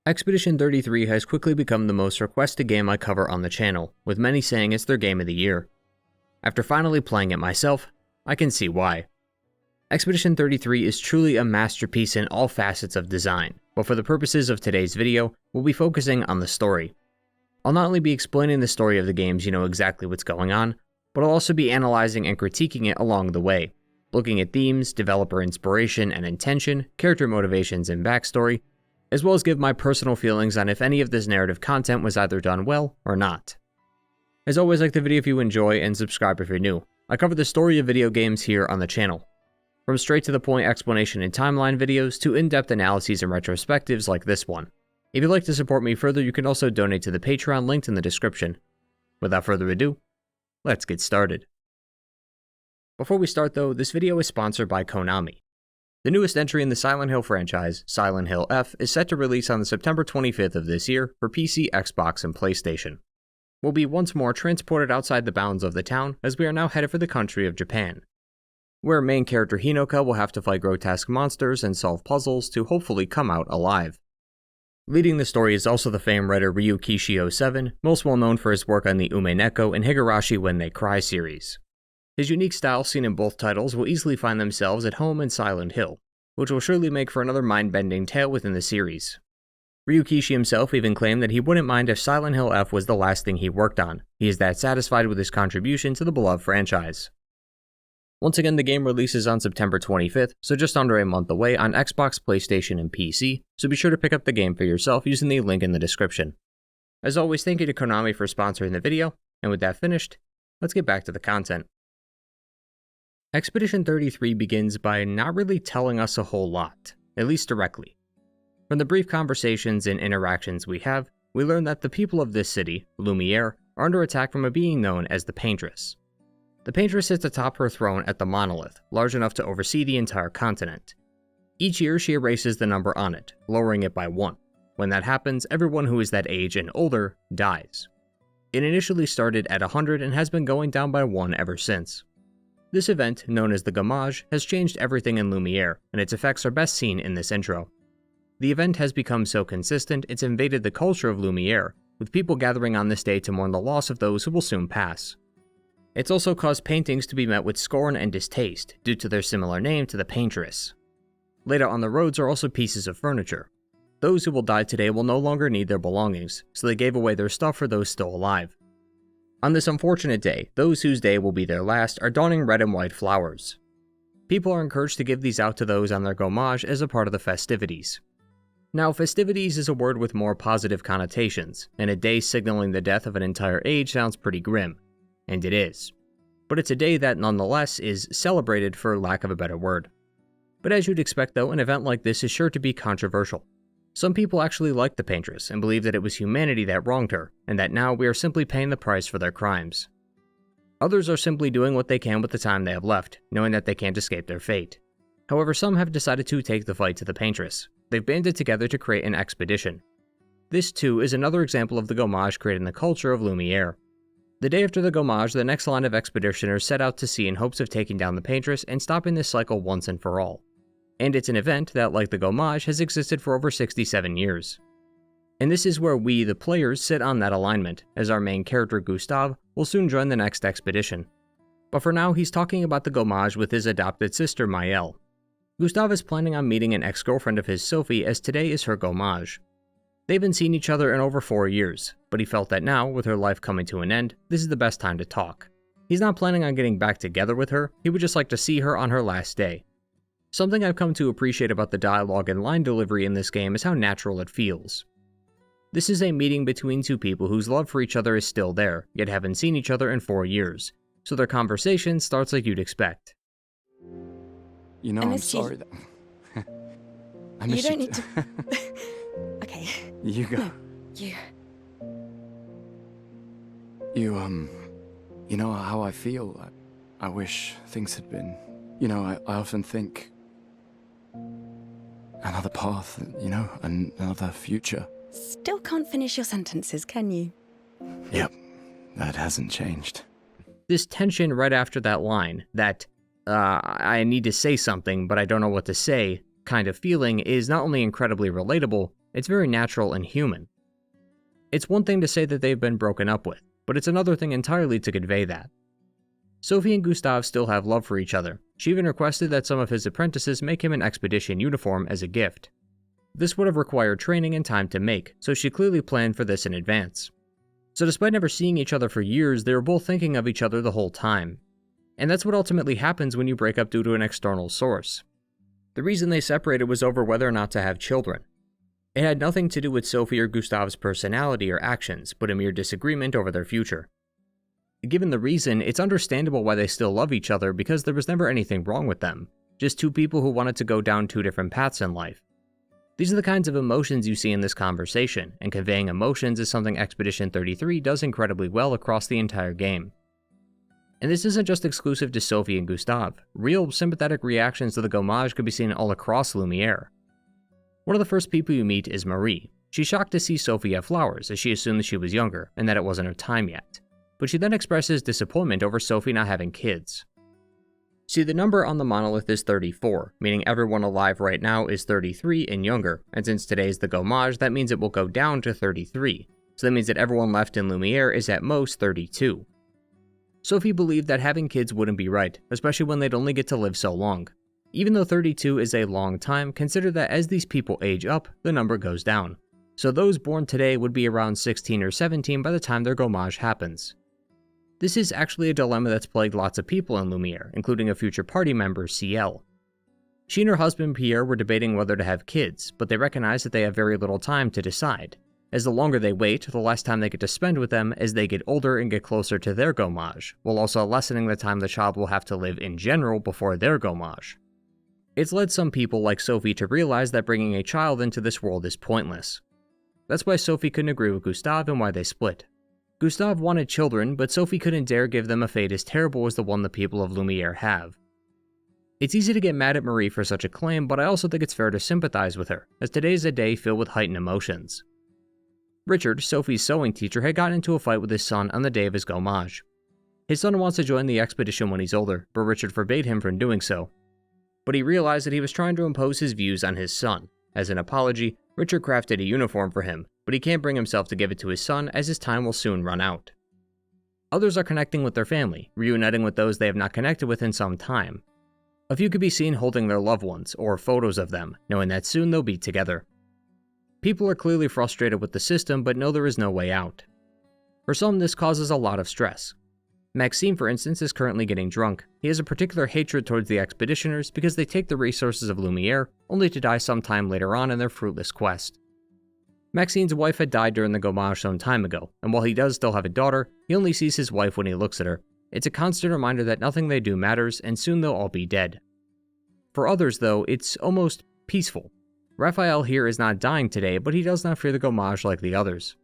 Expedition 33 has quickly become the most requested game I cover on the channel, with many saying it's their game of the year. After finally playing it myself, I can see why. Expedition 33 is truly a masterpiece in all facets of design, but for the purposes of today's video, we'll be focusing on the story. I'll not only be explaining the story of the games you know exactly what's going on, but I'll also be analyzing and critiquing it along the way, looking at themes, developer inspiration and intention, character motivations and backstory, as well as give my personal feelings on if any of this narrative content was either done well or not. As always, like the video if you enjoy and subscribe if you're new. I cover the story of video games here on the channel. From straight to the point explanation and timeline videos to in-depth analyses and retrospectives like this one. If you'd like to support me further, you can also donate to the Patreon linked in the description. Without further ado, let's get started. Before we start though, this video is sponsored by Konami. The newest entry in the Silent Hill franchise, Silent Hill F, is set to release on September 25th of this year for PC, Xbox, and PlayStation. We'll be once more transported outside the bounds of the town as we are now headed for the country of Japan, where main character Hinoka will have to fight grotesque monsters and solve puzzles to hopefully come out alive. Leading the story is also the famed writer Ryukishio7, most well known for his work on the Umeneko and Higurashi When They Cry series. His unique style seen in both titles will easily find themselves at home in Silent Hill, which will surely make for another mind-bending tale within the series. Ryukishi himself even claimed that he wouldn't mind if Silent Hill F was the last thing he worked on. He is that satisfied with his contribution to the beloved franchise. Once again, the game releases on September 25th, so just under a month away on Xbox, PlayStation, and PC, so be sure to pick up the game for yourself using the link in the description. As always, thank you to Konami for sponsoring the video, and with that finished, let's get back to the content. Expedition 33 begins by not really telling us a whole lot, at least directly. From the brief conversations and interactions we have, we learn that the people of this city, Lumiere, are under attack from a being known as the Paintress. The Paintress sits atop her throne at the monolith, large enough to oversee the entire continent. Each year she erases the number on it, lowering it by 1. When that happens, everyone who is that age and older dies. It initially started at 100 and has been going down by 1 ever since. This event, known as the Gommage, has changed everything in Lumiere, and its effects are best seen in this intro. The event has become so consistent it's invaded the culture of Lumiere, with people gathering on this day to mourn the loss of those who will soon pass. It's also caused paintings to be met with scorn and distaste due to their similar name to the Paintress. Laid out on the roads are also pieces of furniture. Those who will die today will no longer need their belongings, so they gave away their stuff for those still alive. On this unfortunate day, those whose day will be their last are donning red and white flowers. People are encouraged to give these out to those on their gommage as a part of the festivities. Now, festivities is a word with more positive connotations, and a day signaling the death of an entire age sounds pretty grim, and it is. But it's a day that nonetheless is celebrated for lack of a better word. But as you'd expect though, an event like this is sure to be controversial. Some people actually like the Paintress and believe that it was humanity that wronged her, and that now we are simply paying the price for their crimes. Others are simply doing what they can with the time they have left, knowing that they can't escape their fate. However, some have decided to take the fight to the Paintress. They've banded together to create an expedition. This too is another example of the Gommage creating the culture of Lumiere. The day after the Gommage, the next line of expeditioners set out to sea in hopes of taking down the Paintress and stopping this cycle once and for all. And it's an event that, like the Gommage, has existed for over 67 years. And this is where we, the players, sit on that alignment, as our main character Gustave will soon join the next expedition. But for now, he's talking about the Gommage with his adopted sister Maëlle. Gustave is planning on meeting an ex-girlfriend of his, Sophie, as today is her Gommage. They haven't seen each other in over 4 years, but he felt that now, with her life coming to an end, this is the best time to talk. He's not planning on getting back together with her, he would just like to see her on her last day. Something I've come to appreciate about the dialogue and line delivery in this game is how natural it feels. This is a meeting between two people whose love for each other is still there, yet haven't seen each other in 4 years, so their conversation starts like you'd expect. You know, I'm sorry that... I miss you. You don't need to... Okay. You go. No, you... You know how I feel. I wish things had been... You know, I often think... Another path, you know, another future. Still can't finish your sentences, can you? Yep, that hasn't changed. This tension right after that line, that, I need to say something, but I don't know what to say, kind of feeling is not only incredibly relatable, It's very natural and human. It's one thing to say that they've been broken up with, but it's another thing entirely to convey that. Sophie and Gustave still have love for each other. She even requested that some of his apprentices make him an expedition uniform as a gift. This would have required training and time to make, so she clearly planned for this in advance. So despite never seeing each other for years, they were both thinking of each other the whole time. And that's what ultimately happens when you break up due to an external source. The reason they separated was over whether or not to have children. It had nothing to do with Sophie or Gustave's personality or actions, but a mere disagreement over their future. Given the reason, it's understandable why they still love each other because there was never anything wrong with them, just two people who wanted to go down two different paths in life. These are the kinds of emotions you see in this conversation, and conveying emotions is something Expedition 33 does incredibly well across the entire game. And this isn't just exclusive to Sophie and Gustave. Real sympathetic reactions to the gommage could be seen all across Lumiere. One of the first people you meet is Marie. She's shocked to see Sophie have flowers, as she assumed that she was younger, and that it wasn't her time yet. But she then expresses disappointment over Sophie not having kids. See, the number on the monolith is 34, meaning everyone alive right now is 33 and younger, and since today's the gommage, that means it will go down to 33, so that means that everyone left in Lumiere is at most 32. Sophie believed that having kids wouldn't be right, especially when they'd only get to live so long. Even though 32 is a long time, consider that as these people age up, the number goes down. So those born today would be around 16 or 17 by the time their gommage happens. This is actually a dilemma that's plagued lots of people in Lumiere, including a future party member, CL. She and her husband Pierre were debating whether to have kids, but they recognize that they have very little time to decide, as the longer they wait, the less time they get to spend with them as they get older and get closer to their gommage, while also lessening the time the child will have to live in general before their gommage. It's led some people like Sophie to realize that bringing a child into this world is pointless. That's why Sophie couldn't agree with Gustave and why they split. Gustave wanted children, but Sophie couldn't dare give them a fate as terrible as the one the people of Lumiere have. It's easy to get mad at Marie for such a claim, but I also think it's fair to sympathize with her, as today is a day filled with heightened emotions. Richard, Sophie's sewing teacher, had gotten into a fight with his son on the day of his gommage. His son wants to join the expedition when he's older, but Richard forbade him from doing so. But he realized that he was trying to impose his views on his son. As an apology, Richard crafted a uniform for him, but he can't bring himself to give it to his son as his time will soon run out. Others are connecting with their family, reuniting with those they have not connected with in some time. A few could be seen holding their loved ones, or photos of them, knowing that soon they'll be together. People are clearly frustrated with the system, but know there is no way out. For some, this causes a lot of stress. Maxime, for instance, is currently getting drunk. He has a particular hatred towards the expeditioners because they take the resources of Lumiere, only to die sometime later on in their fruitless quest. Maxime's wife had died during the gommage some time ago, and while he does still have a daughter, he only sees his wife when he looks at her. It's a constant reminder that nothing they do matters, and soon they'll all be dead. For others, though, it's almost peaceful. Raphael here is not dying today, but he does not fear the gommage like the others.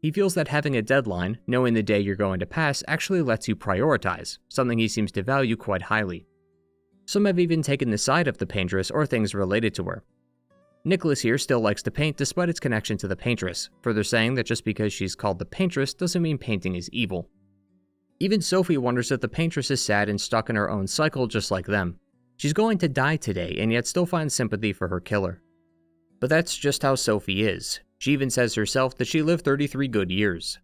He feels that having a deadline, knowing the day you're going to pass, actually lets you prioritize, something he seems to value quite highly. Some have even taken the side of the paintress or things related to her. Nicholas here still likes to paint despite its connection to the paintress, further saying that just because she's called the paintress doesn't mean painting is evil. Even Sophie wonders if the paintress is sad and stuck in her own cycle just like them. She's going to die today and yet still finds sympathy for her killer. But that's just how Sophie is. She even says herself that she lived 33 good years.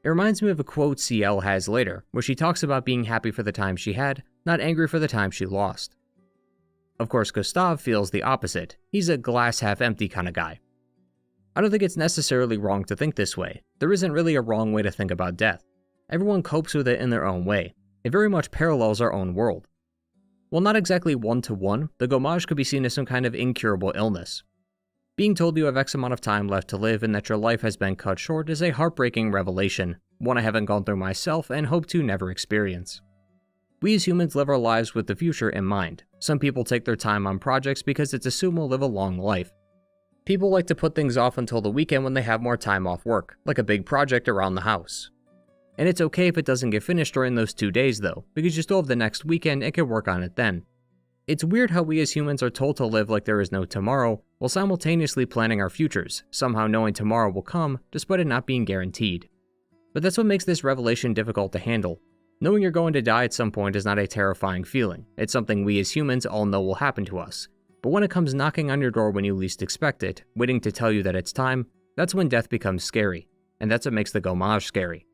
It reminds me of a quote CL has later, where she talks about being happy for the time she had, not angry for the time she lost. Of course, Gustave feels the opposite. He's a glass half empty kind of guy. I don't think it's necessarily wrong to think this way. There isn't really a wrong way to think about death. Everyone copes with it in their own way. It very much parallels our own world. While not exactly one-to-one, the gommage could be seen as some kind of incurable illness. Being told you have X amount of time left to live and that your life has been cut short is a heartbreaking revelation, one I haven't gone through myself and hope to never experience. We as humans live our lives with the future in mind. Some people take their time on projects because it's assumed we'll live a long life. People like to put things off until the weekend when they have more time off work, like a big project around the house. And it's okay if it doesn't get finished during those 2 days though, because you still have the next weekend and can work on it then. It's weird how we as humans are told to live like there is no tomorrow, while simultaneously planning our futures, somehow knowing tomorrow will come, despite it not being guaranteed. But that's what makes this revelation difficult to handle. Knowing you're going to die at some point is not a terrifying feeling. It's something we as humans all know will happen to us. But when it comes knocking on your door when you least expect it, waiting to tell you that it's time, that's when death becomes scary, and that's what makes the gommage scary.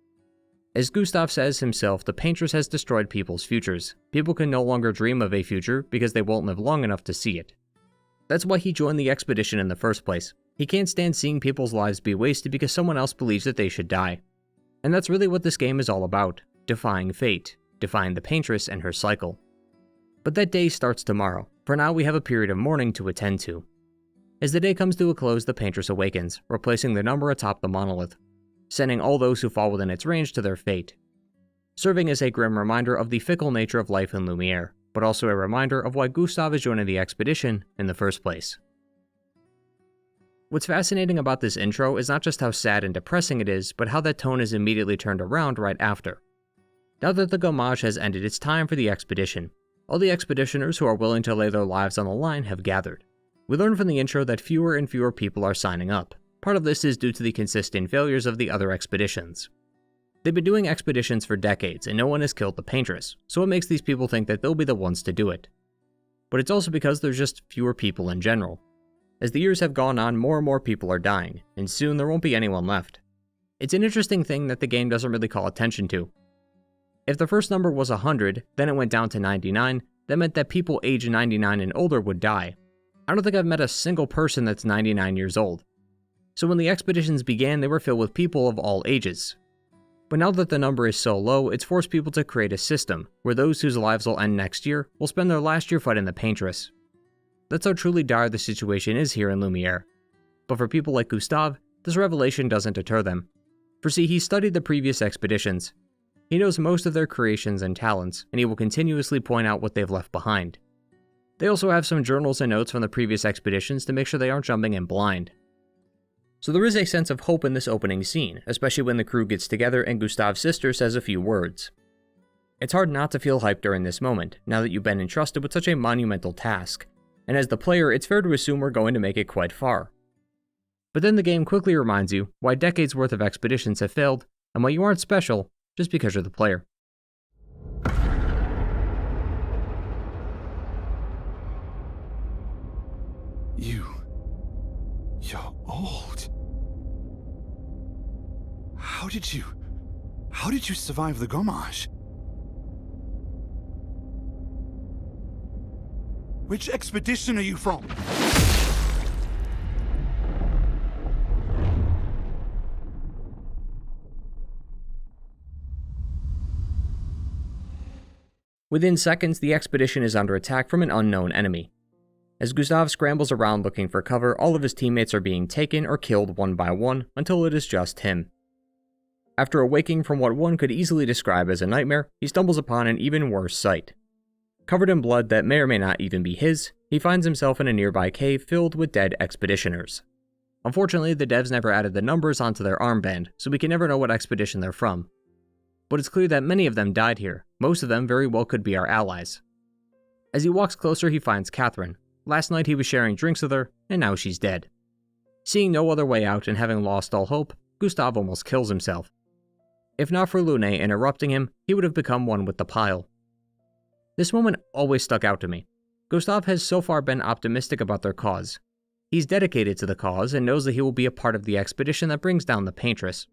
As Gustave says himself, the paintress has destroyed people's futures. People can no longer dream of a future because they won't live long enough to see it. That's why he joined the expedition in the first place. He can't stand seeing people's lives be wasted because someone else believes that they should die. And that's really what this game is all about, defying fate, defying the paintress and her cycle. But that day starts tomorrow. For now, we have a period of mourning to attend to. As the day comes to a close, the paintress awakens, replacing the number atop the monolith, sending all those who fall within its range to their fate, serving as a grim reminder of the fickle nature of life in Lumiere, but also a reminder of why Gustave is joining the expedition in the first place. What's fascinating about this intro is not just how sad and depressing it is, but how that tone is immediately turned around right after. Now that the gommage has ended, it's time for the expedition. All the expeditioners who are willing to lay their lives on the line have gathered. We learn from the intro that fewer and fewer people are signing up. Part of this is due to the consistent failures of the other expeditions. They've been doing expeditions for decades and no one has killed the paintress, so it makes these people think that they'll be the ones to do it. But it's also because there's just fewer people in general. As the years have gone on, more and more people are dying, and soon there won't be anyone left. It's an interesting thing that the game doesn't really call attention to. If the first number was 100, then it went down to 99, that meant that people aged 99 and older would die. I don't think I've met a single person that's 99 years old. So when the expeditions began, they were filled with people of all ages. But now that the number is so low, it's forced people to create a system where those whose lives will end next year will spend their last year fighting the paintress. That's how truly dire the situation is here in Lumiere. But for people like Gustave, this revelation doesn't deter them. For see, he studied the previous expeditions. He knows most of their creations and talents, and he will continuously point out what they've left behind. They also have some journals and notes from the previous expeditions to make sure they aren't jumping in blind. So there is a sense of hope in this opening scene, especially when the crew gets together and Gustave's sister says a few words. It's hard not to feel hyped during this moment, now that you've been entrusted with such a monumental task, and as the player, it's fair to assume we're going to make it quite far. But then the game quickly reminds you why decades worth of expeditions have failed, and why you aren't special just because you're the player. You're old. How did you survive the gommage? Which expedition are you from? Within seconds, the expedition is under attack from an unknown enemy. As Gustave scrambles around looking for cover, all of his teammates are being taken or killed one by one until it is just him. After awaking from what one could easily describe as a nightmare, he stumbles upon an even worse sight. Covered in blood that may or may not even be his, he finds himself in a nearby cave filled with dead expeditioners. Unfortunately, the devs never added the numbers onto their armband, so we can never know what expedition they're from. But it's clear that many of them died here. Most of them very well could be our allies. As he walks closer, he finds Catherine. Last night he was sharing drinks with her, and now she's dead. Seeing no other way out and having lost all hope, Gustave almost kills himself. If not for Lune interrupting him, he would have become one with the pile. This moment always stuck out to me. Gustave has so far been optimistic about their cause. He's dedicated to the cause and knows that he will be a part of the expedition that brings down the paintress.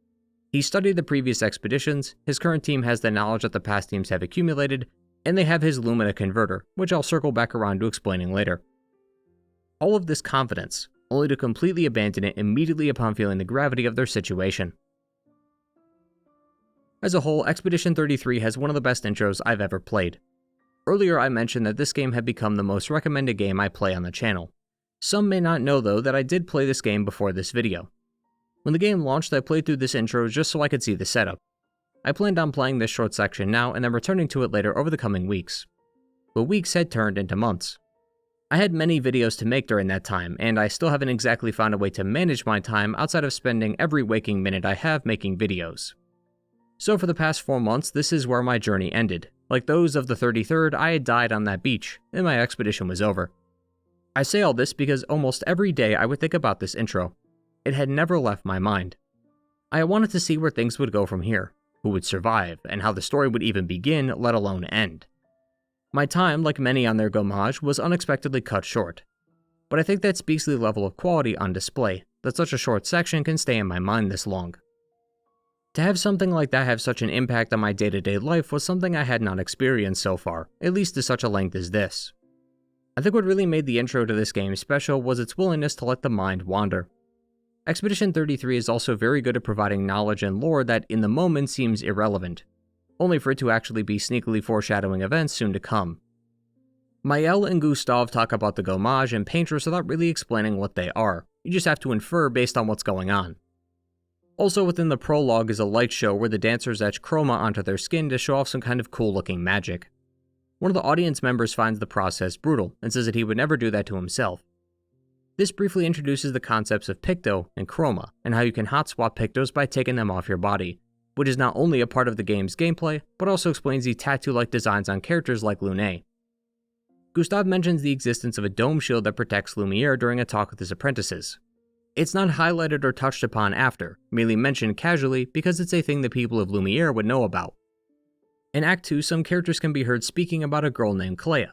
He studied the previous expeditions, his current team has the knowledge that the past teams have accumulated, and they have his Lumina converter, which I'll circle back around to explaining later. All of this confidence, only to completely abandon it immediately upon feeling the gravity of their situation. As a whole, Expedition 33 has one of the best intros I've ever played. Earlier I mentioned that this game had become the most recommended game I play on the channel. Some may not know though that I did play this game before this video. When the game launched, I played through this intro just so I could see the setup. I planned on playing this short section now and then returning to it later over the coming weeks. But weeks had turned into months. I had many videos to make during that time, and I still haven't exactly found a way to manage my time outside of spending every waking minute I have making videos. So for the past 4 months, this is where my journey ended. Like those of the 33rd, I had died on that beach, and my expedition was over. I say all this because almost every day I would think about this intro. It had never left my mind. I wanted to see where things would go from here, who would survive, and how the story would even begin, let alone end. My time, like many on their gommage, was unexpectedly cut short. but I think that speaks to the level of quality on display, that such a short section can stay in my mind this long. To have something like that have such an impact on my day-to-day life was something I had not experienced so far, at least to such a length as this. I think what really made the intro to this game special was its willingness to let the mind wander. Expedition 33 is also very good at providing knowledge and lore that in the moment seems irrelevant, only for it to actually be sneakily foreshadowing events soon to come. Maëlle and Gustave talk about the gommage and painters without really explaining what they are, you just have to infer based on what's going on. Also within the prologue is a light show where the dancers etch chroma onto their skin to show off some kind of cool looking magic. One of the audience members finds the process brutal and says that he would never do that to himself. This briefly introduces the concepts of picto and chroma, and how you can hot swap pictos by taking them off your body, which is not only a part of the game's gameplay, but also explains the tattoo-like designs on characters like Lune. Gustave mentions the existence of a dome shield that protects Lumiere during a talk with his apprentices. It's not highlighted or touched upon after, merely mentioned casually because it's a thing the people of Lumiere would know about. In Act 2, some characters can be heard speaking about a girl named Clair.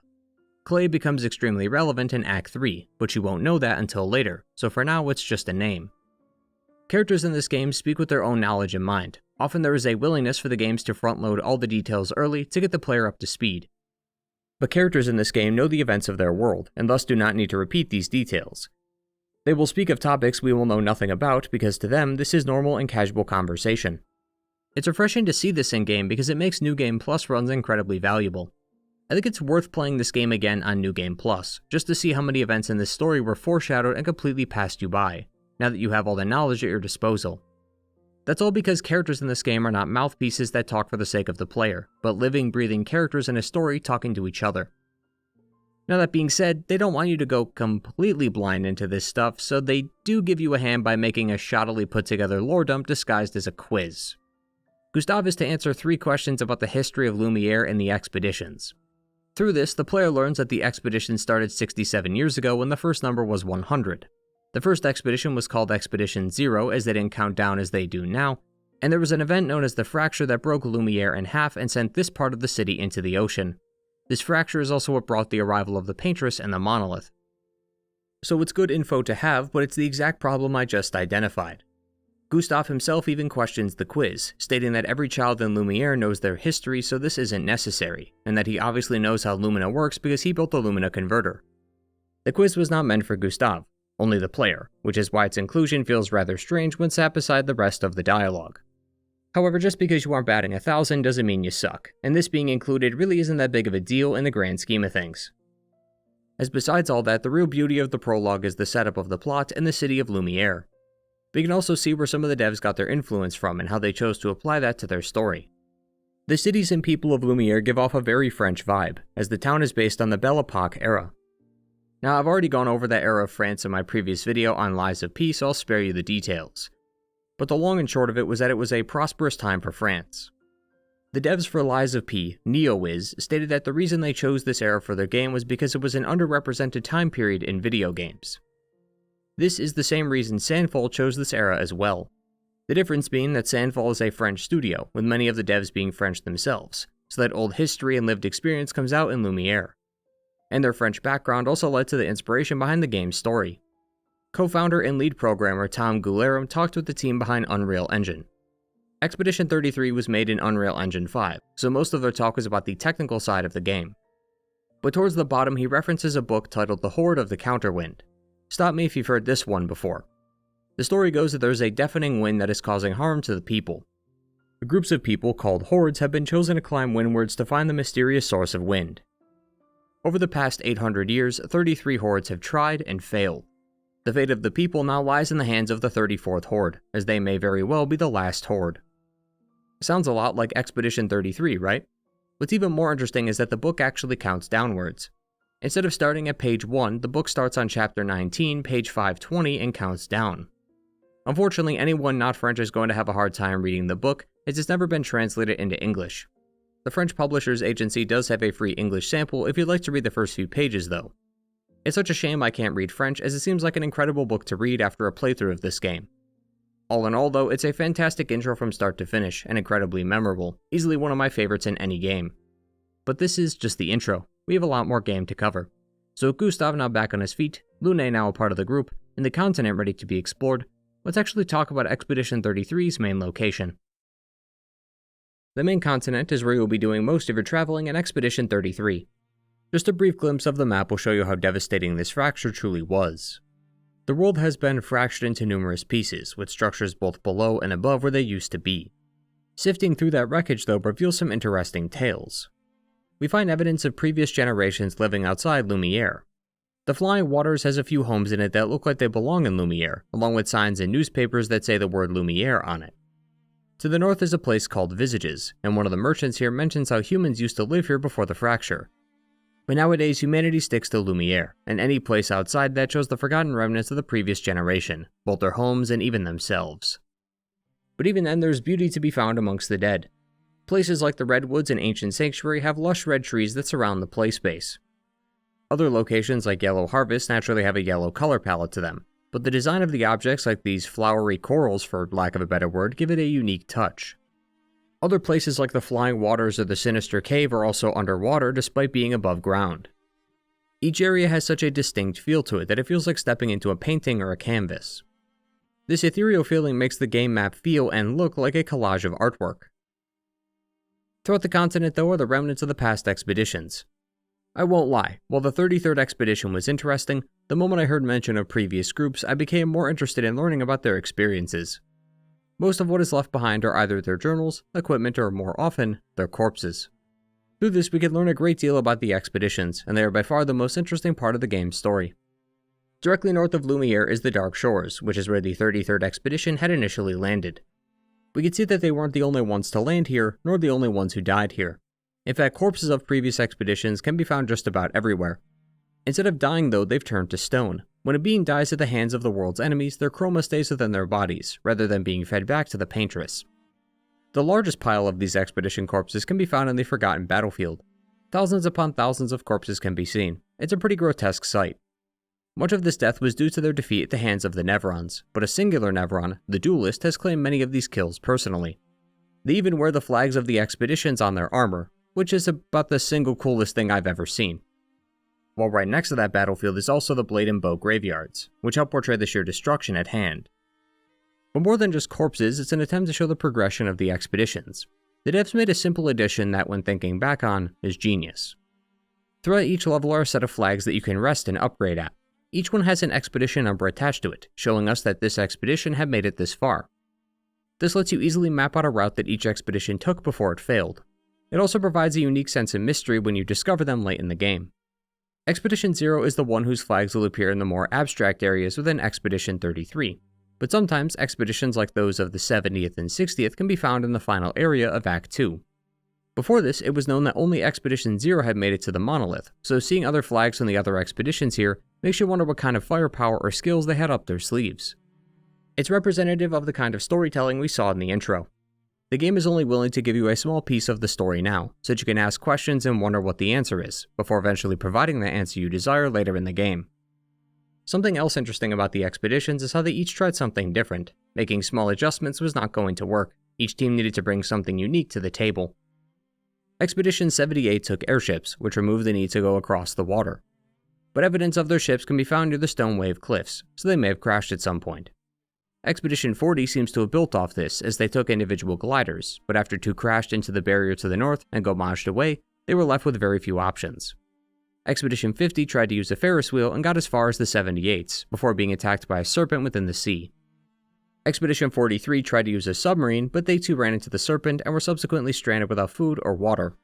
Clair becomes extremely relevant in Act 3, but you won't know that until later, so for now it's just a name. Characters in this game speak with their own knowledge in mind. Often there is a willingness for the games to front-load all the details early to get the player up to speed. But characters in this game know the events of their world, and thus do not need to repeat these details. They will speak of topics we will know nothing about because to them this is normal and casual conversation. It's refreshing to see this in-game because it makes New Game Plus runs incredibly valuable. I think it's worth playing this game again on New Game Plus, just to see how many events in this story were foreshadowed and completely passed you by, now that you have all the knowledge at your disposal. That's all because characters in this game are not mouthpieces that talk for the sake of the player, but living, breathing characters in a story talking to each other. Now that being said, they don't want you to go completely blind into this stuff, so they do give you a hand by making a shoddily put together lore dump disguised as a quiz. Gustave is to answer 3 questions about the history of Lumiere and the expeditions. Through this, the player learns that the expedition started 67 years ago when the first number was 100. The first expedition was called Expedition 0 as they didn't count down as they do now, and there was an event known as the Fracture that broke Lumiere in half and sent this part of the city into the ocean. This fracture is also what brought the arrival of the Paintress and the Monolith. So it's good info to have, but it's the exact problem I just identified. Gustave himself even questions the quiz, stating that every child in Lumiere knows their history, so this isn't necessary, and that he obviously knows how Lumina works because he built the Lumina converter. The quiz was not meant for Gustave, only the player, which is why its inclusion feels rather strange when sat beside the rest of the dialogue. However, just because you aren't batting 1,000 doesn't mean you suck, and this being included really isn't that big of a deal in the grand scheme of things. As besides all that, the real beauty of the prologue is the setup of the plot and the city of Lumiere. We can also see where some of the devs got their influence from and how they chose to apply that to their story. The cities and people of Lumiere give off a very French vibe, as the town is based on the Belle Epoque era. Now, I've already gone over that era of France in my previous video on Lies of P, so I'll spare you the details. But the long and short of it was that it was a prosperous time for France. The devs for Lies of P, NeoWiz, stated that the reason they chose this era for their game was because it was an underrepresented time period in video games. This is the same reason Sandfall chose this era as well. The difference being that Sandfall is a French studio, with many of the devs being French themselves, so that old history and lived experience comes out in Lumiere. And their French background also led to the inspiration behind the game's story. Co-founder and lead programmer Tom Guilleram talked with the team behind Unreal Engine. Expedition 33 was made in Unreal Engine 5, so most of their talk was about the technical side of the game. But towards the bottom he references a book titled The Horde of the Counterwind. Stop me if you've heard this one before. The story goes that there's a deafening wind that is causing harm to the people. The groups of people, called hordes, have been chosen to climb windwards to find the mysterious source of wind. Over the past 800 years, 33 hordes have tried and failed. The fate of the people now lies in the hands of the 34th horde, as they may very well be the last horde. Sounds a lot like Expedition 33, right? What's even more interesting is that the book actually counts downwards. Instead of starting at page 1, the book starts on chapter 19, page 520, and counts down. Unfortunately, anyone not French is going to have a hard time reading the book, as it's never been translated into English. The French Publishers Agency does have a free English sample if you'd like to read the first few pages though. It's such a shame I can't read French, as it seems like an incredible book to read after a playthrough of this game. All in all though, it's a fantastic intro from start to finish, and incredibly memorable, easily one of my favorites in any game. But this is just the intro. We have a lot more game to cover. So with Gustave now back on his feet, Lune now a part of the group, and the continent ready to be explored, let's actually talk about Expedition 33's main location. The main continent is where you'll be doing most of your traveling in Expedition 33. Just a brief glimpse of the map will show you how devastating this fracture truly was. The world has been fractured into numerous pieces, with structures both below and above where they used to be. Sifting through that wreckage though reveals some interesting tales. We find evidence of previous generations living outside Lumiere. The Flying Waters has a few homes in it that look like they belong in Lumiere, along with signs and newspapers that say the word Lumiere on it. To the north is a place called Visages, and one of the merchants here mentions how humans used to live here before the fracture. But nowadays humanity sticks to Lumiere, and any place outside that shows the forgotten remnants of the previous generation, both their homes and even themselves. But even then there's beauty to be found amongst the dead. Places like the Redwoods and Ancient Sanctuary have lush red trees that surround the play space. Other locations like Yellow Harvest naturally have a yellow color palette to them, but the design of the objects like these flowery corals, for lack of a better word, give it a unique touch. Other places like the Flying Waters or the Sinister Cave are also underwater despite being above ground. Each area has such a distinct feel to it that it feels like stepping into a painting or a canvas. This ethereal feeling makes the game map feel and look like a collage of artwork. Throughout the continent though are the remnants of the past expeditions. I won't lie, while the 33rd expedition was interesting, the moment I heard mention of previous groups I became more interested in learning about their experiences. Most of what is left behind are either their journals, equipment, or more often, their corpses. Through this we can learn a great deal about the expeditions, and they are by far the most interesting part of the game's story. Directly north of Lumiere is the Dark Shores, which is where the 33rd expedition had initially landed. We can see that they weren't the only ones to land here, nor the only ones who died here. In fact, corpses of previous expeditions can be found just about everywhere. Instead of dying though, they've turned to stone. When a being dies at the hands of the world's enemies, their chroma stays within their bodies, rather than being fed back to the paintress. The largest pile of these expedition corpses can be found in the Forgotten Battlefield. Thousands upon thousands of corpses can be seen. It's a pretty grotesque sight. Much of this death was due to their defeat at the hands of the Nevrons, but a singular Nevron, the Duelist, has claimed many of these kills personally. They even wear the flags of the expeditions on their armor, which is about the single coolest thing I've ever seen. While right next to that battlefield is also the Blade and Bow graveyards, which help portray the sheer destruction at hand. But more than just corpses, it's an attempt to show the progression of the expeditions. The devs made a simple addition that, when thinking back on, is genius. Throughout each level are a set of flags that you can rest and upgrade at. Each one has an expedition number attached to it, showing us that this expedition had made it this far. This lets you easily map out a route that each expedition took before it failed. It also provides a unique sense of mystery when you discover them late in the game. Expedition 0 is the one whose flags will appear in the more abstract areas within Expedition 33, but sometimes expeditions like those of the 70th and 60th can be found in the final area of Act 2. Before this, it was known that only Expedition 0 had made it to the monolith, so seeing other flags from the other expeditions here makes you wonder what kind of firepower or skills they had up their sleeves. It's representative of the kind of storytelling we saw in the intro. The game is only willing to give you a small piece of the story now, so that you can ask questions and wonder what the answer is, before eventually providing the answer you desire later in the game. Something else interesting about the expeditions is how they each tried something different. Making small adjustments was not going to work. Each team needed to bring something unique to the table. Expedition 78 took airships, which removed the need to go across the water. But evidence of their ships can be found near the Stone Wave Cliffs, so they may have crashed at some point. Expedition 40 seems to have built off this, as they took individual gliders, but after 2 crashed into the barrier to the north and gomaged away, they were left with very few options. Expedition 50 tried to use a Ferris wheel and got as far as the 78s, before being attacked by a serpent within the sea. Expedition 43 tried to use a submarine, but they too ran into the serpent and were subsequently stranded without food or water.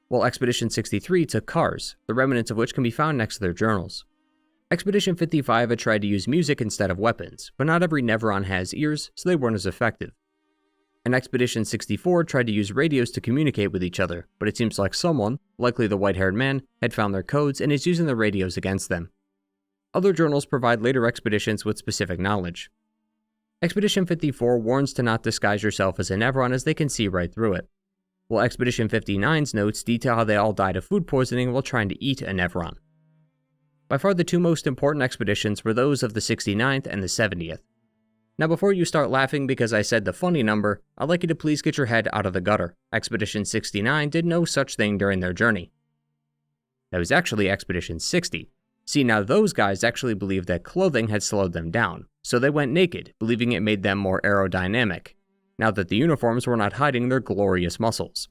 While Expedition 63 took cars, the remnants of which can be found next to their journals. Expedition 55 had tried to use music instead of weapons, but not every Nevron has ears, so they weren't as effective. And Expedition 64 tried to use radios to communicate with each other, but it seems like someone, likely the white-haired man, had found their codes and is using the radios against them. Other journals provide later expeditions with specific knowledge. Expedition 54 warns to not disguise yourself as a Nevron as they can see right through it, while Expedition 59's notes detail how they all died of food poisoning while trying to eat a Nevron. By far the 2 most important expeditions were those of the 69th and the 70th. Now before you start laughing because I said the funny number, I'd like you to please get your head out of the gutter. Expedition 69 did no such thing during their journey. That was actually Expedition 60. See, now those guys actually believed that clothing had slowed them down, so they went naked, believing it made them more aerodynamic, now that the uniforms were not hiding their glorious muscles.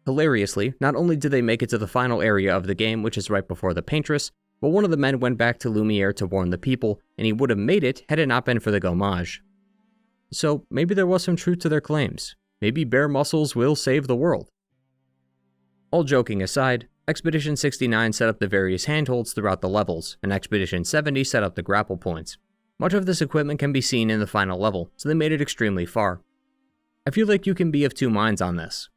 Hilariously, not only did they make it to the final area of the game, which is right before the Paintress, but one of the men went back to Lumiere to warn the people, and he would have made it had it not been for the gommage. So maybe there was some truth to their claims. Maybe bare muscles will save the world. All joking aside, Expedition 69 set up the various handholds throughout the levels, and Expedition 70 set up the grapple points. Much of this equipment can be seen in the final level, so they made it extremely far. I feel like you can be of two minds on this.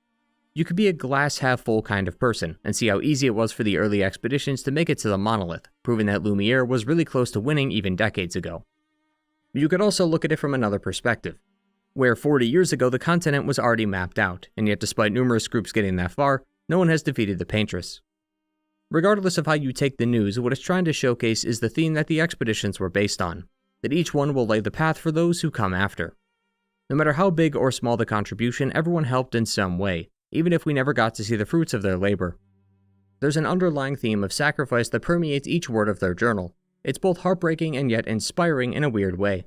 You could be a glass-half-full kind of person, and see how easy it was for the early expeditions to make it to the monolith, proving that Lumiere was really close to winning even decades ago. You could also look at it from another perspective, where 40 years ago the continent was already mapped out, and yet despite numerous groups getting that far, no one has defeated the Paintress. Regardless of how you take the news, what it's trying to showcase is the theme that the expeditions were based on, that each one will lay the path for those who come after. No matter how big or small the contribution, everyone helped in some way, even if we never got to see the fruits of their labor. There's an underlying theme of sacrifice that permeates each word of their journal. It's both heartbreaking and yet inspiring in a weird way.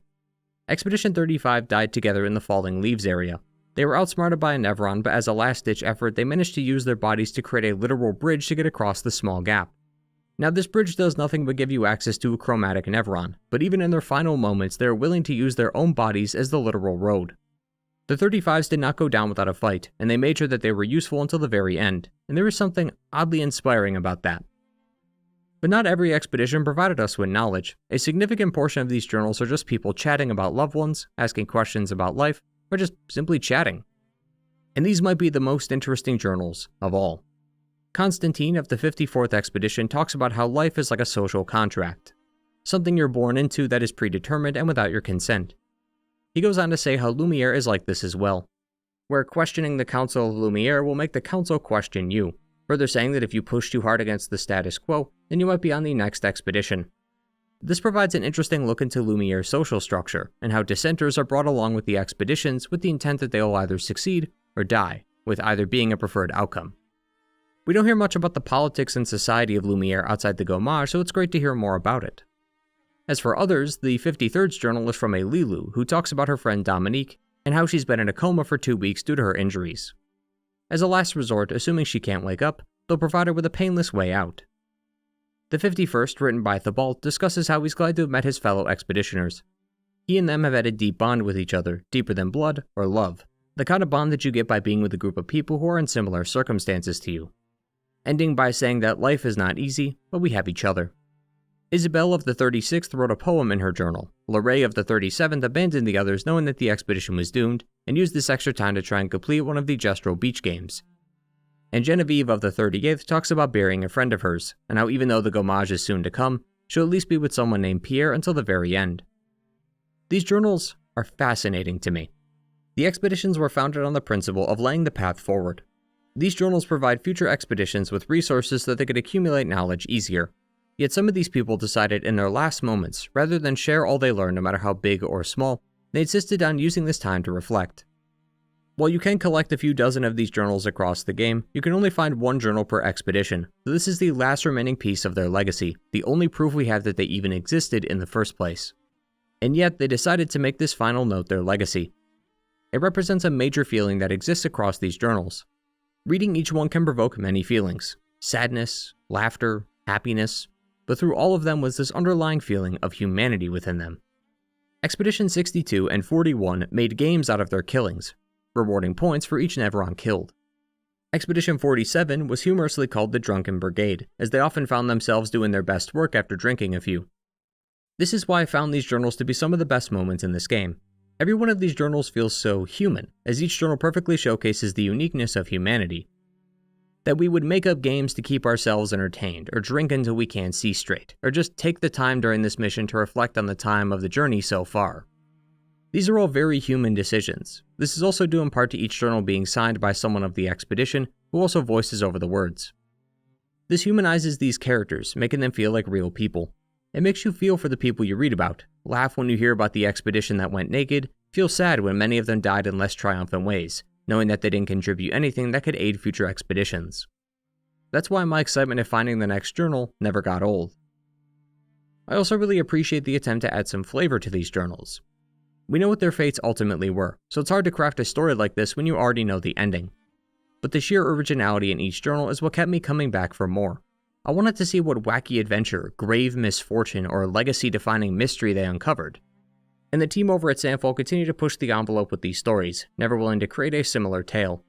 Expedition 35 died together in the Falling Leaves area. They were outsmarted by a Nevron, but as a last-ditch effort, they managed to use their bodies to create a literal bridge to get across the small gap. Now, this bridge does nothing but give you access to a chromatic Nevron, but even in their final moments, they are willing to use their own bodies as the literal road. The 35s did not go down without a fight, and they made sure that they were useful until the very end, and there is something oddly inspiring about that. But not every expedition provided us with knowledge. A significant portion of these journals are just people chatting about loved ones, asking questions about life, or just simply chatting. And these might be the most interesting journals of all. Constantine of the 54th expedition talks about how life is like a social contract, something you're born into that is predetermined and without your consent. He goes on to say how Lumiere is like this as well, where questioning the Council of Lumiere will make the Council question you, further saying that if you push too hard against the status quo, then you might be on the next expedition. This provides an interesting look into Lumiere's social structure, and how dissenters are brought along with the expeditions with the intent that they will either succeed or die, with either being a preferred outcome. We don't hear much about the politics and society of Lumiere outside the gommage, so it's great to hear more about it. As for others, the 53rd's journal is from a Lilu, who talks about her friend Dominique, and how she's been in a coma for 2 weeks due to her injuries. As a last resort, assuming she can't wake up, they'll provide her with a painless way out. The 51st, written by Theobald, discusses how he's glad to have met his fellow expeditioners. He and them have had a deep bond with each other, deeper than blood or love, the kind of bond that you get by being with a group of people who are in similar circumstances to you. Ending by saying that life is not easy, but we have each other. Isabel of the 36th wrote a poem in her journal. LAube of the 37th abandoned the others knowing that the expedition was doomed, and used this extra time to try and complete one of the Gestral beach games. And Genevieve of the 38th talks about burying a friend of hers, and how even though the gommage is soon to come, she'll at least be with someone named Pierre until the very end. These journals are fascinating to me. The expeditions were founded on the principle of laying the path forward. These journals provide future expeditions with resources so that they could accumulate knowledge easier. Yet some of these people decided in their last moments, rather than share all they learned no matter how big or small, they insisted on using this time to reflect. While you can collect a few dozen of these journals across the game, you can only find one journal per expedition, so this is the last remaining piece of their legacy, the only proof we have that they even existed in the first place. And yet, they decided to make this final note their legacy. It represents a major feeling that exists across these journals. Reading each one can provoke many feelings: sadness, laughter, happiness, but through all of them was this underlying feeling of humanity within them. Expedition 62 and 41 made games out of their killings, rewarding points for each Nevron killed. Expedition 47 was humorously called the Drunken Brigade, as they often found themselves doing their best work after drinking a few. This is why I found these journals to be some of the best moments in this game. Every one of these journals feels so human, as each journal perfectly showcases the uniqueness of humanity. That we would make up games to keep ourselves entertained, or drink until we can't see straight, or just take the time during this mission to reflect on the time of the journey so far. These are all very human decisions. This is also due in part to each journal being signed by someone of the expedition, who also voices over the words. This humanizes these characters, making them feel like real people. It makes you feel for the people you read about, laugh when you hear about the expedition that went naked, feel sad when many of them died in less triumphant ways, knowing that they didn't contribute anything that could aid future expeditions. That's why my excitement of finding the next journal never got old. I also really appreciate the attempt to add some flavor to these journals. We know what their fates ultimately were, so it's hard to craft a story like this when you already know the ending. But the sheer originality in each journal is what kept me coming back for more. I wanted to see what wacky adventure, grave misfortune, or legacy-defining mystery they uncovered. And the team over at Sandfall continued to push the envelope with these stories, never willing to create a similar tale.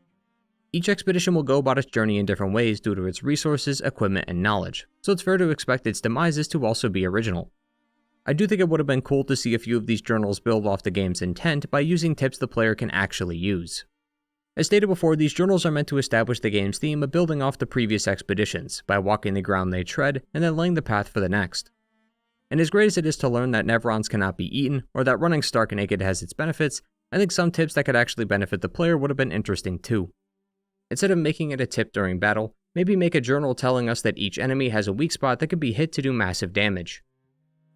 Each expedition will go about its journey in different ways due to its resources, equipment, and knowledge, so it's fair to expect its demises to also be original. I do think it would have been cool to see a few of these journals build off the game's intent by using tips the player can actually use. As stated before, these journals are meant to establish the game's theme of building off the previous expeditions by walking the ground they tread and then laying the path for the next. And as great as it is to learn that Nevrons cannot be eaten or that running stark naked has its benefits, I think some tips that could actually benefit the player would have been interesting too. Instead of making it a tip during battle, maybe make a journal telling us that each enemy has a weak spot that could be hit to do massive damage.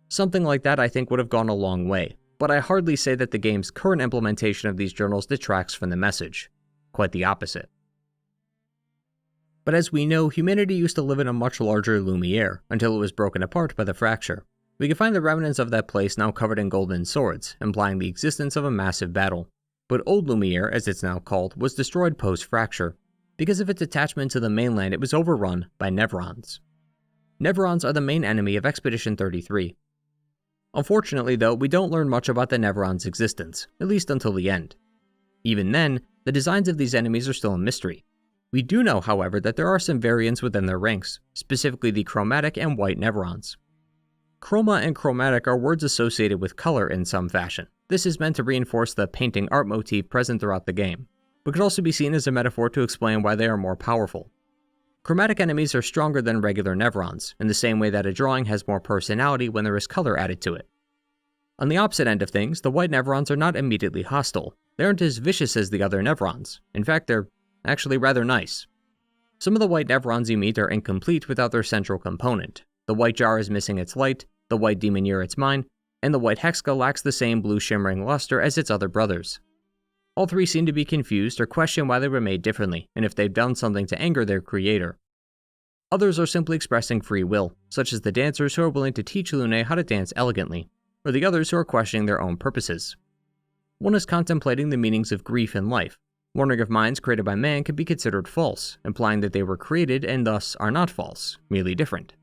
Something like that I think would have gone a long way, but I hardly say that the game's current implementation of these journals detracts from the message. Quite the opposite. But as we know, humanity used to live in a much larger Lumiere until it was broken apart by the fracture. We can find the remnants of that place now covered in golden swords, implying the existence of a massive battle. But Old Lumiere, as it's now called, was destroyed post-fracture. Because of its attachment to the mainland, it was overrun by Nevrons. Nevrons are the main enemy of Expedition 33. Unfortunately though, we don't learn much about the Nevrons' existence, at least until the end. Even then, the designs of these enemies are still a mystery. We do know, however, that there are some variants within their ranks, specifically the chromatic and white Nevrons. Chroma and chromatic are words associated with color in some fashion. This is meant to reinforce the painting art motif present throughout the game, but could also be seen as a metaphor to explain why they are more powerful. Chromatic enemies are stronger than regular Nevrons, in the same way that a drawing has more personality when there is color added to it. On the opposite end of things, the white Nevrons are not immediately hostile. They aren't as vicious as the other Nevrons. In fact, they're actually rather nice. Some of the white Nevrons you meet are incomplete without their central component. The white jar is missing its light, the white demon ear its mine, and the white hexka lacks the same blue shimmering luster as its other brothers. All three seem to be confused or question why they were made differently, and if they've done something to anger their creator. Others are simply expressing free will, such as the dancers who are willing to teach Lune how to dance elegantly, or the others who are questioning their own purposes. One is contemplating the meanings of grief in life, wondering if minds created by man could be considered false, implying that they were created and thus are not false, merely different.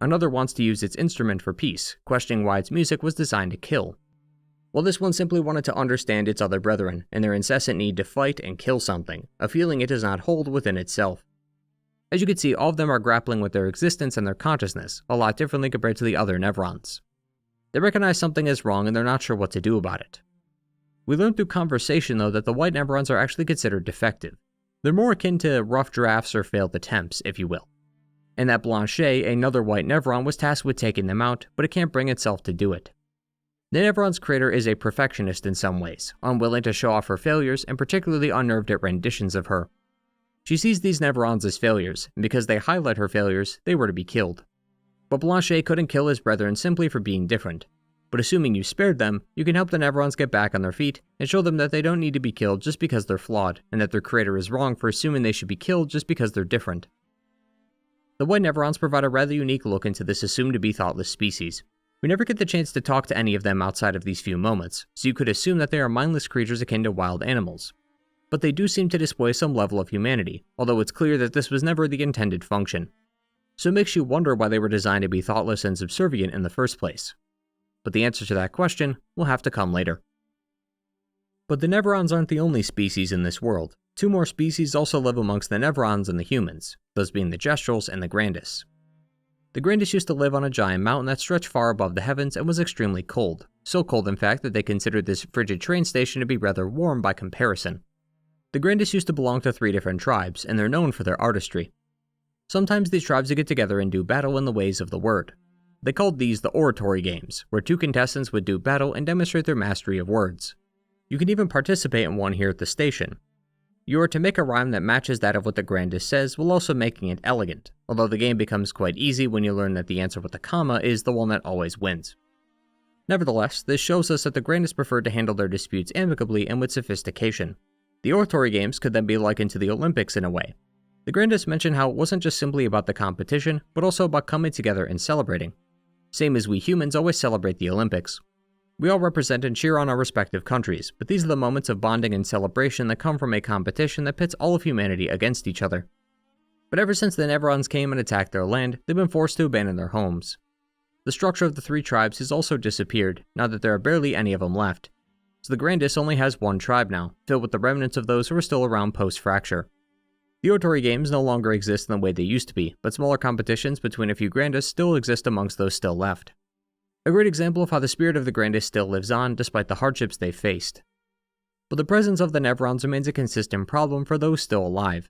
Another wants to use its instrument for peace, questioning why its music was designed to kill. While this one simply wanted to understand its other brethren and their incessant need to fight and kill something, a feeling it does not hold within itself. As you can see, all of them are grappling with their existence and their consciousness, a lot differently compared to the other Nevrons. They recognize something is wrong and they're not sure what to do about it. We learn through conversation though that the white Nevrons are actually considered defective. They're more akin to rough drafts or failed attempts, if you will. And that Blanchet, another white Nevron, was tasked with taking them out, but it can't bring itself to do it. The Nevron's creator is a perfectionist in some ways, unwilling to show off her failures and particularly unnerved at renditions of her. She sees these Nevrons as failures, and because they highlight her failures, they were to be killed. But Blanchet couldn't kill his brethren simply for being different. But assuming you spared them, you can help the Nevrons get back on their feet and show them that they don't need to be killed just because they're flawed, and that their creator is wrong for assuming they should be killed just because they're different. The white Nevrons provide a rather unique look into this assumed-to-be thoughtless species. We never get the chance to talk to any of them outside of these few moments, so you could assume that they are mindless creatures akin to wild animals. But they do seem to display some level of humanity, although it's clear that this was never the intended function. So it makes you wonder why they were designed to be thoughtless and subservient in the first place. But the answer to that question will have to come later. But the Nevrons aren't the only species in this world. Two more species also live amongst the Nevrons and the humans, those being the Gestrals and the Grandis. The Grandis used to live on a giant mountain that stretched far above the heavens and was extremely cold. So cold in fact that they considered this frigid train station to be rather warm by comparison. The Grandis used to belong to 3 different tribes, and they're known for their artistry. Sometimes these tribes would get together and do battle in the ways of the word. They called these the oratory games, where 2 contestants would do battle and demonstrate their mastery of words. You can even participate in one here at the station. You are to make a rhyme that matches that of what the Grandis says, while also making it elegant, although the game becomes quite easy when you learn that the answer with a comma is the one that always wins. Nevertheless, this shows us that the Grandis preferred to handle their disputes amicably and with sophistication. The oratory games could then be likened to the Olympics in a way. The Grandis mentioned how it wasn't just simply about the competition, but also about coming together and celebrating. Same as we humans always celebrate the Olympics. We all represent and cheer on our respective countries, but these are the moments of bonding and celebration that come from a competition that pits all of humanity against each other. But ever since the Nevrons came and attacked their land, they've been forced to abandon their homes. The structure of the three tribes has also disappeared, now that there are barely any of them left. So the Grandis only has one tribe now, filled with the remnants of those who are still around post-fracture. The oratory games no longer exist in the way they used to be, but smaller competitions between a few Grandis still exist amongst those still left. A great example of how the spirit of the Grandis still lives on despite the hardships they've faced. But the presence of the Nevrons remains a consistent problem for those still alive.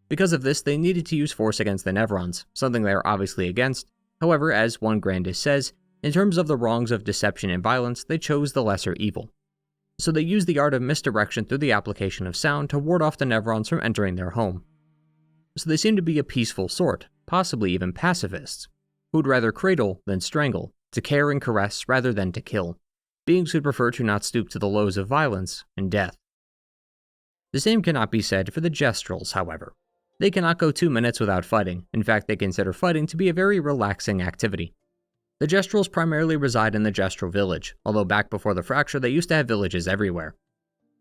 Because of this, they needed to use force against the Nevrons, something they are obviously against. However, as one Grandis says, in terms of the wrongs of deception and violence, they chose the lesser evil. So they used the art of misdirection through the application of sound to ward off the Nevrons from entering their home. So they seem to be a peaceful sort, possibly even pacifists, who'd rather cradle than strangle, to care and caress rather than to kill, beings who'd prefer to not stoop to the lows of violence and death. The same cannot be said for the Gestrals, however. They cannot go 2 minutes without fighting. In fact, they consider fighting to be a very relaxing activity. The Gestrals primarily reside in the Gestral village, although back before the fracture they used to have villages everywhere.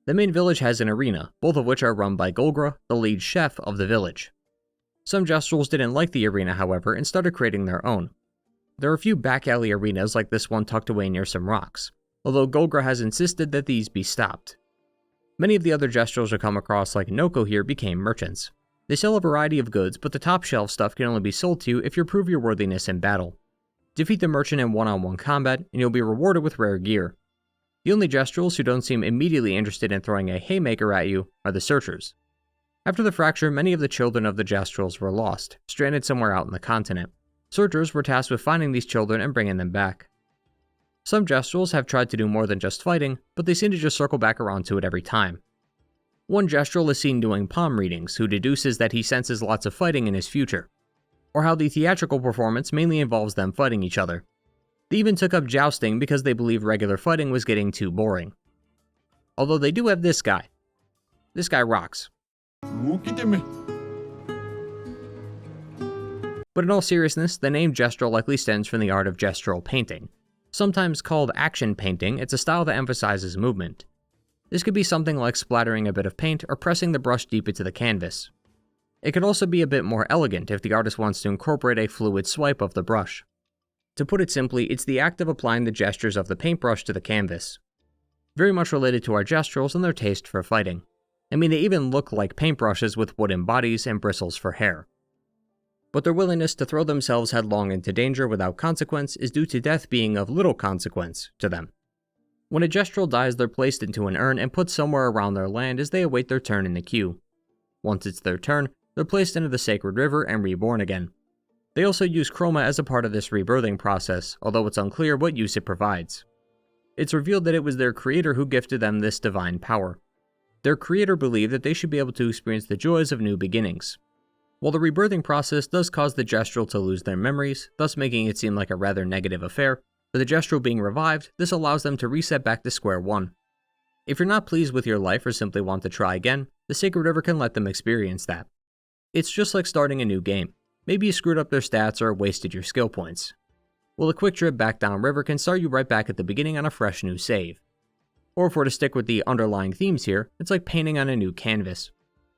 The main village has an arena, both of which are run by Golgra, the lead chef of the village. Some Gestrals didn't like the arena, however, and started creating their own. There are a few back alley arenas like this one tucked away near some rocks, although Golgra has insisted that these be stopped. Many of the other Gestrals you come across like Noko here became merchants. They sell a variety of goods, but the top shelf stuff can only be sold to you if you prove your worthiness in battle. Defeat the merchant in one-on-one combat, and you'll be rewarded with rare gear. The only Gestrals who don't seem immediately interested in throwing a haymaker at you are the Searchers. After the fracture, many of the children of the Gestrals were lost, stranded somewhere out in the continent. Searchers were tasked with finding these children and bringing them back. Some Gestrals have tried to do more than just fighting, but they seem to just circle back around to it every time. One Gestral is seen doing palm readings, who deduces that he senses lots of fighting in his future, or how the theatrical performance mainly involves them fighting each other. They even took up jousting because they believe regular fighting was getting too boring. Although they do have this guy. This guy rocks. But in all seriousness, the name Gestral likely stems from the art of gestural painting. Sometimes called action painting, it's a style that emphasizes movement. This could be something like splattering a bit of paint or pressing the brush deep into the canvas. It could also be a bit more elegant if the artist wants to incorporate a fluid swipe of the brush. To put it simply, it's the act of applying the gestures of the paintbrush to the canvas. Very much related to our Gestrals and their taste for fighting. I mean, they even look like paintbrushes with wooden bodies and bristles for hair. But their willingness to throw themselves headlong into danger without consequence is due to death being of little consequence to them. When a Gestral dies, they're placed into an urn and put somewhere around their land as they await their turn in the queue. Once it's their turn, they're placed into the sacred river and reborn again. They also use chroma as a part of this rebirthing process, although it's unclear what use it provides. It's revealed that it was their creator who gifted them this divine power. Their creator believed that they should be able to experience the joys of new beginnings. While the rebirthing process does cause the Gestral to lose their memories, thus making it seem like a rather negative affair, for the Gestral being revived, this allows them to reset back to square one. If you're not pleased with your life or simply want to try again, the Sacred River can let them experience that. It's just like starting a new game. Maybe you screwed up their stats or wasted your skill points. Well, a quick trip back downriver can start you right back at the beginning on a fresh new save. Or if we're to stick with the underlying themes here, it's like painting on a new canvas.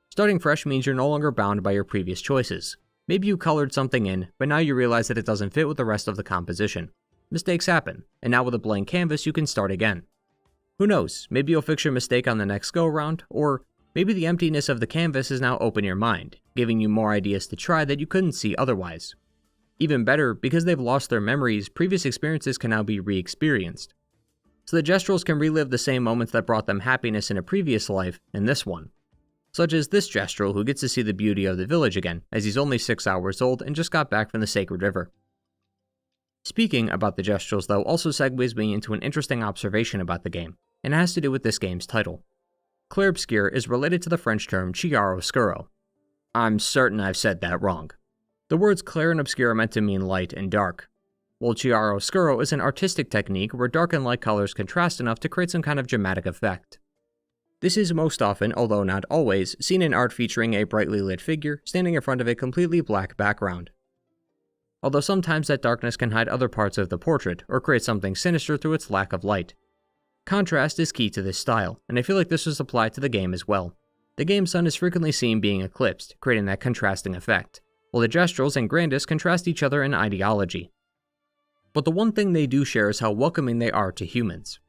Starting fresh means you're no longer bound by your previous choices. Maybe you colored something in, but now you realize that it doesn't fit with the rest of the composition. Mistakes happen, and now with a blank canvas you can start again. Who knows, maybe you'll fix your mistake on the next go-around, or maybe the emptiness of the canvas has now opened your mind, giving you more ideas to try that you couldn't see otherwise. Even better, because they've lost their memories, previous experiences can now be re-experienced. So the Gestrals can relive the same moments that brought them happiness in a previous life in this one. Such as this Gestral who gets to see the beauty of the village again, as he's only 6 hours old and just got back from the Sacred River. Speaking about the Gestrals though also segues me into an interesting observation about the game, and it has to do with this game's title. Clair Obscur is related to the French term chiaroscuro. I'm certain I've said that wrong. The words clair and obscure are meant to mean light and dark, while chiaroscuro is an artistic technique where dark and light colors contrast enough to create some kind of dramatic effect. This is most often, although not always, seen in art featuring a brightly lit figure standing in front of a completely black background. Although sometimes that darkness can hide other parts of the portrait, or create something sinister through its lack of light. Contrast is key to this style, and I feel like this was applied to the game as well. The game's sun is frequently seen being eclipsed, creating that contrasting effect, while the Gestrals and Grandis contrast each other in ideology. But the one thing they do share is how welcoming they are to humans.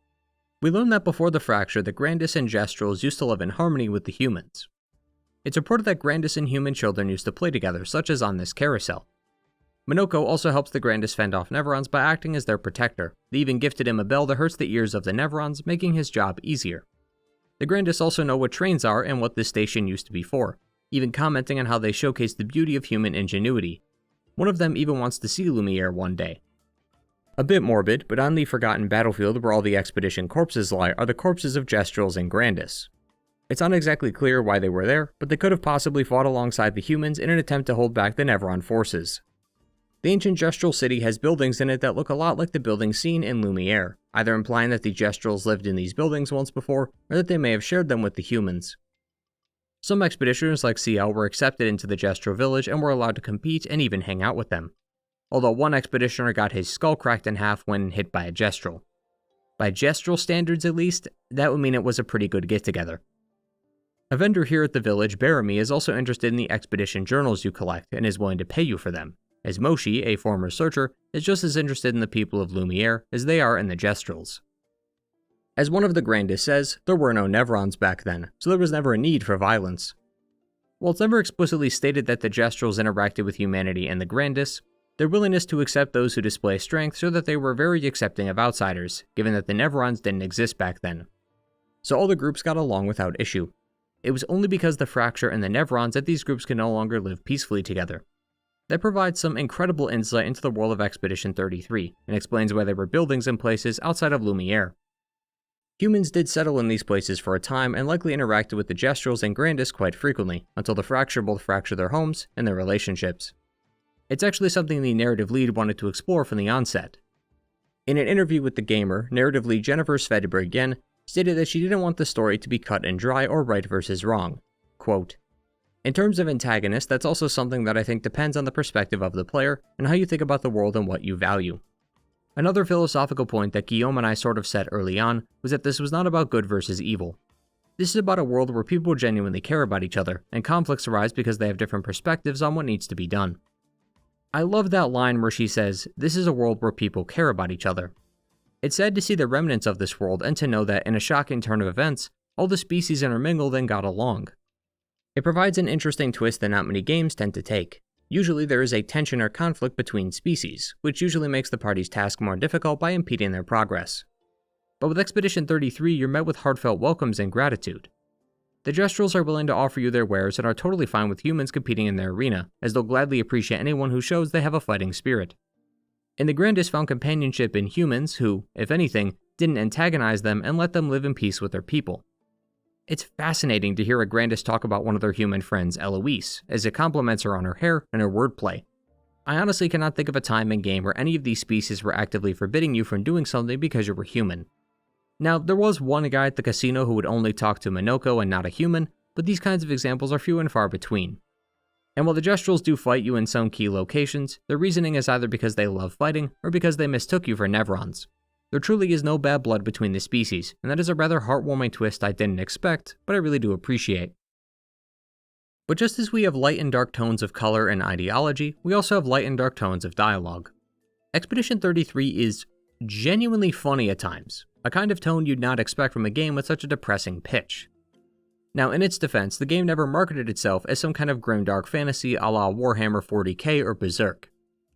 We learned that before the fracture, the Grandis and Gestrals used to live in harmony with the humans. It's reported that Grandis and human children used to play together, such as on this carousel. Minoko also helps the Grandis fend off Nevrons by acting as their protector. They even gifted him a bell that hurts the ears of the Nevrons, making his job easier. The Grandis also know what trains are and what this station used to be for, even commenting on how they showcase the beauty of human ingenuity. One of them even wants to see Lumiere one day. A bit morbid, but on the forgotten battlefield where all the expedition corpses lie are the corpses of Gestrals and Grandis. It's not exactly clear why they were there, but they could have possibly fought alongside the humans in an attempt to hold back the Nevron forces. The ancient Gestral city has buildings in it that look a lot like the buildings seen in Lumiere, either implying that the Gestrals lived in these buildings once before, or that they may have shared them with the humans. Some expeditioners like CL were accepted into the Gestral village and were allowed to compete and even hang out with them, although one expeditioner got his skull cracked in half when hit by a Gestral. By Gestral standards at least, that would mean it was a pretty good get-together. A vendor here at the village, Baramy, is also interested in the expedition journals you collect and is willing to pay you for them, as Moshi, a former searcher, is just as interested in the people of Lumiere as they are in the Gestrals. As one of the Grandis says, there were no Nevrons back then, so there was never a need for violence. While it's never explicitly stated that the Gestrals interacted with humanity and the Grandis, their willingness to accept those who display strength showed that they were very accepting of outsiders, given that the Nevrons didn't exist back then. So all the groups got along without issue. It was only because the fracture and the Nevrons that these groups could no longer live peacefully together. That provides some incredible insight into the world of Expedition 33, and explains why there were buildings and places outside of Lumiere. Humans did settle in these places for a time and likely interacted with the Gestrals and Grandis quite frequently, until the fracture both fractured their homes and their relationships. It's actually something the narrative lead wanted to explore from the onset. In an interview with The Gamer, narrative lead Jennifer Svedberg stated that she didn't want the story to be cut and dry or right versus wrong. Quote, "In terms of antagonist, that's also something that I think depends on the perspective of the player and how you think about the world and what you value. Another philosophical point that Guillaume and I sort of said early on was that this was not about good versus evil. This is about a world where people genuinely care about each other, and conflicts arise because they have different perspectives on what needs to be done." I love that line where she says, "This is a world where people care about each other." It's sad to see the remnants of this world and to know that in a shocking turn of events, all the species intermingled and got along. It provides an interesting twist that not many games tend to take. Usually there is a tension or conflict between species, which usually makes the party's task more difficult by impeding their progress. But with Expedition 33, you're met with heartfelt welcomes and gratitude. The Gestrals are willing to offer you their wares and are totally fine with humans competing in their arena, as they'll gladly appreciate anyone who shows they have a fighting spirit. And the Grandis found companionship in humans who, if anything, didn't antagonize them and let them live in peace with their people. It's fascinating to hear a Grandis talk about one of their human friends, Eloise, as it compliments her on her hair and her wordplay. I honestly cannot think of a time in game where any of these species were actively forbidding you from doing something because you were human. Now, there was one guy at the casino who would only talk to Minoko and not a human, but these kinds of examples are few and far between. And while the Gestrals do fight you in some key locations, their reasoning is either because they love fighting or because they mistook you for Nevrons. There truly is no bad blood between the species, and that is a rather heartwarming twist I didn't expect, but I really do appreciate. But just as we have light and dark tones of color and ideology, we also have light and dark tones of dialogue. Expedition 33 is genuinely funny at times, a kind of tone you'd not expect from a game with such a depressing pitch. Now, in its defense, the game never marketed itself as some kind of grimdark fantasy a la Warhammer 40k or Berserk.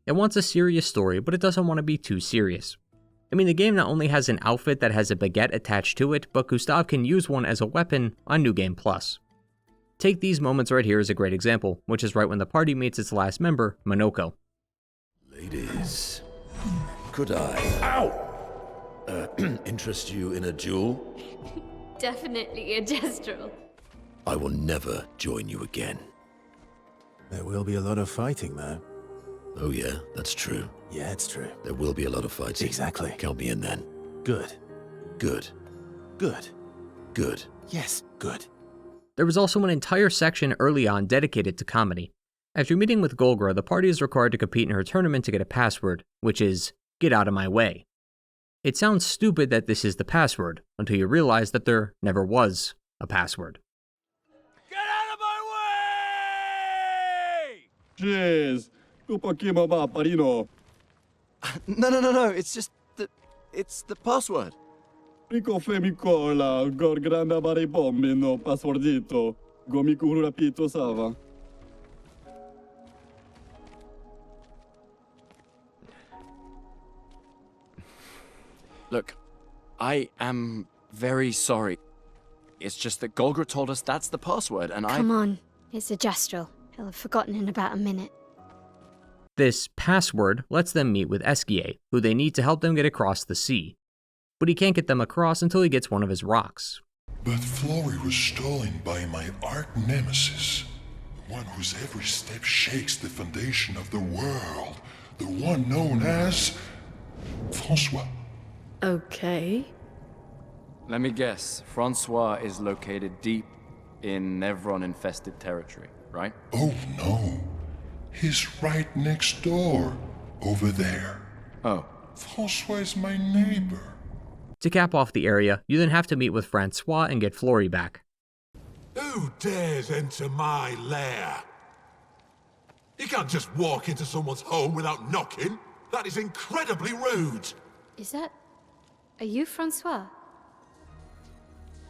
It wants a serious story, but it doesn't want to be too serious. I mean, the game not only has an outfit that has a baguette attached to it, but Gustave can use one as a weapon on New Game Plus. Take these moments right here as a great example, which is right when the party meets its last member, Minoko. Ladies, could I, interest you in a duel? Definitely a Gestral. I will never join you again. There will be a lot of fighting, though. Oh yeah, that's true. Yeah, it's true. There will be a lot of fighting. Exactly. Count me in then. Good. Good. Good. Good. Yes, good. There was also an entire section early on dedicated to comedy. After meeting with Golgra, the party is required to compete in her tournament to get a password, which is, "Get out of my way." It sounds stupid that this is the password, until you realize that there never was a password. Get out of my way! Jeez, go pa' aquí, mamá, parino. No, it's the password. Rico femicola, gor granda bare bombino, passwordito. Gomiku rapito sava. Look, I am very sorry. It's just that Golgra told us that's the password, and Come on, it's a Gestral. He'll have forgotten in about a minute. This password lets them meet with Esquier, who they need to help them get across the sea. But he can't get them across until he gets one of his rocks. But Flory was stolen by my arch nemesis, the one whose every step shakes the foundation of the world, the one known as Francois. Okay. Let me guess, Francois is located deep in Nevron-infested territory, right? Oh no, he's right next door, over there. Oh. Francois is my neighbor. To cap off the area, you then have to meet with Francois and get Flory back. Who dares enter my lair? You can't just walk into someone's home without knocking. That is incredibly rude. Are you Francois?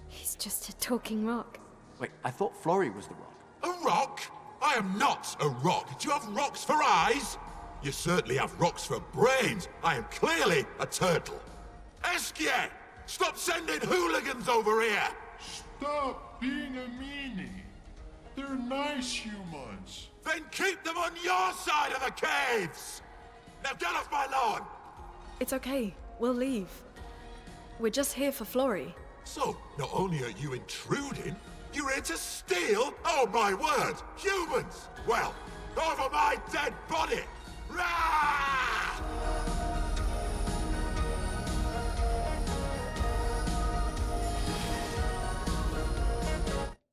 He's just a talking rock. Wait, I thought Flory was the rock. A rock? I am not a rock. Do you have rocks for eyes? You certainly have rocks for brains. I am clearly a turtle. Esquier! Stop sending hooligans over here! Stop being a meanie. They're nice humans. Then keep them on your side of the caves! Now get off my lawn! It's okay. We'll leave. We're just here for Flory. So, not only are you intruding, you're here to steal? Oh my word! Humans! Well, over my dead body! Rah!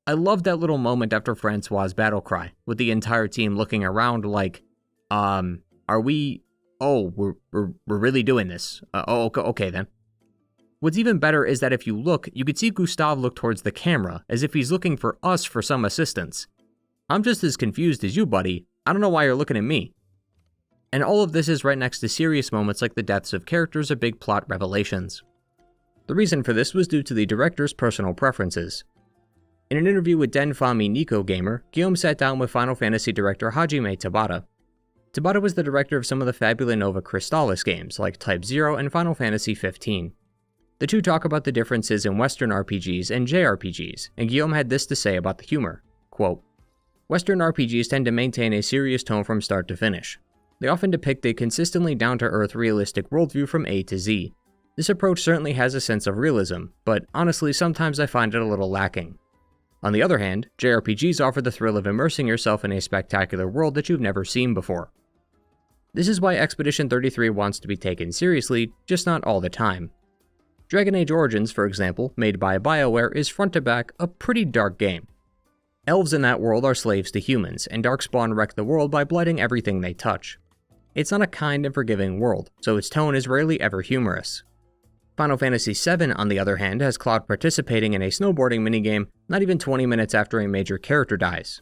I love that little moment after Francois' battle cry, with the entire team looking around like, are we... Oh, we're really doing this. Okay then. What's even better is that if you look, you can see Gustave look towards the camera, as if he's looking for us for some assistance. I'm just as confused as you, buddy. I don't know why you're looking at me. And all of this is right next to serious moments like the deaths of characters or big plot revelations. The reason for this was due to the director's personal preferences. In an interview with DenfamiNicoGamer, Guillaume sat down with Final Fantasy director Hajime Tabata. Tabata was the director of some of the Fabula Nova Crystallis games, like Type 0 and Final Fantasy 15. The two talk about the differences in Western RPGs and JRPGs, and Guillaume had this to say about the humor. Quote, "Western RPGs tend to maintain a serious tone from start to finish. They often depict a consistently down-to-earth realistic worldview from A to Z. This approach certainly has a sense of realism, but honestly sometimes I find it a little lacking. On the other hand, JRPGs offer the thrill of immersing yourself in a spectacular world that you've never seen before. This is why Expedition 33 wants to be taken seriously, just not all the time. Dragon Age Origins, for example, made by BioWare, is front to back a pretty dark game. Elves in that world are slaves to humans, and Darkspawn wreck the world by blighting everything they touch. It's not a kind and forgiving world, so its tone is rarely ever humorous. Final Fantasy VII, on the other hand, has Cloud participating in a snowboarding minigame not even 20 minutes after a major character dies.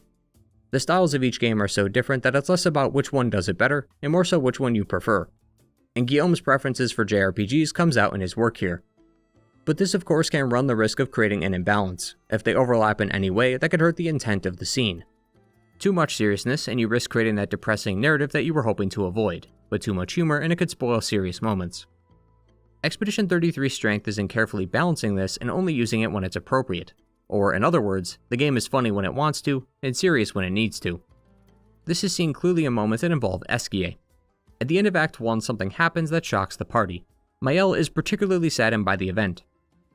The styles of each game are so different that it's less about which one does it better, and more so which one you prefer. And Guillaume's preferences for JRPGs comes out in his work here. But this of course can run the risk of creating an imbalance. If they overlap in any way, that could hurt the intent of the scene. Too much seriousness and you risk creating that depressing narrative that you were hoping to avoid, but too much humor and it could spoil serious moments. Expedition 33's strength is in carefully balancing this and only using it when it's appropriate. Or, in other words, the game is funny when it wants to, and serious when it needs to. This is seen clearly in moments that involve Esquier. At the end of Act 1, something happens that shocks the party. Maëlle is particularly saddened by the event.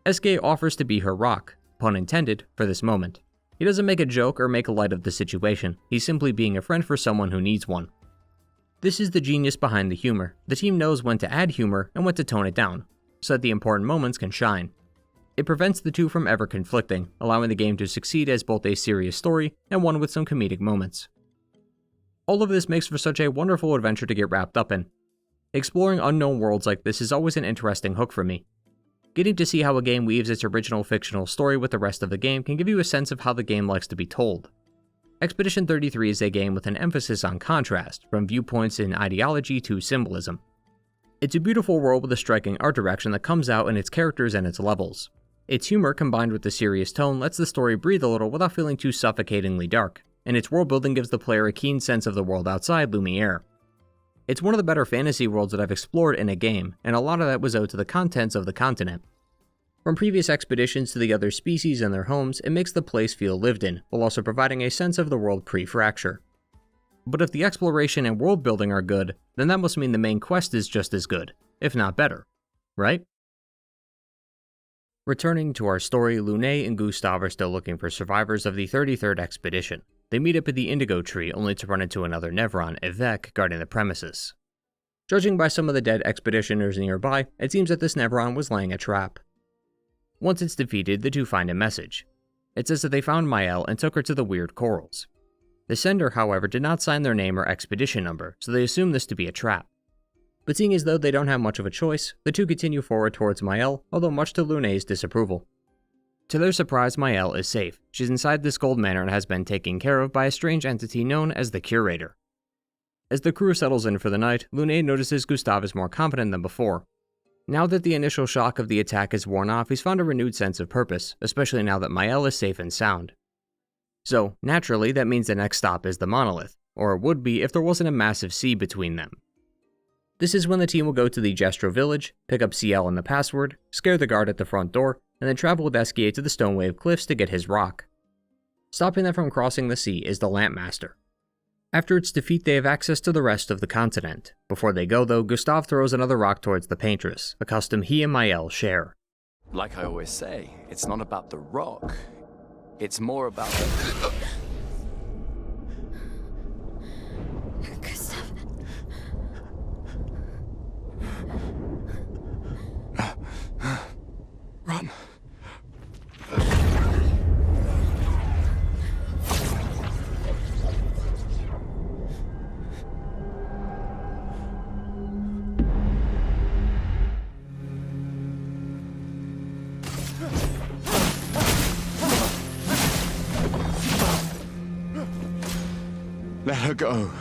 Esquier offers to be her rock, pun intended, for this moment. He doesn't make a joke or make light of the situation, he's simply being a friend for someone who needs one. This is the genius behind the humor. The team knows when to add humor and when to tone it down, so that the important moments can shine. It prevents the two from ever conflicting, allowing the game to succeed as both a serious story and one with some comedic moments. All of this makes for such a wonderful adventure to get wrapped up in. Exploring unknown worlds like this is always an interesting hook for me. Getting to see how a game weaves its original fictional story with the rest of the game can give you a sense of how the game likes to be told. Expedition 33 is a game with an emphasis on contrast, from viewpoints in ideology to symbolism. It's a beautiful world with a striking art direction that comes out in its characters and its levels. Its humor combined with the serious tone lets the story breathe a little without feeling too suffocatingly dark, and its world building gives the player a keen sense of the world outside Lumiere. It's one of the better fantasy worlds that I've explored in a game, and a lot of that was owed to the contents of the continent. From previous expeditions to the other species and their homes, it makes the place feel lived in, while also providing a sense of the world pre-fracture. But if the exploration and world building are good, then that must mean the main quest is just as good, if not better, right? Returning to our story, Lune and Gustave are still looking for survivors of the 33rd expedition. They meet up at the Indigo Tree only to run into another Nevron, Évêque, guarding the premises. Judging by some of the dead expeditioners nearby, it seems that this Nevron was laying a trap. Once it's defeated, the two find a message. It says that they found Maëlle and took her to the weird corals. The sender, however, did not sign their name or expedition number, so they assume this to be a trap. But seeing as though they don't have much of a choice, the two continue forward towards Maëlle, although much to Lune's disapproval. To their surprise, Maëlle is safe. She's inside this gold manor and has been taken care of by a strange entity known as the Curator. As the crew settles in for the night, Lune notices Gustave is more confident than before. Now that the initial shock of the attack is worn off, he's found a renewed sense of purpose, especially now that Maëlle is safe and sound. So, naturally, that means the next stop is the monolith, or it would be if there wasn't a massive sea between them. This is when the team will go to the Gestral village, pick up CL and the password, scare the guard at the front door, and then travel with Esquier to the Stonewave Cliffs to get his rock. Stopping them from crossing the sea is the Lampmaster. After its defeat, they have access to the rest of the continent. Before they go, though, Gustave throws another rock towards the Paintress, a custom he and Maëlle share. Like I always say, it's not about the rock. It's more about the... Gustave. Run. Let her go.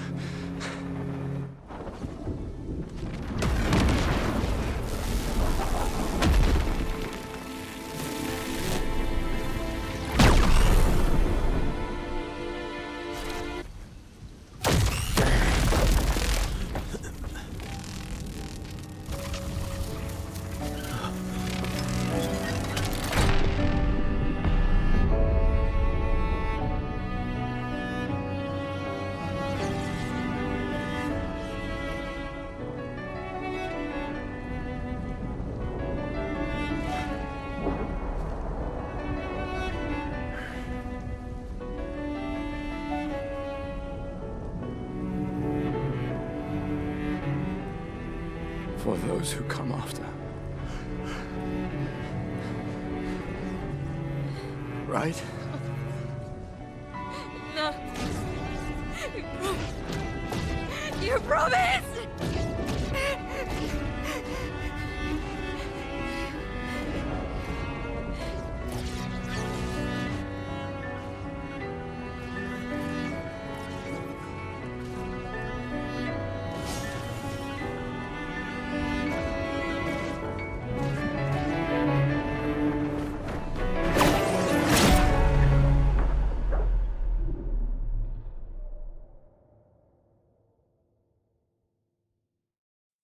For those who come after. Right? No. You promised!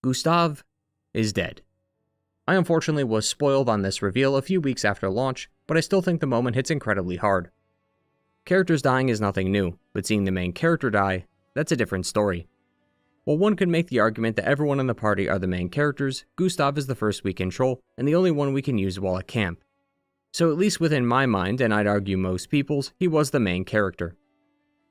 Gustave is dead. I unfortunately was spoiled on this reveal a few weeks after launch, but I still think the moment hits incredibly hard. Characters dying is nothing new, but seeing the main character die, that's a different story. While one could make the argument that everyone in the party are the main characters, Gustave is the first we control, and the only one we can use while at camp. So at least within my mind, and I'd argue most people's, he was the main character.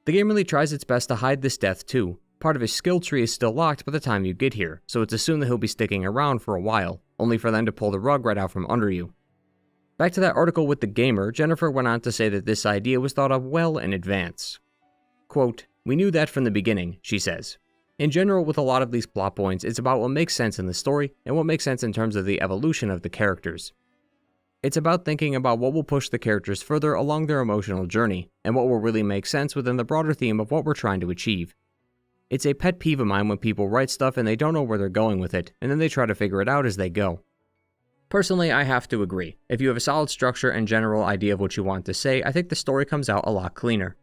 The game really tries its best to hide this death too. Part of his skill tree is still locked by the time you get here, so it's assumed that he'll be sticking around for a while, only for them to pull the rug right out from under you. Back to that article with the gamer, Jennifer went on to say that this idea was thought of well in advance. Quote, "We knew that from the beginning," she says. In general, with a lot of these plot points, it's about what makes sense in the story and what makes sense in terms of the evolution of the characters. It's about thinking about what will push the characters further along their emotional journey, and what will really make sense within the broader theme of what we're trying to achieve. It's a pet peeve of mine when people write stuff and they don't know where they're going with it, and then they try to figure it out as they go. Personally, I have to agree. If you have a solid structure and general idea of what you want to say, I think the story comes out a lot cleaner.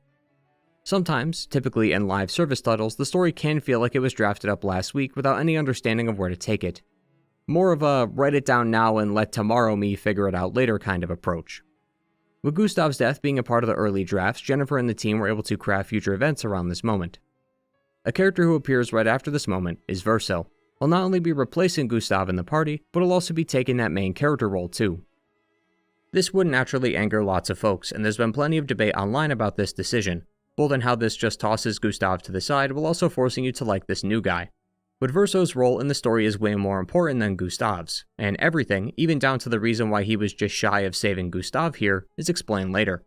Sometimes, typically in live service titles, the story can feel like it was drafted up last week without any understanding of where to take it. More of a write it down now and let tomorrow me figure it out later kind of approach. With Gustave's death being a part of the early drafts, Jennifer and the team were able to craft future events around this moment. A character who appears right after this moment is Vsauce. He'll not only be replacing Gustave in the party, but he'll also be taking that main character role too. This would naturally anger lots of folks, and there's been plenty of debate online about this decision, both in how this just tosses Gustave to the side while also forcing you to like this new guy. But Vsauce's role in the story is way more important than Gustave's, and everything, even down to the reason why he was just shy of saving Gustave here, is explained later.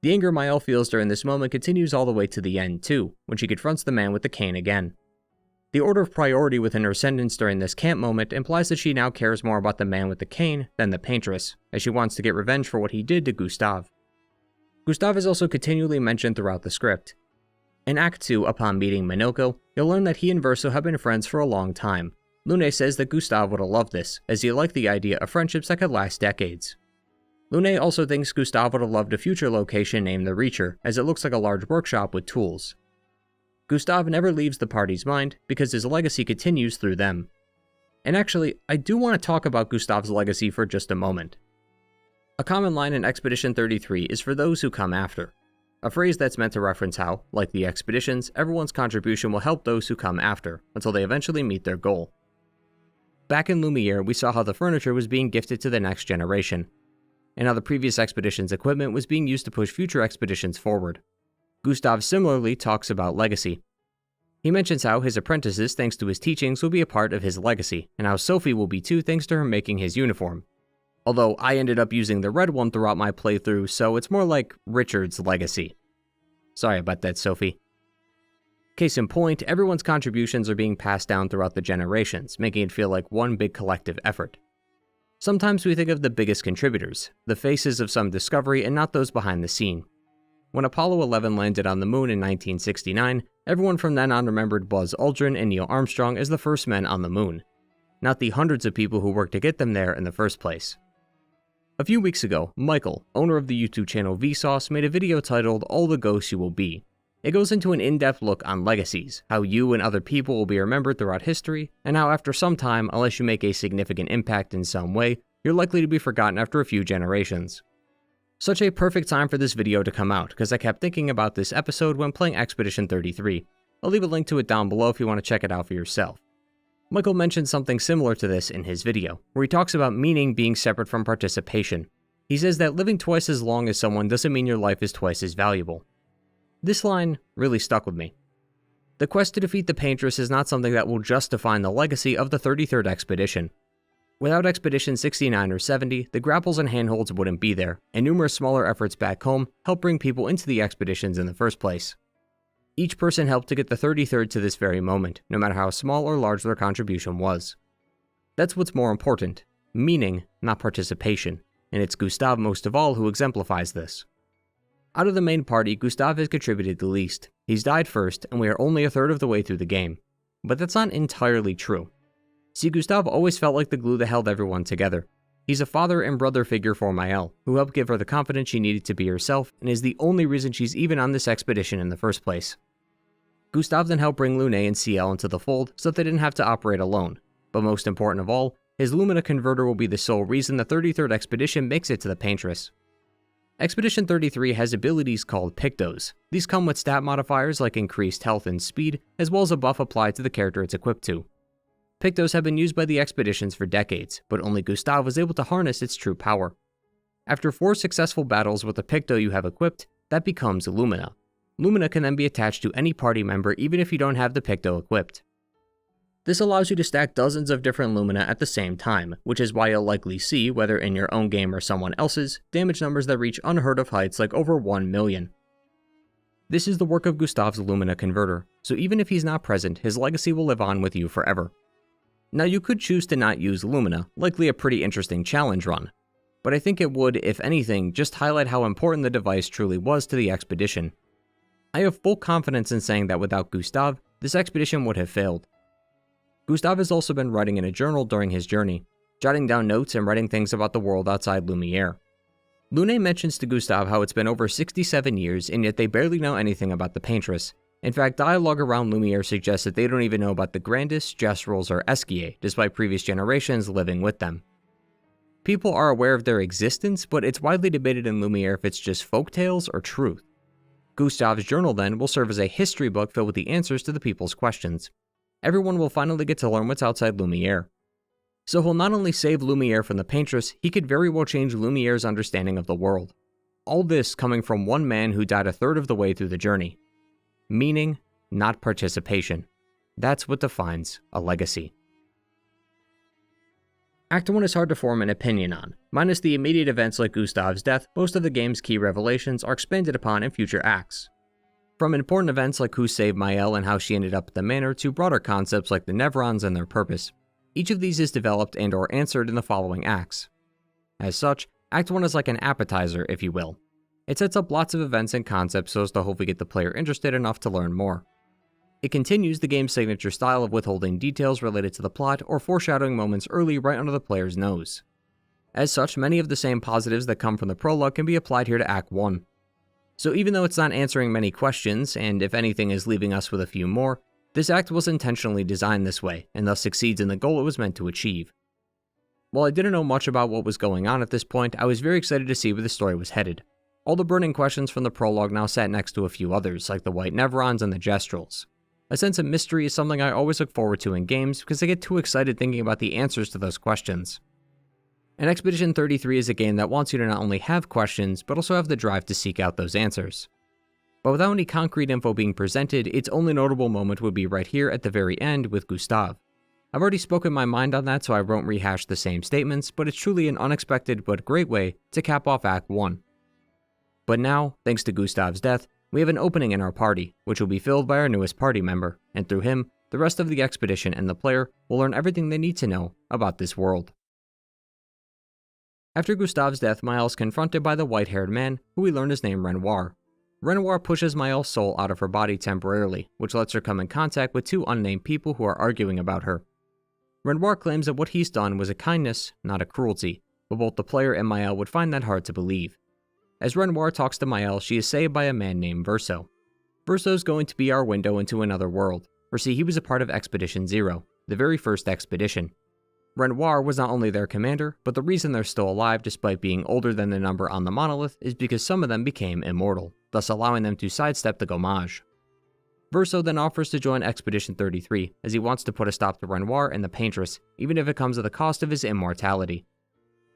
The anger Maëlle feels during this moment continues all the way to the end too, when she confronts the man with the cane again. The order of priority within her sentence during this camp moment implies that she now cares more about the man with the cane than the paintress, as she wants to get revenge for what he did to Gustave. Gustave is also continually mentioned throughout the script. In Act 2, upon meeting Minoko, you'll learn that he and Vsauce have been friends for a long time. Lune says that Gustave would have loved this, as he liked the idea of friendships that could last decades. Lune also thinks Gustave would have loved a future location named the Reacher, as it looks like a large workshop with tools. Gustave never leaves the party's mind, because his legacy continues through them. And actually, I do want to talk about Gustave's legacy for just a moment. A common line in Expedition 33 is for those who come after. A phrase that's meant to reference how, like the expeditions, everyone's contribution will help those who come after, until they eventually meet their goal. Back in Lumiere, we saw how the furniture was being gifted to the next generation, and how the previous expedition's equipment was being used to push future expeditions forward. Gustave similarly talks about legacy. He mentions how his apprentices, thanks to his teachings, will be a part of his legacy, and how Sophie will be too thanks to her making his uniform. Although I ended up using the red one throughout my playthrough, so it's more like Richard's legacy. Sorry about that, Sophie. Case in point, everyone's contributions are being passed down throughout the generations, making it feel like one big collective effort. Sometimes we think of the biggest contributors, the faces of some discovery and not those behind the scene. When Apollo 11 landed on the moon in 1969, everyone from then on remembered Buzz Aldrin and Neil Armstrong as the first men on the moon, not the hundreds of people who worked to get them there in the first place. A few weeks ago, Michael, owner of the YouTube channel Vsauce, made a video titled All the Ghosts You Will Be. It goes into an in-depth look on legacies, how you and other people will be remembered throughout history, and how after some time, unless you make a significant impact in some way, you're likely to be forgotten after a few generations. Such a perfect time for this video to come out, because I kept thinking about this episode when playing Expedition 33. I'll leave a link to it down below if you want to check it out for yourself. Michael mentioned something similar to this in his video, where he talks about meaning being separate from participation. He says that living twice as long as someone doesn't mean your life is twice as valuable. This line really stuck with me. The quest to defeat the Paintress is not something that will just define the legacy of the 33rd expedition. Without Expedition 69 or 70, the grapples and handholds wouldn't be there, and numerous smaller efforts back home helped bring people into the expeditions in the first place. Each person helped to get the 33rd to this very moment, no matter how small or large their contribution was. That's what's more important, meaning, not participation, and it's Gustave most of all who exemplifies this. Out of the main party, Gustave has contributed the least. He's died first, and we are only a third of the way through the game. But that's not entirely true. See, Gustave always felt like the glue that held everyone together. He's a father and brother figure for Maëlle, who helped give her the confidence she needed to be herself, and is the only reason she's even on this expedition in the first place. Gustave then helped bring Lune and CL into the fold so that they didn't have to operate alone. But most important of all, his Lumina converter will be the sole reason the 33rd expedition makes it to the Paintress. Expedition 33 has abilities called Pictos. These come with stat modifiers like increased health and speed, as well as a buff applied to the character it's equipped to. Pictos have been used by the expeditions for decades, but only Gustave was able to harness its true power. After 4 successful battles with the Picto you have equipped, that becomes Lumina. Lumina can then be attached to any party member even if you don't have the Picto equipped. This allows you to stack dozens of different Lumina at the same time, which is why you'll likely see, whether in your own game or someone else's, damage numbers that reach unheard of heights like over 1 million. This is the work of Gustave's Lumina converter, so even if he's not present, his legacy will live on with you forever. Now you could choose to not use Lumina, likely a pretty interesting challenge run, but I think it would, if anything, just highlight how important the device truly was to the expedition. I have full confidence in saying that without Gustave, this expedition would have failed. Gustave has also been writing in a journal during his journey, jotting down notes and writing things about the world outside Lumiere. Lune mentions to Gustave how it's been over 67 years and yet they barely know anything about the Paintress. In fact, dialogue around Lumiere suggests that they don't even know about the Grandis, Gestrals, or Esquier, despite previous generations living with them. People are aware of their existence, but it's widely debated in Lumiere if it's just folktales or truth. Gustave's journal then will serve as a history book filled with the answers to the people's questions. Everyone will finally get to learn what's outside Lumiere. So he'll not only save Lumiere from the Paintress, he could very well change Lumiere's understanding of the world. All this coming from one man who died a third of the way through the journey. Meaning, not participation. That's what defines a legacy. Act 1 is hard to form an opinion on. Minus the immediate events like Gustave's death, most of the game's key revelations are expanded upon in future acts. From important events like who saved Maëlle and how she ended up at the manor to broader concepts like the Nevrons and their purpose. Each of these is developed and or answered in the following acts. As such, Act 1 is like an appetizer, if you will. It sets up lots of events and concepts so as to hopefully get the player interested enough to learn more. It continues the game's signature style of withholding details related to the plot or foreshadowing moments early right under the player's nose. As such, many of the same positives that come from the prologue can be applied here to Act 1. So even though it's not answering many questions, and if anything is leaving us with a few more, this act was intentionally designed this way, and thus succeeds in the goal it was meant to achieve. While I didn't know much about what was going on at this point, I was very excited to see where the story was headed. All the burning questions from the prologue now sat next to a few others, like the White Nevrons and the Gestrals. A sense of mystery is something I always look forward to in games because I get too excited thinking about the answers to those questions. And Expedition 33 is a game that wants you to not only have questions, but also have the drive to seek out those answers. But without any concrete info being presented, its only notable moment would be right here at the very end with Gustave. I've already spoken my mind on that, so I won't rehash the same statements, but it's truly an unexpected but great way to cap off Act 1. But now, thanks to Gustave's death, we have an opening in our party, which will be filled by our newest party member, and through him, the rest of the expedition and the player will learn everything they need to know about this world. After Gustave's death, Maëlle is confronted by the white-haired man, who we learn is named Renoir. Renoir pushes Maëlle's soul out of her body temporarily, which lets her come in contact with two unnamed people who are arguing about her. Renoir claims that what he's done was a kindness, not a cruelty, but both the player and Maëlle would find that hard to believe. As Renoir talks to Maëlle, she is saved by a man named Vsauce. Vsauce is going to be our window into another world, for see, he was a part of Expedition 0, the very first expedition. Renoir was not only their commander, but the reason they're still alive despite being older than the number on the monolith is because some of them became immortal, thus allowing them to sidestep the gommage. Vsauce then offers to join Expedition 33, as he wants to put a stop to Renoir and the Paintress, even if it comes at the cost of his immortality.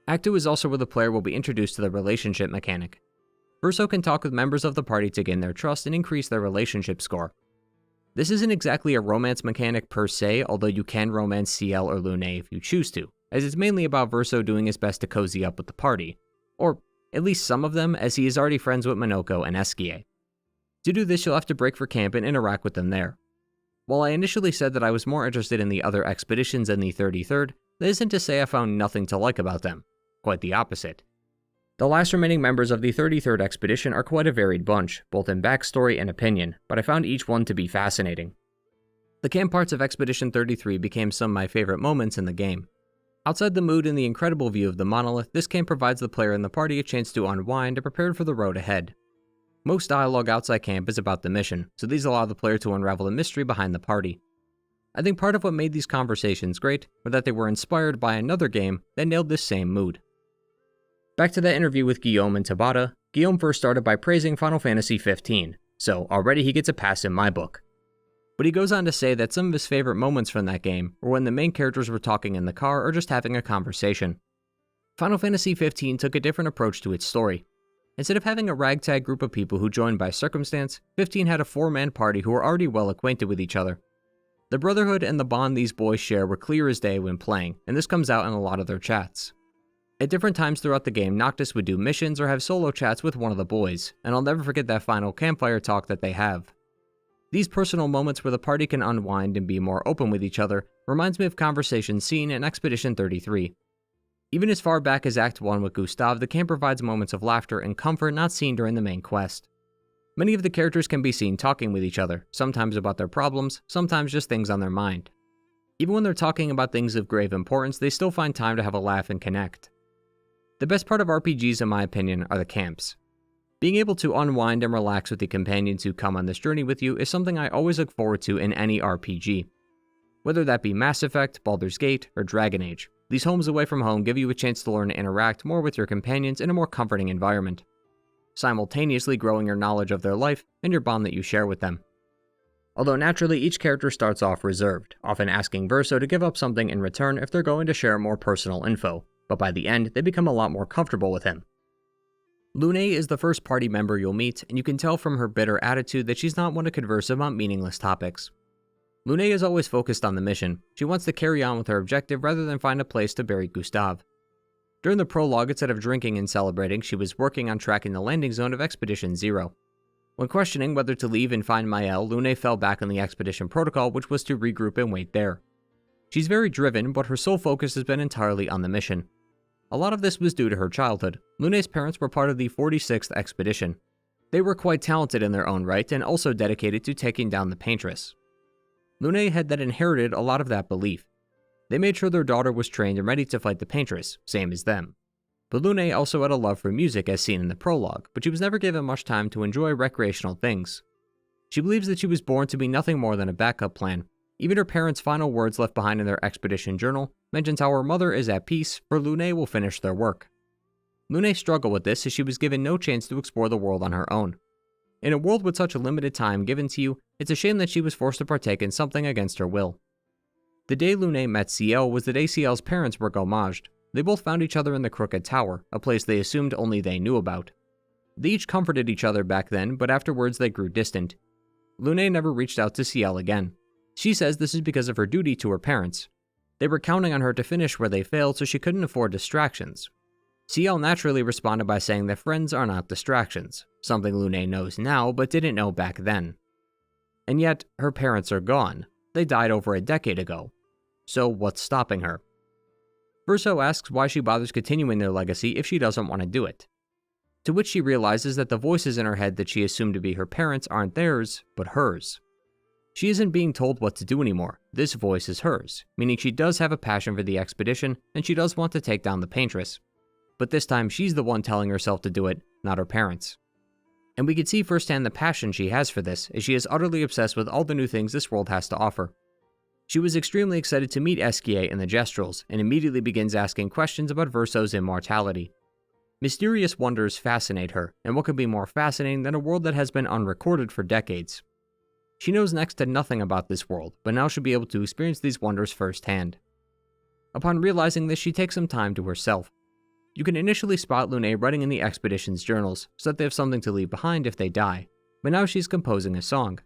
Act 2 is also where the player will be introduced to the relationship mechanic. Vsauce can talk with members of the party to gain their trust and increase their relationship score. This isn't exactly a romance mechanic per se, although you can romance CL or Lune if you choose to, as it's mainly about Vsauce doing his best to cozy up with the party. Or at least some of them, as he is already friends with Minoko and Esquier. To do this, you'll have to break for camp and interact with them there. While I initially said that I was more interested in the other expeditions than the 33rd, that isn't to say I found nothing to like about them. Quite the opposite. The last remaining members of the 33rd expedition are quite a varied bunch, both in backstory and opinion, but I found each one to be fascinating. The camp parts of Expedition 33 became some of my favorite moments in the game. Outside the mood and the incredible view of the monolith, this camp provides the player and the party a chance to unwind and prepare for the road ahead. Most dialogue outside camp is about the mission, so these allow the player to unravel the mystery behind the party. I think part of what made these conversations great were that they were inspired by another game that nailed this same mood. Back to that interview with Guillaume and Tabata, Guillaume first started by praising Final Fantasy XV, so already he gets a pass in my book. But he goes on to say that some of his favorite moments from that game were when the main characters were talking in the car or just having a conversation. Final Fantasy XV took a different approach to its story. Instead of having a ragtag group of people who joined by circumstance, 15 had a 4-man party who were already well acquainted with each other. The brotherhood and the bond these boys share were clear as day when playing, and this comes out in a lot of their chats. At different times throughout the game, Noctis would do missions or have solo chats with one of the boys, and I'll never forget that final campfire talk that they have. These personal moments where the party can unwind and be more open with each other reminds me of conversations seen in Expedition 33. Even as far back as Act 1 with Gustave, the camp provides moments of laughter and comfort not seen during the main quest. Many of the characters can be seen talking with each other, sometimes about their problems, sometimes just things on their mind. Even when they're talking about things of grave importance, they still find time to have a laugh and connect. The best part of RPGs, in my opinion, are the camps. Being able to unwind and relax with the companions who come on this journey with you is something I always look forward to in any RPG. Whether that be Mass Effect, Baldur's Gate, or Dragon Age, these homes away from home give you a chance to learn to interact more with your companions in a more comforting environment, simultaneously growing your knowledge of their life and your bond that you share with them. Although naturally each character starts off reserved, often asking Verso to give up something in return if they're going to share more personal info, but by the end they become a lot more comfortable with him. Lune is the first party member you'll meet, and you can tell from her bitter attitude that she's not one to converse about meaningless topics. Lune is always focused on the mission. She wants to carry on with her objective rather than find a place to bury Gustave. During the prologue, instead of drinking and celebrating, she was working on tracking the landing zone of Expedition 0. When questioning whether to leave and find Mael, Lune fell back on the expedition protocol, which was to regroup and wait there. She's very driven, but her sole focus has been entirely on the mission. A lot of this was due to her childhood. Lune's parents were part of the 46th expedition. They were quite talented in their own right and also dedicated to taking down the Paintress. Lune had then inherited a lot of that belief. They made sure their daughter was trained and ready to fight the Paintress, same as them. But Lune also had a love for music as seen in the prologue, but she was never given much time to enjoy recreational things. She believes that she was born to be nothing more than a backup plan. Even her parents' final words left behind in their expedition journal mentions how her mother is at peace, for Lune will finish their work. Lune struggled with this as she was given no chance to explore the world on her own. In a world with such a limited time given to you, it's a shame that she was forced to partake in something against her will. The day Lune met Ciel was the day Ciel's parents were gommaged. They both found each other in the Crooked Tower, a place they assumed only they knew about. They each comforted each other back then, but afterwards they grew distant. Lune never reached out to Ciel again. She says this is because of her duty to her parents. They were counting on her to finish where they failed, so she couldn't afford distractions. Ciel naturally responded by saying that friends are not distractions, something Lune knows now but didn't know back then. And yet, her parents are gone. They died over a decade ago. So what's stopping her? Verso asks why she bothers continuing their legacy if she doesn't want to do it. To which she realizes that the voices in her head that she assumed to be her parents aren't theirs, but hers. She isn't being told what to do anymore. This voice is hers, meaning she does have a passion for the expedition and she does want to take down the Paintress. But this time she's the one telling herself to do it, not her parents. And we can see firsthand the passion she has for this, as she is utterly obsessed with all the new things this world has to offer. She was extremely excited to meet Esquier and the Gestrals, and immediately begins asking questions about Verso's immortality. Mysterious wonders fascinate her, and what could be more fascinating than a world that has been unrecorded for decades? She knows next to nothing about this world, but now she'll be able to experience these wonders firsthand. Upon realizing this, she takes some time to herself. You can initially spot Lune writing in the expedition's journals, so that they have something to leave behind if they die, but now she's composing a song.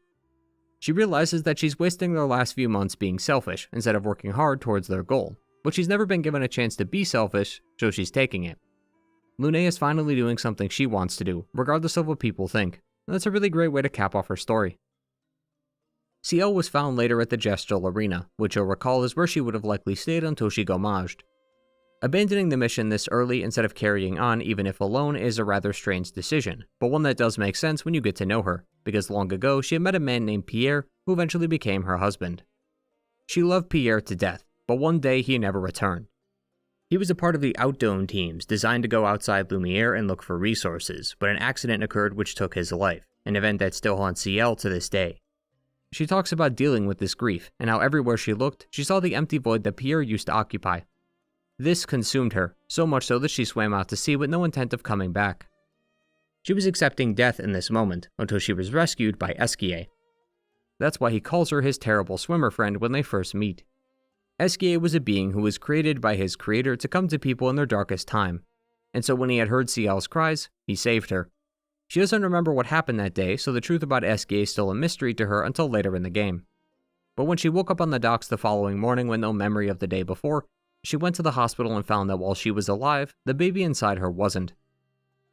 She realizes that she's wasting their last few months being selfish, instead of working hard towards their goal, but she's never been given a chance to be selfish, so she's taking it. Lune is finally doing something she wants to do, regardless of what people think, and that's a really great way to cap off her story. Ciel was found later at the Gestral Arena, which you'll recall is where she would have likely stayed until she gommaged. Abandoning the mission this early instead of carrying on even if alone is a rather strange decision, but one that does make sense when you get to know her, because long ago she had met a man named Pierre who eventually became her husband. She loved Pierre to death, but one day he never returned. He was a part of the Outdome teams designed to go outside Lumiere and look for resources, but an accident occurred which took his life, an event that still haunts Ciel to this day. She talks about dealing with this grief, and how everywhere she looked, she saw the empty void that Pierre used to occupy. This consumed her, so much so that she swam out to sea with no intent of coming back. She was accepting death in this moment, until she was rescued by Esquier. That's why he calls her his terrible swimmer friend when they first meet. Esquier was a being who was created by his creator to come to people in their darkest time, and so when he had heard Ciel's cries, he saved her. She doesn't remember what happened that day, so the truth about Esquier is still a mystery to her until later in the game. but when she woke up on the docks the following morning with no memory of the day before, she went to the hospital and found that while she was alive, the baby inside her wasn't.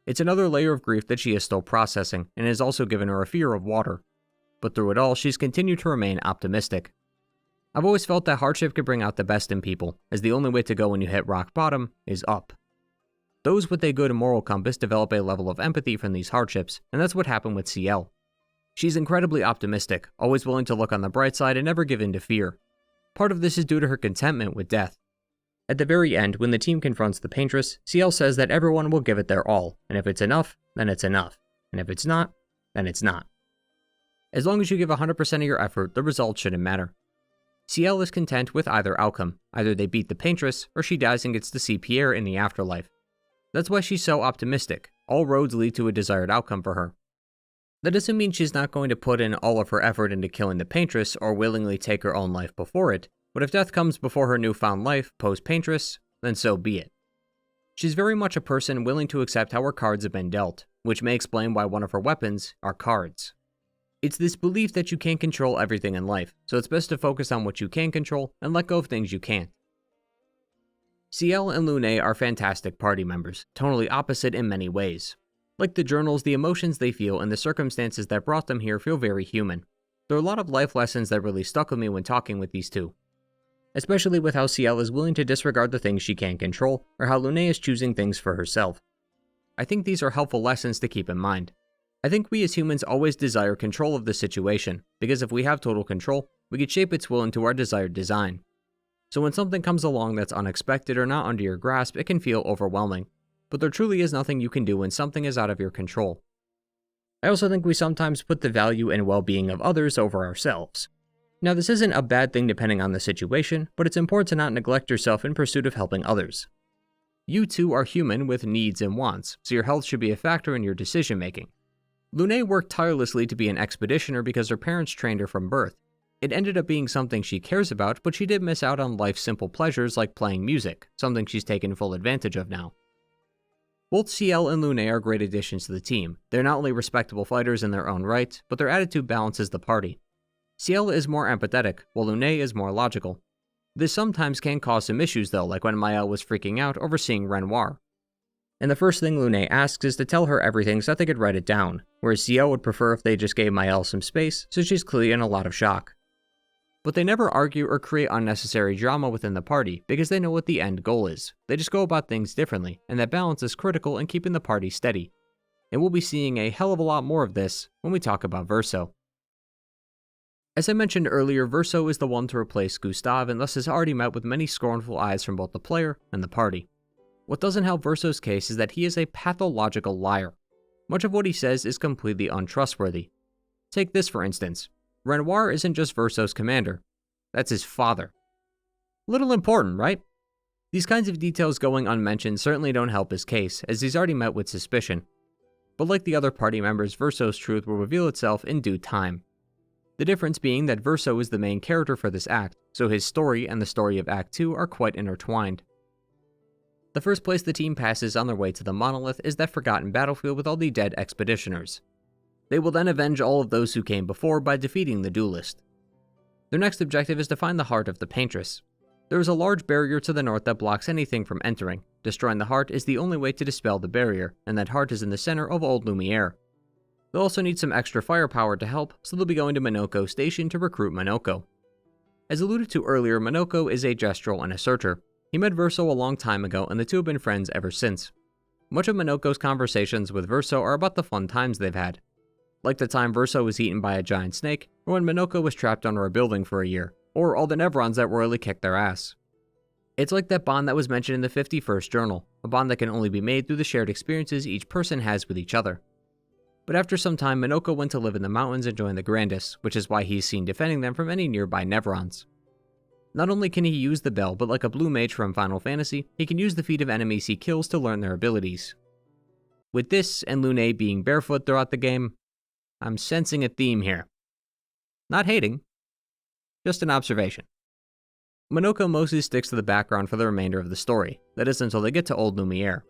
It's another layer of grief that she is still processing, and has also given her a fear of water. But through it all, she's continued to remain optimistic. I've always felt that hardship could bring out the best in people, as the only way to go when you hit rock bottom is up. Those with a good moral compass develop a level of empathy from these hardships, and that's what happened with CL. She's incredibly optimistic, always willing to look on the bright side and never give in to fear. Part of this is due to her contentment with death. At the very end, when the team confronts the Paintress, CL says that everyone will give it their all, and if it's enough, then it's enough, and if it's not, then it's not. As long as you give 100% of your effort, the result shouldn't matter. CL is content with either outcome. Either they beat the Paintress, or she dies and gets to see Pierre in the afterlife. That's why she's so optimistic. All roads lead to a desired outcome for her. That doesn't mean she's not going to put in all of her effort into killing the Paintress or willingly take her own life before it, but if death comes before her newfound life post-Paintress, then so be it. She's very much a person willing to accept how her cards have been dealt, which may explain why one of her weapons are cards. It's this belief that you can't control everything in life, so it's best to focus on what you can control and let go of things you can't. CL and Lune are fantastic party members, tonally opposite in many ways. Like the journals, the emotions they feel and the circumstances that brought them here feel very human. There are a lot of life lessons that really stuck with me when talking with these two. Especially with how CL is willing to disregard the things she can't control, or how Lune is choosing things for herself. I think these are helpful lessons to keep in mind. I think we as humans always desire control of the situation, because if we have total control, we can shape its will into our desired design. So when something comes along that's unexpected or not under your grasp, it can feel overwhelming. But there truly is nothing you can do when something is out of your control. I also think we sometimes put the value and well-being of others over ourselves. Now this isn't a bad thing depending on the situation, but it's important to not neglect yourself in pursuit of helping others. You too are human with needs and wants, so your health should be a factor in your decision making. Lune worked tirelessly to be an expeditioner because her parents trained her from birth. It ended up being something she cares about, but she did miss out on life's simple pleasures like playing music, something she's taken full advantage of now. Both CL and Lune are great additions to the team. They're not only respectable fighters in their own right, but their attitude balances the party. CL is more empathetic, while Lune is more logical. This sometimes can cause some issues though, like when Maëlle was freaking out over seeing Renoir. And the first thing Lune asks is to tell her everything so that they could write it down, whereas CL would prefer if they just gave Maëlle some space, so she's clearly in a lot of shock. But they never argue or create unnecessary drama within the party because they know what the end goal is. They just go about things differently, and that balance is critical in keeping the party steady. And we'll be seeing a hell of a lot more of this when we talk about Verso. As I mentioned earlier, Verso is the one to replace Gustave and thus has already met with many scornful eyes from both the player and the party. What doesn't help Verso's case is that he is a pathological liar. Much of what he says is completely untrustworthy. Take this for instance. Renoir isn't just Verso's commander. That's his father. Little important, right? These kinds of details going unmentioned certainly don't help his case, as he's already met with suspicion. But like the other party members, Verso's truth will reveal itself in due time. The difference being that Verso is the main character for this act, so his story and the story of Act 2 are quite intertwined. The first place the team passes on their way to the monolith is that forgotten battlefield with all the dead expeditioners. They will then avenge all of those who came before by defeating the duelist. Their next objective is to find the heart of the Paintress. There is a large barrier to the north that blocks anything from entering. Destroying the heart is the only way to dispel the barrier, and that heart is in the center of old Lumiere. They'll also need some extra firepower to help, so they'll be going to Minoko Station to recruit Minoko. As alluded to earlier, Minoko is a Gestral and a searcher. He met Verso a long time ago, and the two have been friends ever since. Much of Minoko's conversations with Verso are about the fun times they've had. Like the time Verso was eaten by a giant snake, or when Minoko was trapped under a building for a year, or all the Nevrons that royally kicked their ass. It's like that bond that was mentioned in the 51st journal, a bond that can only be made through the shared experiences each person has with each other. But after some time, Minoko went to live in the mountains and joined the Grandis, which is why he's seen defending them from any nearby Nevrons. Not only can he use the bell, but like a blue mage from Final Fantasy, he can use the feet of enemies he kills to learn their abilities. With this, and Lune being barefoot throughout the game, I'm sensing a theme here. Not hating, just an observation. Minoko mostly sticks to the background for the remainder of the story, that is until they get to Old Lumiere.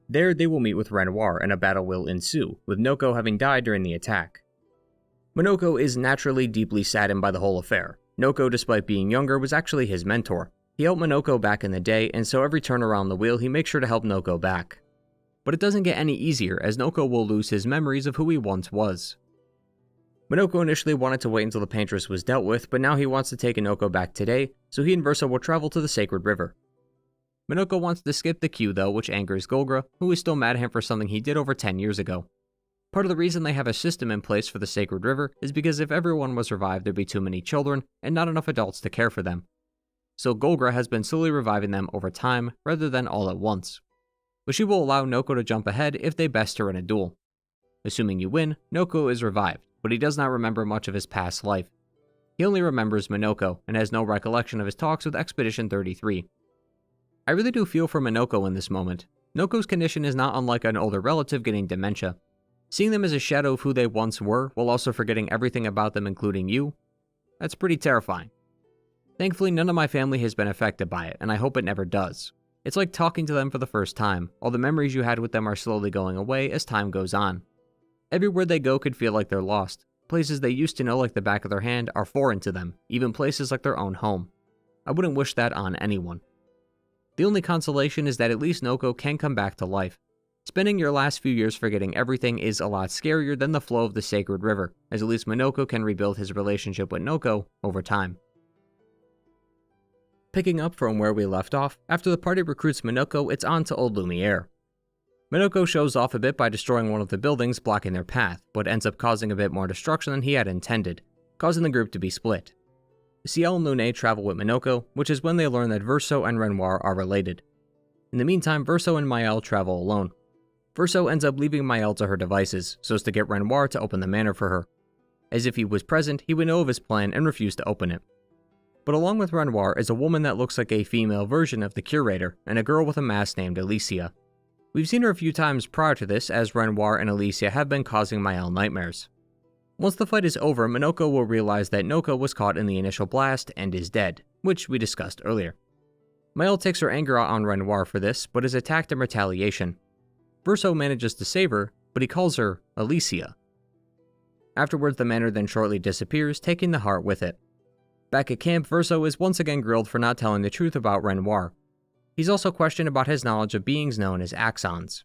There they will meet with Renoir and a battle will ensue, with Noko having died during the attack. Minoko is naturally deeply saddened by the whole affair. Noko, despite being younger, was actually his mentor. He helped Minoko back in the day, and so every turn around the wheel he makes sure to help Noko back. But it doesn't get any easier, as Noko will lose his memories of who he once was. Minoko initially wanted to wait until the Paintress was dealt with, but now he wants to take Minoko back today, so he and Verso will travel to the Sacred River. Minoko wants to skip the queue though, which angers Golgra, who is still mad at him for something he did over 10 years ago. Part of the reason they have a system in place for the Sacred River is because if everyone was revived there'd be too many children and not enough adults to care for them. So Golgra has been slowly reviving them over time rather than all at once. But she will allow Noko to jump ahead if they best her in a duel. Assuming you win, Noko is revived, but he does not remember much of his past life. He only remembers Minoko and has no recollection of his talks with Expedition 33. I really do feel for Minoko in this moment. Noko's condition is not unlike an older relative getting dementia. Seeing them as a shadow of who they once were, while also forgetting everything about them including you, that's pretty terrifying. Thankfully, none of my family has been affected by it, and I hope it never does. It's like talking to them for the first time. All the memories you had with them are slowly going away as time goes on. Everywhere they go could feel like they're lost. Places they used to know like the back of their hand are foreign to them, even places like their own home. I wouldn't wish that on anyone. The only consolation is that at least Noko can come back to life. Spending your last few years forgetting everything is a lot scarier than the flow of the Sacred River, as at least Minoko can rebuild his relationship with Noko over time. Picking up from where we left off, after the party recruits Minoko, it's on to old Lumiere. Minoko shows off a bit by destroying one of the buildings blocking their path, but ends up causing a bit more destruction than he had intended, causing the group to be split. Ciel and Lune travel with Minoko, which is when they learn that Verso and Renoir are related. In the meantime, Verso and Mael travel alone. Verso ends up leaving Mael to her devices, so as to get Renoir to open the manor for her. As if he was present, he would know of his plan and refuse to open it. But along with Renoir is a woman that looks like a female version of the Curator, and a girl with a mask named Alicia. We've seen her a few times prior to this, as Renoir and Alicia have been causing Mael nightmares. Once the fight is over, Minoko will realize that Noko was caught in the initial blast and is dead, which we discussed earlier. Mael takes her anger out on Renoir for this, but is attacked in retaliation. Verso manages to save her, but he calls her Alicia. Afterwards, the manor then shortly disappears, taking the heart with it. Back at camp, Verso is once again grilled for not telling the truth about Renoir. He's also questioned about his knowledge of beings known as Axons.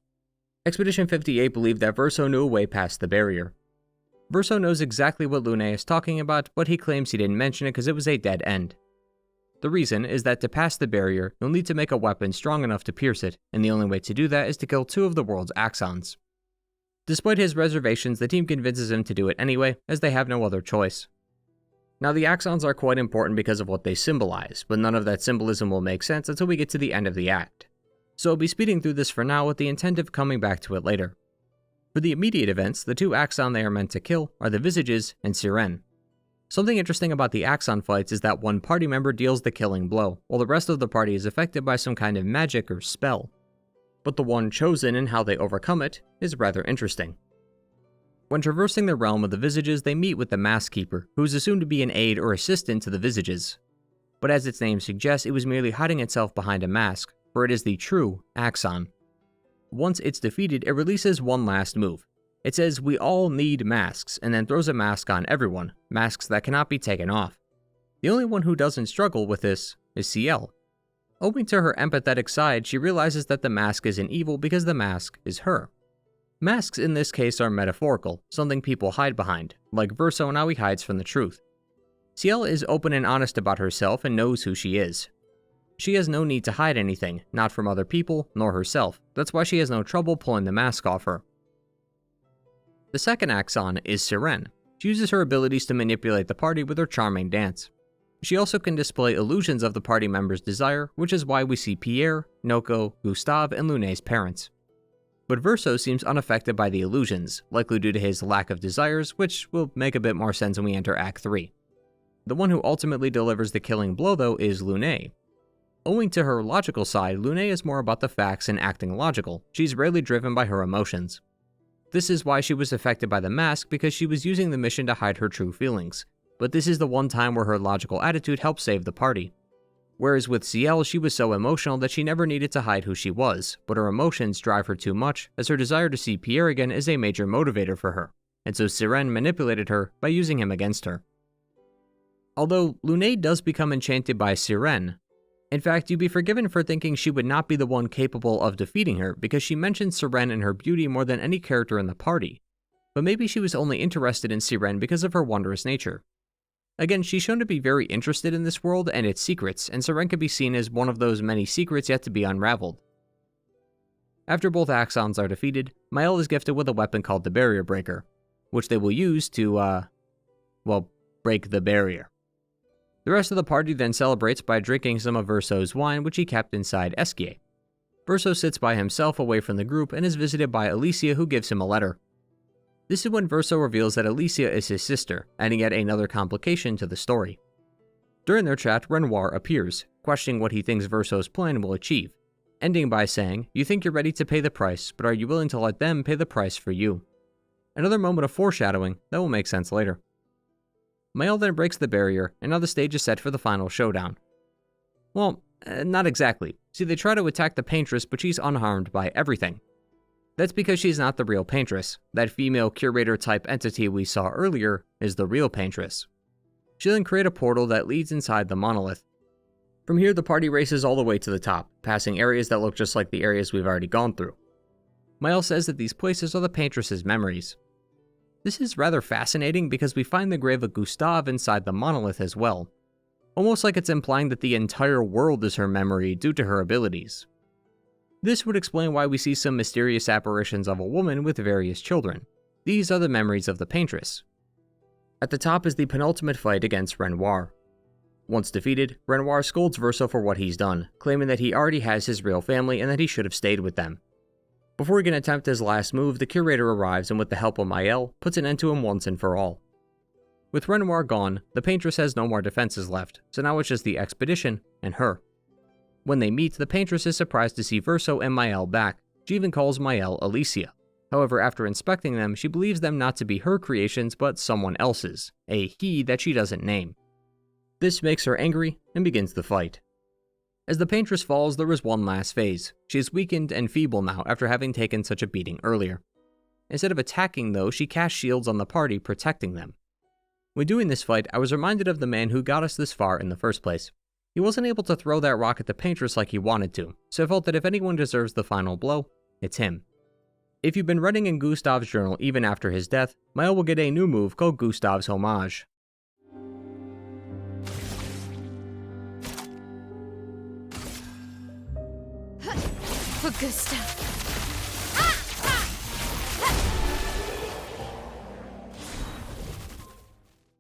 Expedition 58 believed that Verso knew a way past the barrier. Verso knows exactly what Lune is talking about, but he claims he didn't mention it because it was a dead end. The reason is that to pass the barrier, you'll need to make a weapon strong enough to pierce it, and the only way to do that is to kill 2 of the world's Axons. Despite his reservations, the team convinces him to do it anyway, as they have no other choice. Now, the Axons are quite important because of what they symbolize, but none of that symbolism will make sense until we get to the end of the act. So I'll be speeding through this for now with the intent of coming back to it later. For the immediate events, the 2 Axon they are meant to kill are the Visages and Sirene. Something interesting about the Axon fights is that one party member deals the killing blow, while the rest of the party is affected by some kind of magic or spell. But the one chosen and how they overcome it is rather interesting. When traversing the realm of the Visages, they meet with the Mask Keeper, who is assumed to be an aide or assistant to the Visages. But as its name suggests, it was merely hiding itself behind a mask, for it is the true Axon. Once it's defeated, it releases one last move. It says, "We all need masks," and then throws a mask on everyone, masks that cannot be taken off. The only one who doesn't struggle with this is Ciel. Owing to her empathetic side, she realizes that the mask isn't evil because the mask is her. Masks in this case are metaphorical, something people hide behind, like Verso now he hides from the truth. Ciel is open and honest about herself and knows who she is. She has no need to hide anything, not from other people, nor herself. That's why she has no trouble pulling the mask off her. The second Axon is Sirene. She uses her abilities to manipulate the party with her charming dance. She also can display illusions of the party members' desire, which is why we see Pierre, Noko, Gustave, and Lune's parents. But Verso seems unaffected by the illusions, likely due to his lack of desires, which will make a bit more sense when we enter Act 3. The one who ultimately delivers the killing blow, though, is Lune. Owing to her logical side, Lune is more about the facts and acting logical. She's rarely driven by her emotions. This is why she was affected by the mask, because she was using the mission to hide her true feelings. But this is the one time where her logical attitude helped save the party. Whereas with Ciel, she was so emotional that she never needed to hide who she was, but her emotions drive her too much, as her desire to see Pierre again is a major motivator for her, and so Sirene manipulated her by using him against her. Although Lumiere does become enchanted by Sirene. In fact, you'd be forgiven for thinking she would not be the one capable of defeating her because she mentions Sirene and her beauty more than any character in the party. But maybe she was only interested in Sirene because of her wondrous nature. Again, she's shown to be very interested in this world and its secrets, and Sirene can be seen as one of those many secrets yet to be unraveled. After both Axons are defeated, Mael is gifted with a weapon called the Barrier Breaker, which they will use to, break the barrier. The rest of the party then celebrates by drinking some of Vsauce's wine, which he kept inside Esquier. Vsauce sits by himself away from the group and is visited by Alicia, who gives him a letter. This is when Vsauce reveals that Alicia is his sister, adding yet another complication to the story. During their chat, Renoir appears, questioning what he thinks Vsauce's plan will achieve, ending by saying, "You think you're ready to pay the price, but are you willing to let them pay the price for you?" Another moment of foreshadowing that will make sense later. Mael then breaks the barrier, and now the stage is set for the final showdown. Well, not exactly. See, they try to attack the Paintress, but she's unharmed by everything. That's because she's not the real Paintress. That female curator-type entity we saw earlier is the real Paintress. She then creates a portal that leads inside the monolith. From here, the party races all the way to the top, passing areas that look just like the areas we've already gone through. Mael says that these places are the Paintress's memories. This is rather fascinating because we find the grave of Gustave inside the monolith as well, almost like it's implying that the entire world is her memory due to her abilities. This would explain why we see some mysterious apparitions of a woman with various children. These are the memories of the Paintress. At the top is the penultimate fight against Renoir. Once defeated, Renoir scolds Vsauce for what he's done, claiming that he already has his real family and that he should have stayed with them. Before he can attempt his last move, the curator arrives and with the help of Mael, puts an end to him once and for all. With Renoir gone, the Paintress has no more defenses left, so now it's just the expedition and her. When they meet, the Paintress is surprised to see Vsauce and Mael back. She even calls Mael Alicia. However, after inspecting them, she believes them not to be her creations but someone else's, a he that she doesn't name. This makes her angry and begins the fight. As the Paintress falls, there is one last phase. She is weakened and feeble now after having taken such a beating earlier. Instead of attacking though, she casts shields on the party, protecting them. When doing this fight, I was reminded of the man who got us this far in the first place. He wasn't able to throw that rock at the Paintress like he wanted to, so I felt that if anyone deserves the final blow, it's him. If you've been writing in Gustave's journal even after his death, Mael will get a new move called Gustave's Homage. For Gustave.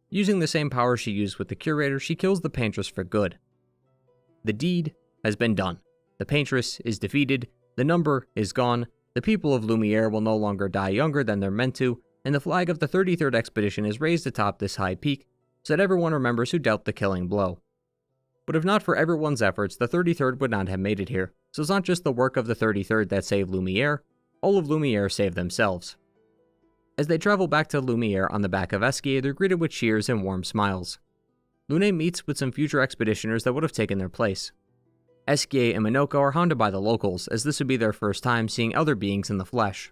Using the same power she used with the curator, she kills the Paintress for good. The deed has been done. The Paintress is defeated, the number is gone, the people of Lumiere will no longer die younger than they're meant to, and the flag of the 33rd Expedition is raised atop this high peak so that everyone remembers who dealt the killing blow. But if not for everyone's efforts, the 33rd would not have made it here, so it's not just the work of the 33rd that saved Lumiere, all of Lumiere saved themselves. As they travel back to Lumiere on the back of Esquier, they're greeted with cheers and warm smiles. Lune meets with some future expeditioners that would have taken their place. Esquier and Minoko are hounded by the locals, as this would be their first time seeing other beings in the flesh,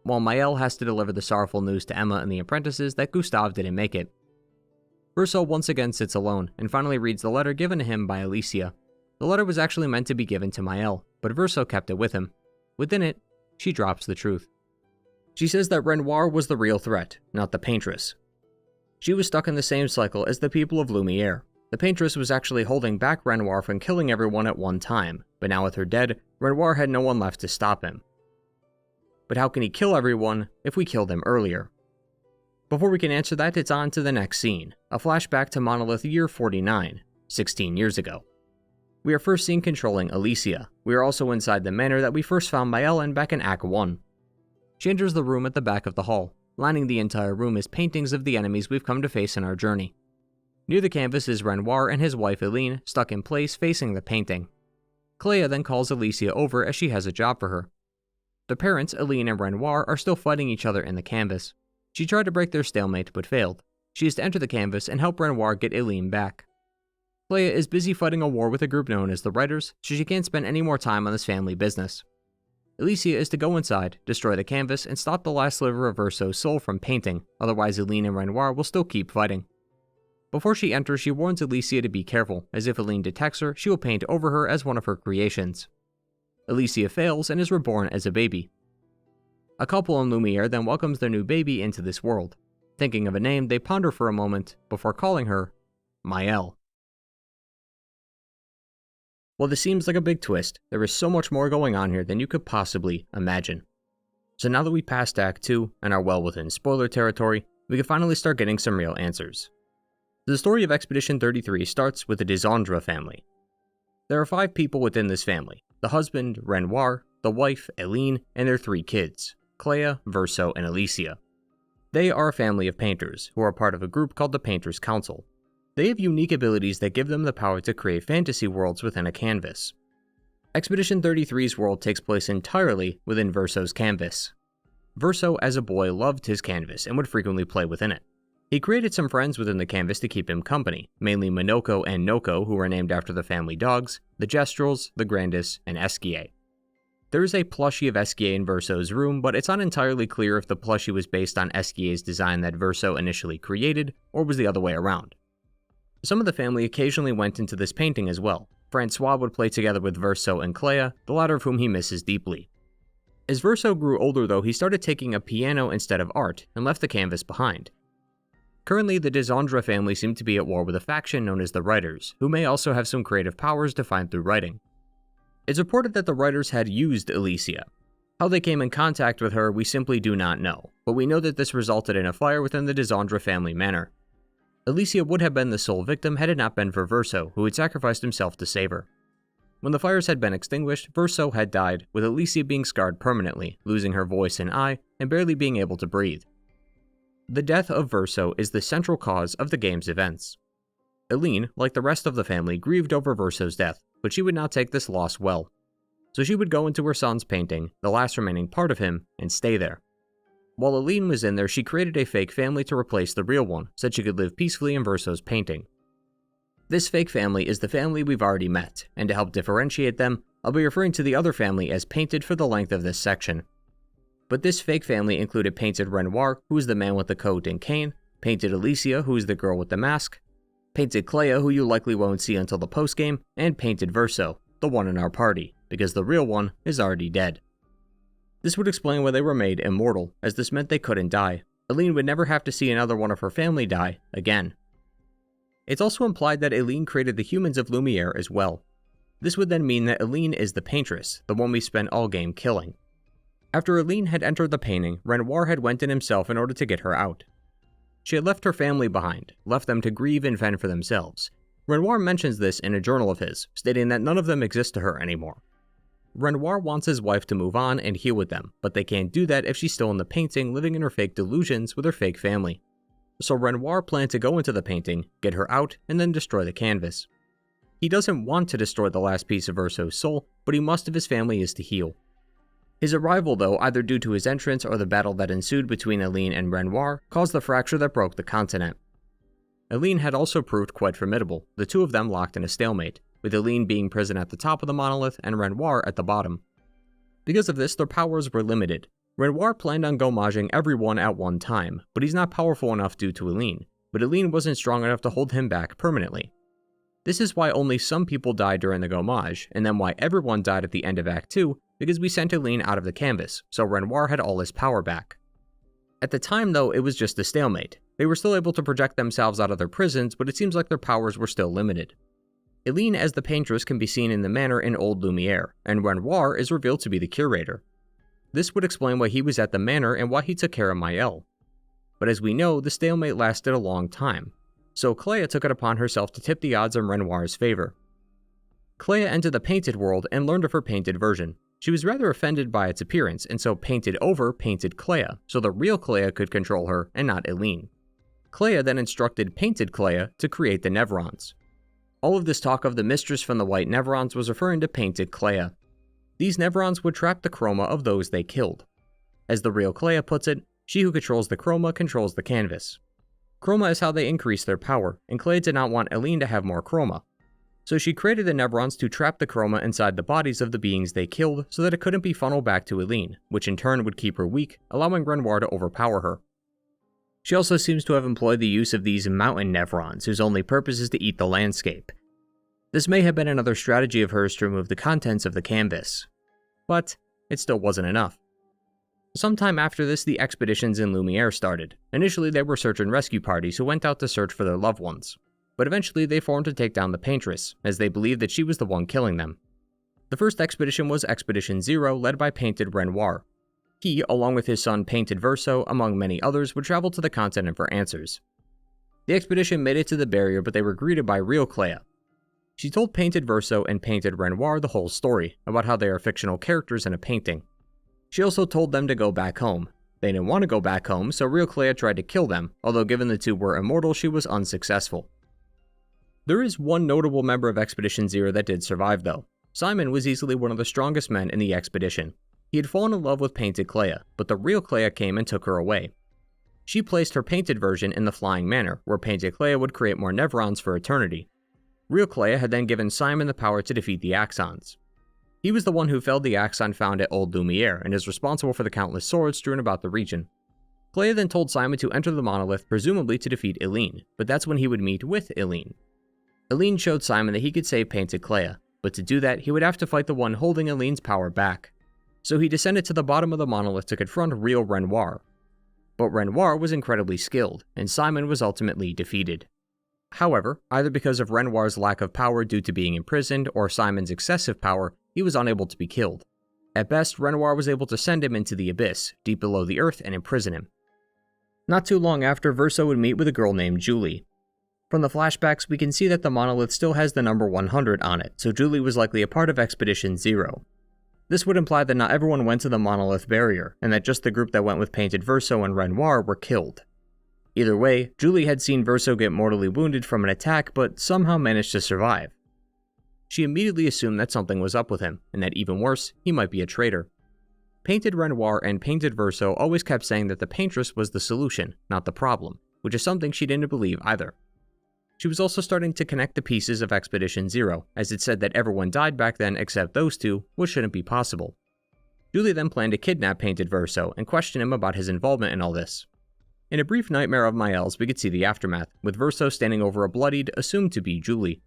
while Mael has to deliver the sorrowful news to Emma and the apprentices that Gustave didn't make it. Vsauce once again sits alone, and finally reads the letter given to him by Alicia. The letter was actually meant to be given to Mael, but Vsauce kept it with him. Within it, she drops the truth. She says that Renoir was the real threat, not the Paintress. She was stuck in the same cycle as the people of Lumiere. The Paintress was actually holding back Renoir from killing everyone at one time, but now with her dead, Renoir had no one left to stop him. But how can he kill everyone if we killed him earlier? Before we can answer that, it's on to the next scene, a flashback to Monolith Year 49, 16 years ago. We are first seen controlling Alicia. We are also inside the manor that we first found Mael in back in Act 1. She enters the room at the back of the hall. Lining the entire room is paintings of the enemies we've come to face in our journey. Near the canvas is Renoir and his wife Eileen, stuck in place facing the painting. Clair then calls Alicia over as she has a job for her. The parents, Eileen and Renoir, are still fighting each other in the canvas. She tried to break their stalemate but failed. She is to enter the canvas and help Renoir get Eileen back. Clair is busy fighting a war with a group known as the Writers, so she can't spend any more time on this family business. Alicia is to go inside, destroy the canvas, and stop the last sliver of Vsauce's soul from painting, otherwise Eileen and Renoir will still keep fighting. Before she enters, she warns Alicia to be careful, as if Aline detects her, she will paint over her as one of her creations. Alicia fails and is reborn as a baby. A couple in Lumiere then welcomes their new baby into this world. Thinking of a name, they ponder for a moment before calling her Maëlle. While this seems like a big twist, there is so much more going on here than you could possibly imagine. So now that we passed Act 2 and are well within spoiler territory, we can finally start getting some real answers. The story of Expedition 33 starts with the Desandre family. There are 5 people within this family: the husband, Renoir, the wife, Eline, and their 3 kids, Clair, Vsauce, and Alicia. They are a family of painters, who are part of a group called the Painters' Council. They have unique abilities that give them the power to create fantasy worlds within a canvas. Expedition 33's world takes place entirely within Vsauce's canvas. Vsauce, as a boy, loved his canvas and would frequently play within it. He created some friends within the canvas to keep him company, mainly Minoko and Noko, who are named after the family dogs, the Gestrals, the Grandis, and Esquier. There is a plushie of Esquier in Vsauce's room, but it's not entirely clear if the plushie was based on Esquier's design that Vsauce initially created, or was the other way around. Some of the family occasionally went into this painting as well. Francois would play together with Vsauce and Clair, the latter of whom he misses deeply. As Vsauce grew older though, he started taking up piano instead of art, and left the canvas behind. Currently, the Desandre family seem to be at war with a faction known as the Writers, who may also have some creative powers defined through writing. It's reported that the Writers had used Alicia. How they came in contact with her we simply do not know, but we know that this resulted in a fire within the Desandre family manor. Alicia would have been the sole victim had it not been for Vsauce, who had sacrificed himself to save her. When the fires had been extinguished, Vsauce had died, with Alicia being scarred permanently, losing her voice and eye, and barely being able to breathe. The death of Vsauce is the central cause of the game's events. Eline, like the rest of the family, grieved over Vsauce's death, but she would not take this loss well. So she would go into her son's painting, the last remaining part of him, and stay there. While Eline was in there, she created a fake family to replace the real one, so that she could live peacefully in Vsauce's painting. This fake family is the family we've already met, and to help differentiate them, I'll be referring to the other family as Painted for the length of this section. But this fake family included Painted Renoir, who is the man with the coat and cane, Painted Alicia, who is the girl with the mask, Painted Clair, who you likely won't see until the postgame, and Painted Vsauce, the one in our party, because the real one is already dead. This would explain why they were made immortal, as this meant they couldn't die. Eline would never have to see another one of her family die again. It's also implied that Eline created the humans of Lumiere as well. This would then mean that Eline is the paintress, the one we spent all game killing. After Eline had entered the painting, Renoir had went in himself in order to get her out. She had left her family behind, left them to grieve and fend for themselves. Renoir mentions this in a journal of his, stating that none of them exist to her anymore. Renoir wants his wife to move on and heal with them, but they can't do that if she's still in the painting living in her fake delusions with her fake family. So Renoir planned to go into the painting, get her out, and then destroy the canvas. He doesn't want to destroy the last piece of Vsauce's soul, but he must if his family is to heal. His arrival though, either due to his entrance or the battle that ensued between Eline and Renoir, caused the fracture that broke the continent. Eline had also proved quite formidable, the two of them locked in a stalemate, with Eline being present at the top of the monolith and Renoir at the bottom. Because of this, their powers were limited. Renoir planned on gommaging everyone at one time, but he's not powerful enough due to Eline, but Eline wasn't strong enough to hold him back permanently. This is why only some people died during the gommage, and then why everyone died at the end of Act 2, because we sent Eline out of the canvas, so Renoir had all his power back. At the time though, it was just a stalemate. They were still able to project themselves out of their prisons, but it seems like their powers were still limited. Eline as the paintress can be seen in the manor in Old Lumiere, and Renoir is revealed to be the curator. This would explain why he was at the manor and why he took care of Maëlle. But as we know, the stalemate lasted a long time, so Clair took it upon herself to tip the odds in Renoir's favor. Clair entered the painted world and learned of her painted version. She was rather offended by its appearance, and so painted over Painted Clair, so the real Clair could control her and not Eline. Clair then instructed Painted Clair to create the Nevrons. All of this talk of the mistress from the White Nevrons was referring to Painted Clair. These Nevrons would trap the chroma of those they killed. As the real Clair puts it, she who controls the chroma controls the canvas. Chroma is how they increase their power, and Clair did not want Eline to have more chroma. So she created the Nevrons to trap the chroma inside the bodies of the beings they killed so that it couldn't be funneled back to Eline, which in turn would keep her weak, allowing Renoir to overpower her. She also seems to have employed the use of these mountain Nevrons, whose only purpose is to eat the landscape. This may have been another strategy of hers to remove the contents of the canvas, but it still wasn't enough. Sometime after this, the expeditions in Lumiere started. Initially, they were search and rescue parties who went out to search for their loved ones, but eventually they formed to take down the Paintress, as they believed that she was the one killing them. The first expedition was Expedition 0, led by Painted Renoir. He, along with his son Painted Verso, among many others, would travel to the continent for answers. The expedition made it to the barrier, but they were greeted by real Clair. She told Painted Verso and Painted Renoir the whole story, about how they are fictional characters in a painting. She also told them to go back home. They didn't want to go back home, so real Clair tried to kill them, although given the two were immortal, she was unsuccessful. There is one notable member of Expedition 0 that did survive though. Simon was easily one of the strongest men in the expedition. He had fallen in love with Painted Clair, but the real Clair came and took her away. She placed her painted version in the Flying Manor, where Painted Clair would create more Nevrons for eternity. Real Clair had then given Simon the power to defeat the Axons. He was the one who felled the Axon found at Old Lumiere and is responsible for the countless swords strewn about the region. Clair then told Simon to enter the monolith, presumably to defeat Eileen, but that's when he would meet with Eileen. Eileen showed Simon that he could save Painted Clair, but to do that, he would have to fight the one holding Eileen's power back. So he descended to the bottom of the monolith to confront real Renoir. But Renoir was incredibly skilled, and Simon was ultimately defeated. However, either because of Renoir's lack of power due to being imprisoned or Simon's excessive power, he was unable to be killed. At best, Renoir was able to send him into the abyss, deep below the earth, and imprison him. Not too long after, Verso would meet with a girl named Julie. From the flashbacks, we can see that the monolith still has the number 100 on it, so Julie was likely a part of Expedition 0. This would imply that not everyone went to the monolith barrier, and that just the group that went with Painted Verso and Renoir were killed. Either way, Julie had seen Verso get mortally wounded from an attack, but somehow managed to survive. She immediately assumed that something was up with him, and that even worse, he might be a traitor. Painted Renoir and Painted Verso always kept saying that the Paintress was the solution, not the problem, which is something she didn't believe either. She was also starting to connect the pieces of Expedition 0, as it said that everyone died back then except those two, which shouldn't be possible. Julie then planned to kidnap Painted Verso and question him about his involvement in all this. In a brief nightmare of Mael's, we could see the aftermath, with Verso standing over a bloodied, assumed to be Julie.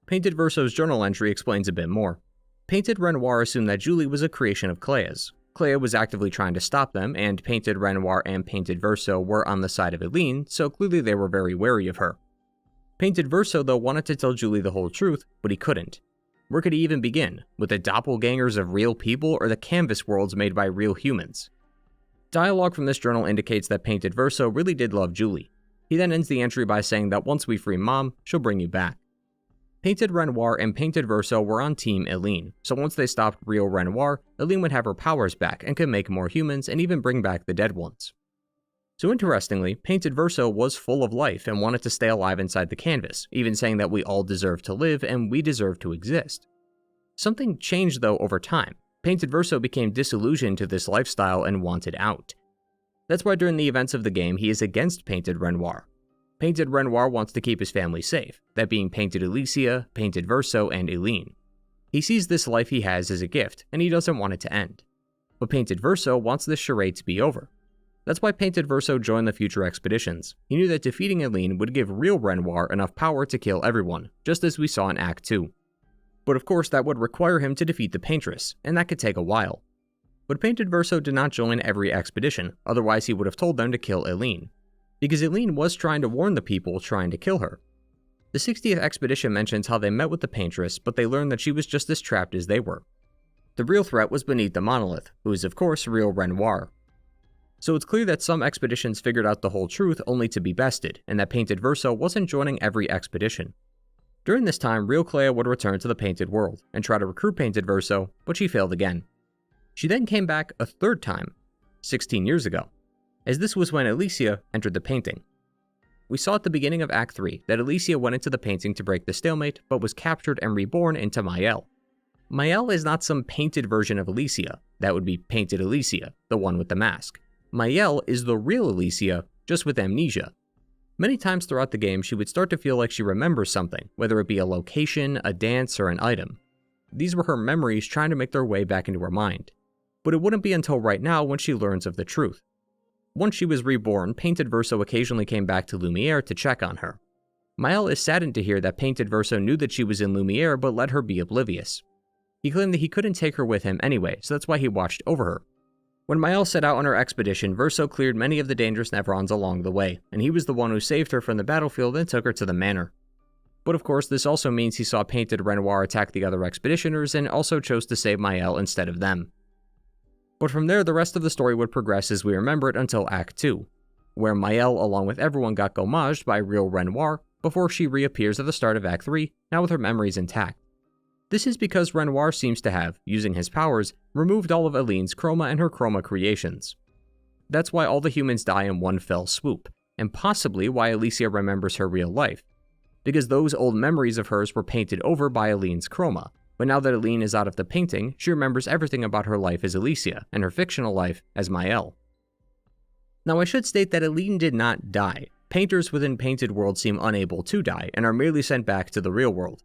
Painted Verso's journal entry explains a bit more. Painted Renoir assumed that Julie was a creation of Clair's. Clair was actively trying to stop them, and Painted Renoir and Painted Verso were on the side of Eileen, so clearly they were very wary of her. Painted Verso, though, wanted to tell Julie the whole truth, but he couldn't. Where could he even begin? With the doppelgangers of real people or the canvas worlds made by real humans? Dialogue from this journal indicates that Painted Verso really did love Julie. He then ends the entry by saying that once we free Mom, she'll bring you back. Painted Renoir and Painted Verso were on Team Eileen, so once they stopped real Renoir, Eileen would have her powers back and could make more humans and even bring back the dead ones. So interestingly, Painted Verso was full of life and wanted to stay alive inside the canvas, even saying that we all deserve to live and we deserve to exist. Something changed though over time. Painted Verso became disillusioned to this lifestyle and wanted out. That's why during the events of the game he is against Painted Renoir. Painted Renoir wants to keep his family safe, that being Painted Alicia, Painted Verso, and Eileen. He sees this life he has as a gift, and he doesn't want it to end. But Painted Verso wants this charade to be over. That's why Painted Verso joined the future expeditions. He knew that defeating Eileen would give real Renoir enough power to kill everyone, just as we saw in Act 2. But of course that would require him to defeat the Paintress, and that could take a while. But Painted Verso did not join every expedition, otherwise he would have told them to kill Eileen. Because Eileen was trying to warn the people trying to kill her. The 60th expedition mentions how they met with the Paintress, but they learned that she was just as trapped as they were. The real threat was beneath the monolith, who is of course real Renoir. So it's clear that some expeditions figured out the whole truth only to be bested, and that Painted Verso wasn't joining every expedition. During this time, real Clair would return to the Painted World, and try to recruit Painted Verso, but she failed again. She then came back a third time, 16 years ago, as this was when Alicia entered the painting. We saw at the beginning of Act 3 that Alicia went into the painting to break the stalemate, but was captured and reborn into Mael. Mael is not some painted version of Alicia, that would be Painted Alicia, the one with the mask. Mael is the real Alicia, just with amnesia. Many times throughout the game, she would start to feel like she remembers something, whether it be a location, a dance, or an item. These were her memories trying to make their way back into her mind. But it wouldn't be until right now when she learns of the truth. Once she was reborn, Painted Verso occasionally came back to Lumiere to check on her. Mael is saddened to hear that Painted Verso knew that she was in Lumiere but let her be oblivious. He claimed that he couldn't take her with him anyway, so that's why he watched over her. When Mael set out on her expedition, Verso cleared many of the dangerous Nevrons along the way, and he was the one who saved her from the battlefield and took her to the manor. But of course, this also means he saw Painted Renoir attack the other expeditioners and also chose to save Mael instead of them. But from there, the rest of the story would progress as we remember it until Act 2, where Mael along with everyone got gommaged by real Renoir before she reappears at the start of Act 3, now with her memories intact. This is because Renoir seems to have, using his powers, removed all of Aline's chroma and her chroma creations. That's why all the humans die in one fell swoop, and possibly why Alicia remembers her real life, because those old memories of hers were painted over by Aline's chroma, but now that Aline is out of the painting, she remembers everything about her life as Alicia, and her fictional life as Mael. Now I should state that Aline did not die. Painters within Painted World seem unable to die, and are merely sent back to the real world.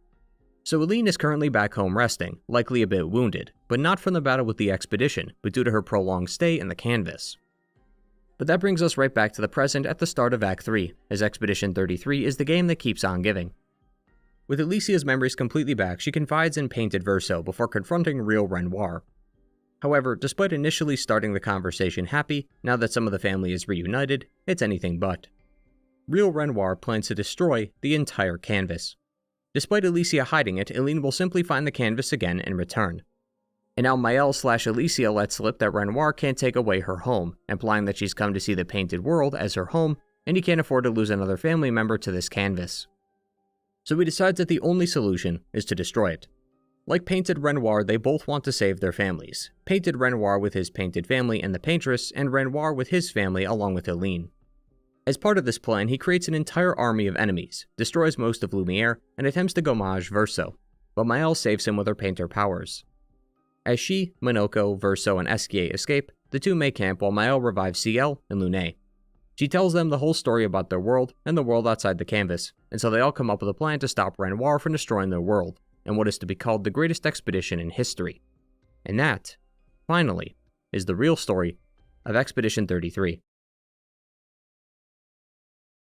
So Aline is currently back home resting, likely a bit wounded, but not from the battle with the expedition, but due to her prolonged stay in the canvas. But that brings us right back to the present at the start of Act 3, as Expedition 33 is the game that keeps on giving. With Alicia's memories completely back, she confides in Painted Verso before confronting real Renoir. However, despite initially starting the conversation happy, now that some of the family is reunited, it's anything but. Real Renoir plans to destroy the entire canvas. Despite Alicia hiding it, Aline will simply find the canvas again and return. And now Mael/Alicia let slip that Renoir can't take away her home, implying that she's come to see the Painted World as her home, and he can't afford to lose another family member to this canvas. So he decides that the only solution is to destroy it. Like Painted Renoir, they both want to save their families. Painted Renoir with his painted family and the Paintress, and Renoir with his family along with Aline. As part of this plan, he creates an entire army of enemies, destroys most of Lumiere, and attempts to gommage Verso, but Mael saves him with her painter powers. As she, Minoko, Verso, and Esquier escape, the two make camp while Mael revives CL and Lune. She tells them the whole story about their world and the world outside the canvas, and so they all come up with a plan to stop Renoir from destroying their world, and what is to be called the greatest expedition in history. And that, finally, is the real story of Expedition 33.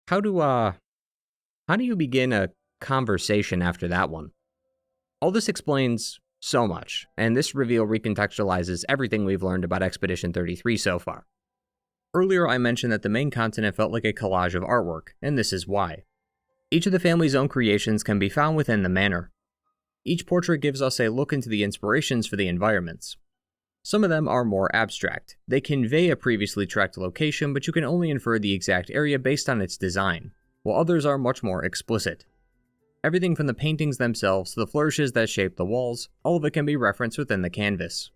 How do you begin a conversation after that one? All this explains so much, and this reveal recontextualizes everything we've learned about Expedition 33 so far. Earlier I mentioned that the main continent felt like a collage of artwork, and this is why. Each of the family's own creations can be found within the manor. Each portrait gives us a look into the inspirations for the environments. Some of them are more abstract. They convey a previously tracked location, but you can only infer the exact area based on its design, while others are much more explicit. Everything from the paintings themselves to the flourishes that shape the walls, all of it can be referenced within the canvas.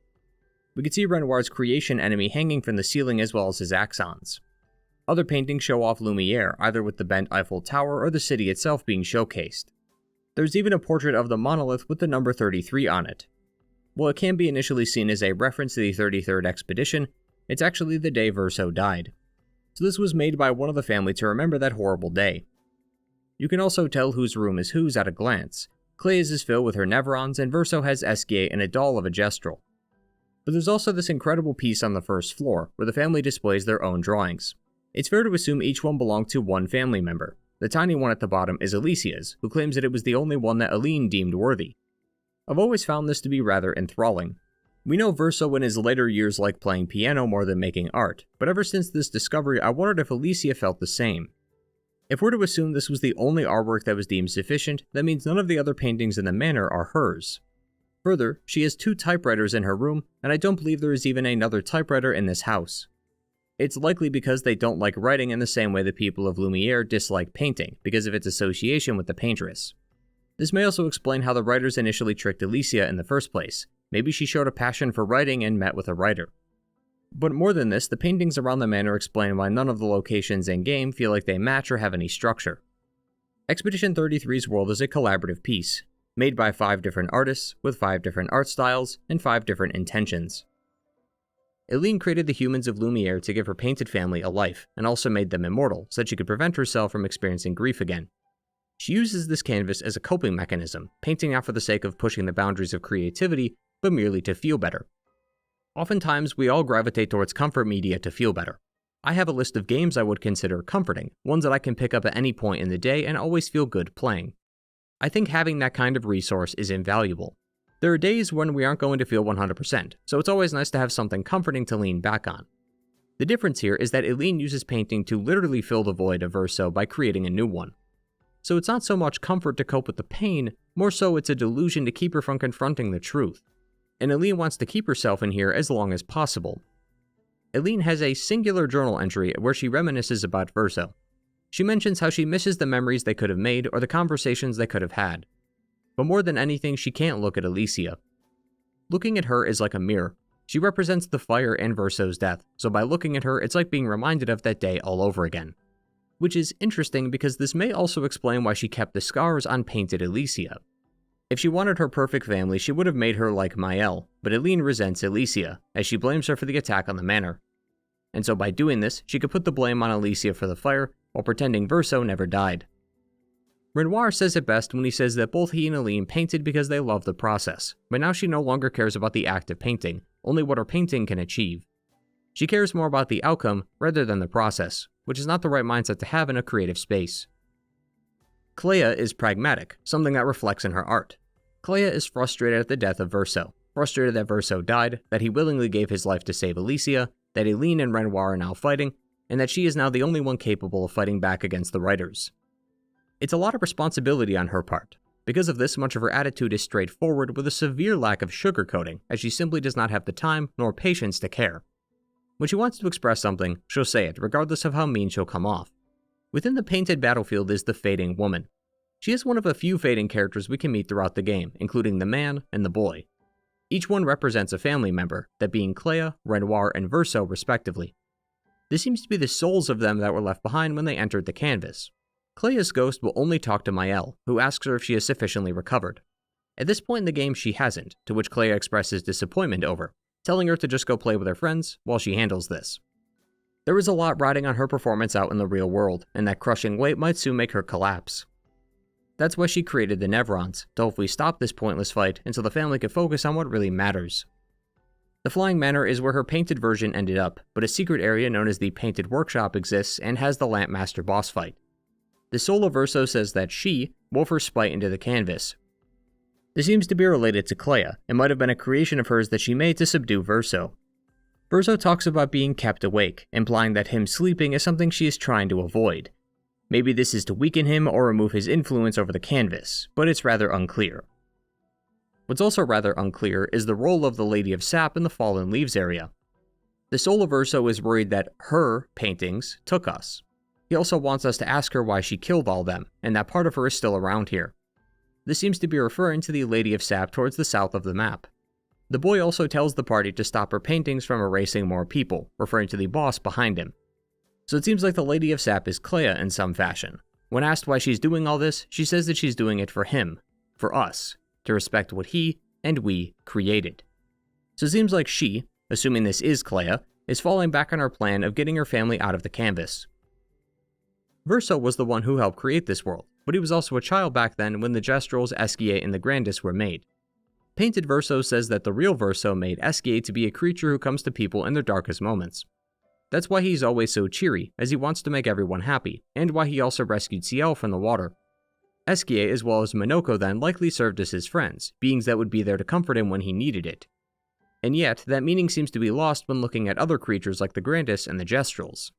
We can see Renoir's creation enemy hanging from the ceiling as well as his axons. Other paintings show off Lumiere, either with the bent Eiffel Tower or the city itself being showcased. There's even a portrait of the monolith with the number 33 on it. While it can be initially seen as a reference to the 33rd expedition, it's actually the day Verso died. So this was made by one of the family to remember that horrible day. You can also tell whose room is whose at a glance. Clay's is filled with her Nevrons, and Verso has Esquier and a doll of a Gestral. But there's also this incredible piece on the first floor, where the family displays their own drawings. It's fair to assume each one belonged to one family member. The tiny one at the bottom is Alicia's, who claims that it was the only one that Aline deemed worthy. I've always found this to be rather enthralling. We know Verso in his later years liked playing piano more than making art, but ever since this discovery I wondered if Alicia felt the same. If we're to assume this was the only artwork that was deemed sufficient, that means none of the other paintings in the manor are hers. Further, she has 2 typewriters in her room, and I don't believe there is even another typewriter in this house. It's likely because they don't like writing in the same way the people of Lumiere dislike painting, because of its association with the paintress. This may also explain how the writers initially tricked Alicia in the first place. Maybe she showed a passion for writing and met with a writer. But more than this, the paintings around the manor explain why none of the locations in-game feel like they match or have any structure. Expedition 33's world is a collaborative piece, made by 5 different artists, with 5 different art styles, and 5 different intentions. Aline created the humans of Lumiere to give her painted family a life, and also made them immortal, so that she could prevent herself from experiencing grief again. She uses this canvas as a coping mechanism, painting not for the sake of pushing the boundaries of creativity, but merely to feel better. Oftentimes, we all gravitate towards comfort media to feel better. I have a list of games I would consider comforting, ones that I can pick up at any point in the day and always feel good playing. I think having that kind of resource is invaluable. There are days when we aren't going to feel 100%, so it's always nice to have something comforting to lean back on. The difference here is that Eileen uses painting to literally fill the void of Vsauce by creating a new one. So it's not so much comfort to cope with the pain, more so it's a delusion to keep her from confronting the truth. And Eileen wants to keep herself in here as long as possible. Eileen has a singular journal entry where she reminisces about Vsauce. She mentions how she misses the memories they could have made or the conversations they could have had. But more than anything, she can't look at Alicia. Looking at her is like a mirror. She represents the fire and Vsauce's death, so by looking at her, it's like being reminded of that day all over again. Which is interesting because this may also explain why she kept the scars on painted Alicia. If she wanted her perfect family, she would have made her like Maëlle, but Eileen resents Alicia, as she blames her for the attack on the manor. And so by doing this, she could put the blame on Alicia for the fire, while pretending Vsauce never died. Renoir says it best when he says that both he and Eileen painted because they love the process, but now she no longer cares about the act of painting, only what her painting can achieve. She cares more about the outcome rather than the process, which is not the right mindset to have in a creative space. Clair is pragmatic, something that reflects in her art. Clair is frustrated at the death of Vsauce, frustrated that Vsauce died, that he willingly gave his life to save Alicia, that Eileen and Renoir are now fighting, and that she is now the only one capable of fighting back against the writers. It's a lot of responsibility on her part. Because of this, much of her attitude is straightforward with a severe lack of sugarcoating, as she simply does not have the time nor patience to care. When she wants to express something, she'll say it, regardless of how mean she'll come off. Within the painted battlefield is the Fading Woman. She is one of a few fading characters we can meet throughout the game, including the man and the boy. Each one represents a family member, that being Clair, Renoir, and Vsauce respectively. This seems to be the souls of them that were left behind when they entered the canvas. Clair's ghost will only talk to Maëlle, who asks her if she has sufficiently recovered. At this point in the game she hasn't, to which Clair expresses disappointment over, telling her to just go play with her friends while she handles this. There is a lot riding on her performance out in the real world, and that crushing weight might soon make her collapse. That's why she created the Nevrons, to hopefully stop this pointless fight until the family could focus on what really matters. The Flying Manor is where her painted version ended up, but a secret area known as the Painted Workshop exists and has the Lampmaster boss fight. The soul of Vsauce says that she wove her spite into the canvas. This seems to be related to Clair, and might have been a creation of hers that she made to subdue Vsauce. Vsauce talks about being kept awake, implying that him sleeping is something she is trying to avoid. Maybe this is to weaken him or remove his influence over the canvas, but it's rather unclear. What's also rather unclear is the role of the Lady of Sap in the Fallen Leaves area. The soul of Vsauce is worried that her paintings took us. He also wants us to ask her why she killed all them, and that part of her is still around here. This seems to be referring to the Lady of Sap towards the south of the map. The boy also tells the party to stop her paintings from erasing more people, referring to the boss behind him. So it seems like the Lady of Sap is Clair in some fashion. When asked why she's doing all this, she says that she's doing it for him, for us, to respect what he and we created. So it seems like she, assuming this is Clair, is falling back on her plan of getting her family out of the canvas. Vsauce was the one who helped create this world, but he was also a child back then when the Gestrals, Esquier, and the Grandis were made. Painted Vsauce says that the real Vsauce made Esquier to be a creature who comes to people in their darkest moments. That's why he's always so cheery, as he wants to make everyone happy, and why he also rescued Ciel from the water. Esquier as well as Minoko then likely served as his friends, beings that would be there to comfort him when he needed it. And yet, that meaning seems to be lost when looking at other creatures like the Grandis and the Gestrals.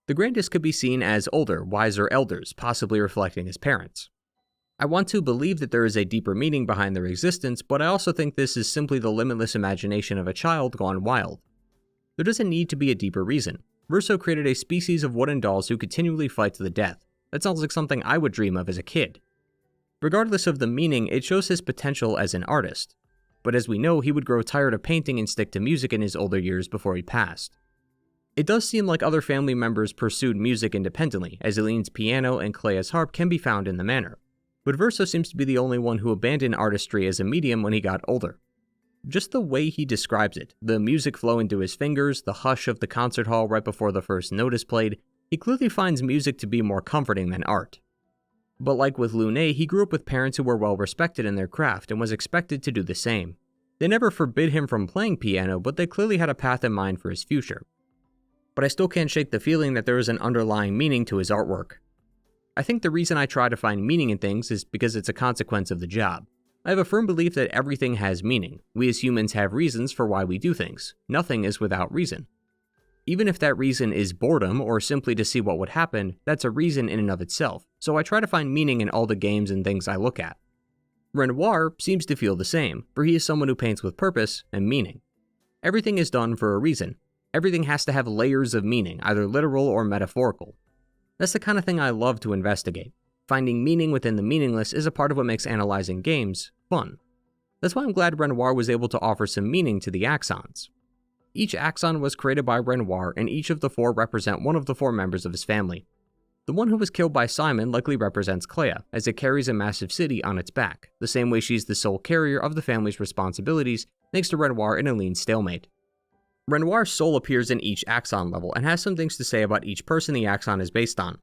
The Grandis could be seen as older, wiser elders, possibly reflecting his parents. I want to believe that there is a deeper meaning behind their existence, but I also think this is simply the limitless imagination of a child gone wild. There doesn't need to be a deeper reason. Vsauce created a species of wooden dolls who continually fight to the death. That sounds like something I would dream of as a kid. Regardless of the meaning, it shows his potential as an artist. But as we know, he would grow tired of painting and stick to music in his older years before he passed. It does seem like other family members pursued music independently, as Eileen's piano and Clair's harp can be found in the manor. But Vsauce seems to be the only one who abandoned artistry as a medium when he got older. Just the way he describes it, the music flowing through his fingers, the hush of the concert hall right before the first note is played, he clearly finds music to be more comforting than art. But like with Lumiere, he grew up with parents who were well respected in their craft and was expected to do the same. They never forbid him from playing piano, but they clearly had a path in mind for his future. but I still can't shake the feeling that there is an underlying meaning to his artwork. I think the reason I try to find meaning in things is because it's a consequence of the job. I have a firm belief that everything has meaning. We as humans have reasons for why we do things. Nothing is without reason. Even if that reason is boredom or simply to see what would happen, that's a reason in and of itself, so I try to find meaning in all the games and things I look at. Renoir seems to feel the same, for he is someone who paints with purpose and meaning. Everything is done for a reason. Everything has to have layers of meaning, either literal or metaphorical. That's the kind of thing I love to investigate. Finding meaning within the meaningless is a part of what makes analyzing games fun. That's why I'm glad Renoir was able to offer some meaning to the axons. Each axon was created by Renoir, and each of the 4 represent one of the 4 members of his family. The one who was killed by Simon likely represents Clair, as it carries a massive city on its back, the same way she's the sole carrier of the family's responsibilities thanks to Renoir and Aline's stalemate. Renoir's soul appears in each axon level and has some things to say about each person the axon is based on.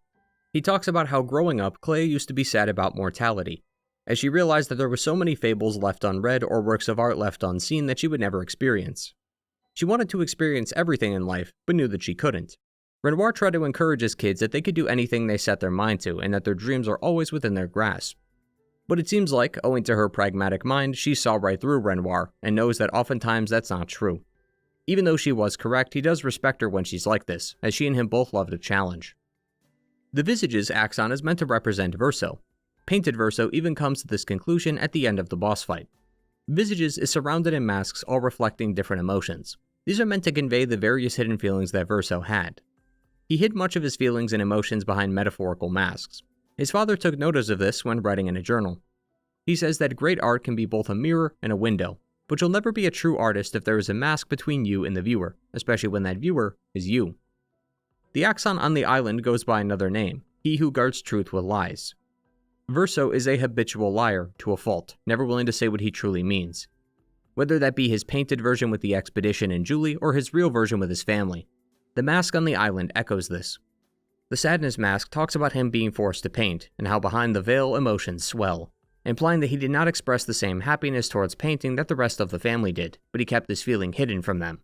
He talks about how growing up, Clair used to be sad about mortality, as she realized that there were so many fables left unread or works of art left unseen that she would never experience. She wanted to experience everything in life, but knew that she couldn't. Renoir tried to encourage his kids that they could do anything they set their mind to and that their dreams are always within their grasp. But it seems like, owing to her pragmatic mind, she saw right through Renoir and knows that oftentimes that's not true. Even though she was correct, he does respect her when she's like this, as she and him both loved a challenge. The Visages axon is meant to represent Verso. Painted Verso even comes to this conclusion at the end of the boss fight. Visages is surrounded in masks all reflecting different emotions. These are meant to convey the various hidden feelings that Verso had. He hid much of his feelings and emotions behind metaphorical masks. His father took notice of this when writing in a journal. He says that great art can be both a mirror and a window, but you'll never be a true artist if there is a mask between you and the viewer, especially when that viewer is you. The axon on the island goes by another name, he who guards truth with lies. Verso is a habitual liar to a fault, never willing to say what he truly means. Whether that be his painted version with the expedition and Julie, or his real version with his family. The mask on the island echoes this. The sadness mask talks about him being forced to paint, and how behind the veil emotions swell, implying that he did not express the same happiness towards painting that the rest of the family did, but he kept this feeling hidden from them.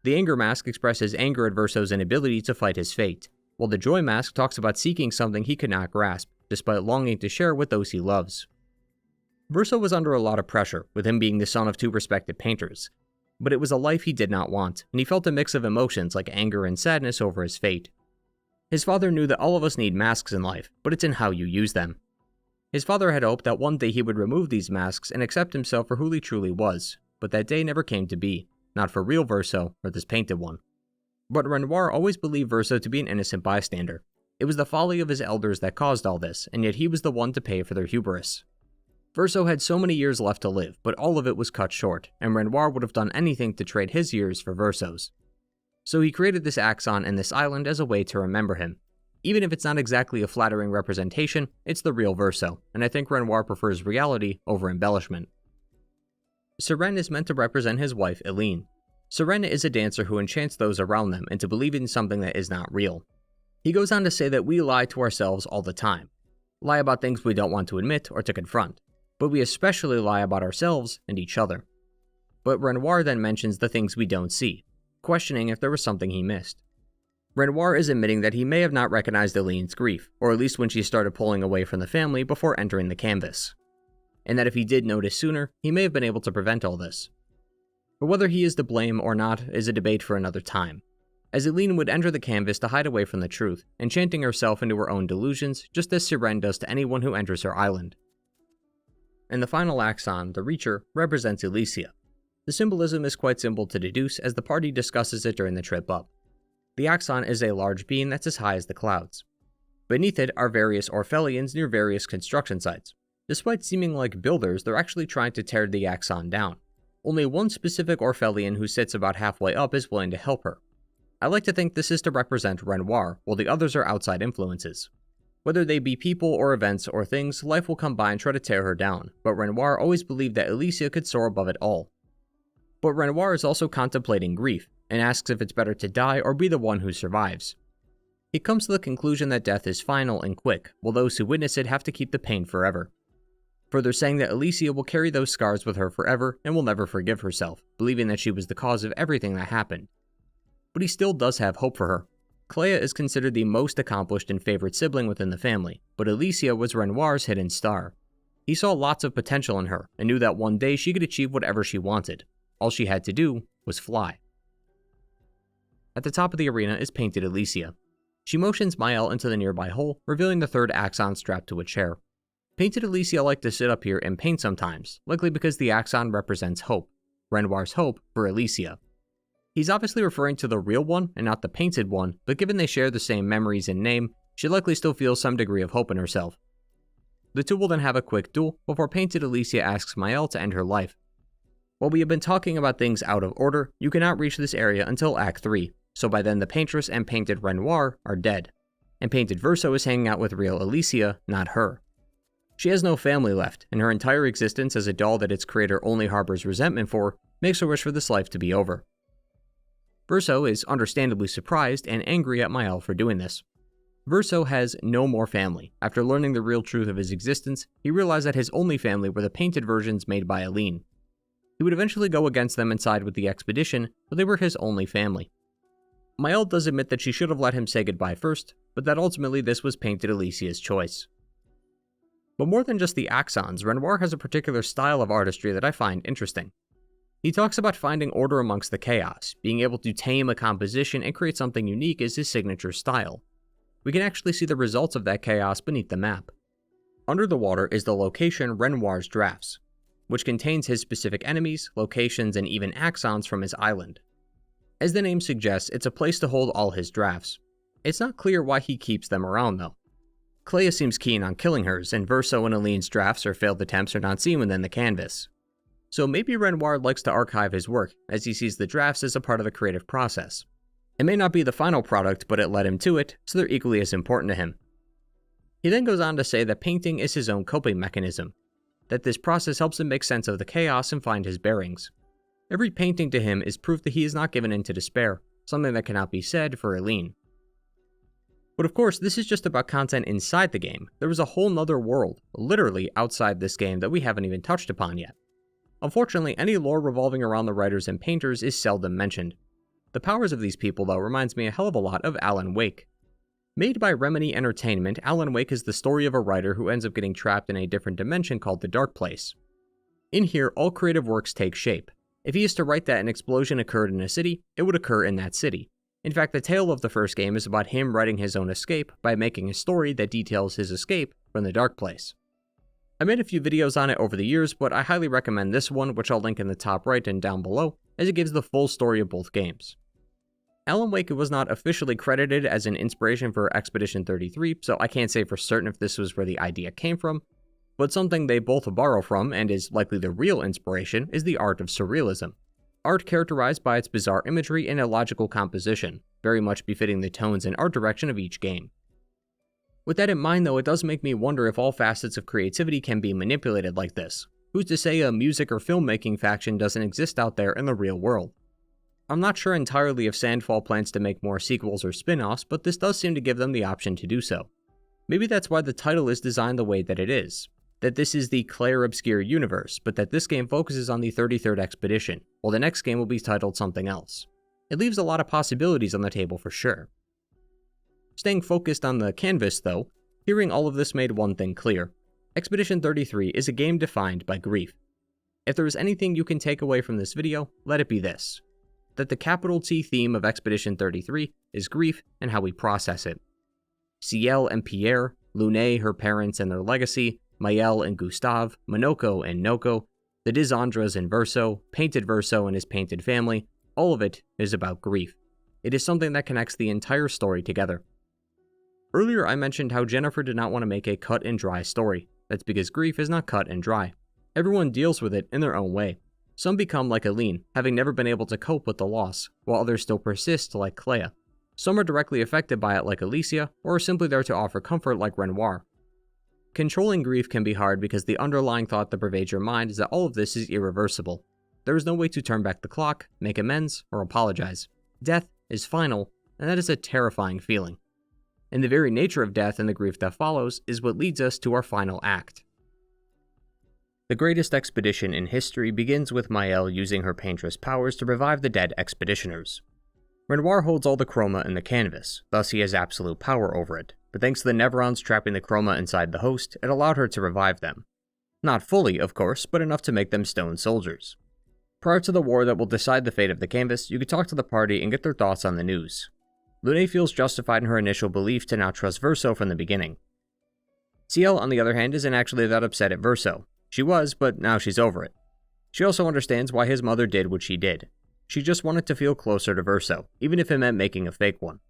The anger mask expresses anger at Verso's inability to fight his fate, while the joy mask talks about seeking something he could not grasp, despite longing to share with those he loves. Verso was under a lot of pressure, with him being the son of 2 respected painters, but it was a life he did not want, and he felt a mix of emotions like anger and sadness over his fate. His father knew that all of us need masks in life, but it's in how you use them. His father had hoped that one day he would remove these masks and accept himself for who he truly was, but that day never came to be, not for real Verso or this painted one. But Renoir always believed Verso to be an innocent bystander. It was the folly of his elders that caused all this, and yet he was the one to pay for their hubris. Verso had so many years left to live, but all of it was cut short, and Renoir would have done anything to trade his years for Verso's. So he created this axon and this island as a way to remember him. Even if it's not exactly a flattering representation, it's the real Verso, and I think Renoir prefers reality over embellishment. Sirène is meant to represent his wife, Eline. Sirène is a dancer who enchants those around them into believing something that is not real. He goes on to say that we lie to ourselves all the time. Lie about things we don't want to admit or to confront, but we especially lie about ourselves and each other. But Renoir then mentions the things we don't see, questioning if there was something he missed. Renoir is admitting that he may have not recognized Eline's grief, or at least when she started pulling away from the family before entering the canvas, and that if he did notice sooner, he may have been able to prevent all this. But whether he is to blame or not is a debate for another time, as Eline would enter the canvas to hide away from the truth, enchanting herself into her own delusions, just as Sirène does to anyone who enters her island. And the final axon, the Reacher, represents Elysia. The symbolism is quite simple to deduce as the party discusses it during the trip up. The axon is a large beam that's as high as the clouds. Beneath it are various Orphellians near various construction sites. Despite seeming like builders, they're actually trying to tear the axon down. Only one specific Orphellian who sits about halfway up is willing to help her. I like to think this is to represent Renoir, while the others are outside influences. Whether they be people or events or things, life will come by and try to tear her down, but Renoir always believed that Elysia could soar above it all. But Renoir is also contemplating grief, and asks if it's better to die or be the one who survives. He comes to the conclusion that death is final and quick, while those who witness it have to keep the pain forever. Further saying that Elysia will carry those scars with her forever and will never forgive herself, believing that she was the cause of everything that happened. but he still does have hope for her. Clair is considered the most accomplished and favorite sibling within the family, but Alicia was Renoir's hidden star. He saw lots of potential in her and knew that one day she could achieve whatever she wanted. All she had to do was fly. At the top of the arena is painted Alicia. She motions Mael into the nearby hole, revealing the third axon strapped to a chair. Painted Alicia liked to sit up here and paint sometimes, likely because the axon represents hope. Renoir's hope for Alicia. He's obviously referring to the real one and not the painted one, but given they share the same memories and name, she likely still feels some degree of hope in herself. The two will then have a quick duel before painted Alicia asks Mael to end her life. While we have been talking about things out of order, you cannot reach this area until Act 3, so by then the paintress and painted Renoir are dead, and painted Vsauce is hanging out with real Alicia, not her. She has no family left, and her entire existence as a doll that its creator only harbors resentment for makes her wish for this life to be over. Vsauce is understandably surprised and angry at Mael for doing this. Vsauce has no more family. After learning the real truth of his existence, he realized that his only family were the painted versions made by Aline. He would eventually go against them and side with the expedition, but they were his only family. Mael does admit that she should have let him say goodbye first, but that ultimately this was painted Alicia's choice. But more than just the axons, Renoir has a particular style of artistry that I find interesting. He talks about finding order amongst the chaos, being able to tame a composition and create something unique is his signature style. We can actually see the results of that chaos beneath the map. Under the water is the location Renoir's drafts, which contains his specific enemies, locations, and even axons from his island. As the name suggests, it's a place to hold all his drafts. It's not clear why he keeps them around though. Clair seems keen on killing hers, and Vsauce and Aline's drafts or failed attempts are not seen within the canvas. So maybe Renoir likes to archive his work, as he sees the drafts as a part of the creative process. It may not be the final product, but it led him to it, so they're equally as important to him. He then goes on to say that painting is his own coping mechanism, that this process helps him make sense of the chaos and find his bearings. Every painting to him is proof that he is not given in to despair, something that cannot be said for Aline. But of course, this is just about content inside the game. There is a whole nother world, literally outside this game, that we haven't even touched upon yet. Unfortunately, any lore revolving around the writers and painters is seldom mentioned. The powers of these people, though, reminds me a hell of a lot of Alan Wake. Made by Remedy Entertainment, Alan Wake is the story of a writer who ends up getting trapped in a different dimension called the Dark Place. In here, all creative works take shape. If he is to write that an explosion occurred in a city, it would occur in that city. In fact, the tale of the first game is about him writing his own escape by making a story that details his escape from the Dark Place. I made a few videos on it over the years, but I highly recommend this one, which I'll link in the top right and down below, as it gives the full story of both games. Alan Wake was not officially credited as an inspiration for Expedition 33, so I can't say for certain if this was where the idea came from, but something they both borrow from, and is likely the real inspiration, is the art of surrealism. Art characterized by its bizarre imagery and illogical composition, very much befitting the tones and art direction of each game. With that in mind though, it does make me wonder if all facets of creativity can be manipulated like this. Who's to say a music or filmmaking faction doesn't exist out there in the real world? I'm not sure entirely if Sandfall plans to make more sequels or spin-offs, but this does seem to give them the option to do so. Maybe that's why the title is designed the way that it is. That this is the Clair Obscur universe, but that this game focuses on the 33rd Expedition, while the next game will be titled something else. It leaves a lot of possibilities on the table for sure. Staying focused on the canvas though, hearing all of this made one thing clear. Expedition 33 is a game defined by grief. If there is anything you can take away from this video, let it be this. That the capital T theme of Expedition 33 is grief and how we process it. Ciel and Pierre, Lune, her parents and their legacy, Mael and Gustave, Monoko and Noko, the Dizandras and Vsauce, painted Vsauce and his painted family, all of it is about grief. It is something that connects the entire story together. Earlier I mentioned how Jennifer did not want to make a cut and dry story. That's because grief is not cut and dry. Everyone deals with it in their own way. Some become like Aline, having never been able to cope with the loss, while others still persist like Clair. Some are directly affected by it like Alicia, or are simply there to offer comfort like Renoir. Controlling grief can be hard because the underlying thought that pervades your mind is that all of this is irreversible. There is no way to turn back the clock, make amends, or apologize. Death is final, and that is a terrifying feeling. And the very nature of death and the grief that follows is what leads us to our final act. The greatest expedition in history begins with Mael using her paintress powers to revive the dead expeditioners. Renoir holds all the chroma in the canvas, thus he has absolute power over it, but thanks to the Nevrons trapping the chroma inside the host, it allowed her to revive them. Not fully, of course, but enough to make them stone soldiers. Prior to the war that will decide the fate of the canvas, you could talk to the party and get their thoughts on the news. Lune feels justified in her initial belief to not trust Vsauce from the beginning. CL, on the other hand, isn't actually that upset at Vsauce. She was, but now she's over it. She also understands why his mother did what she did. She just wanted to feel closer to Vsauce, even if it meant making a fake one.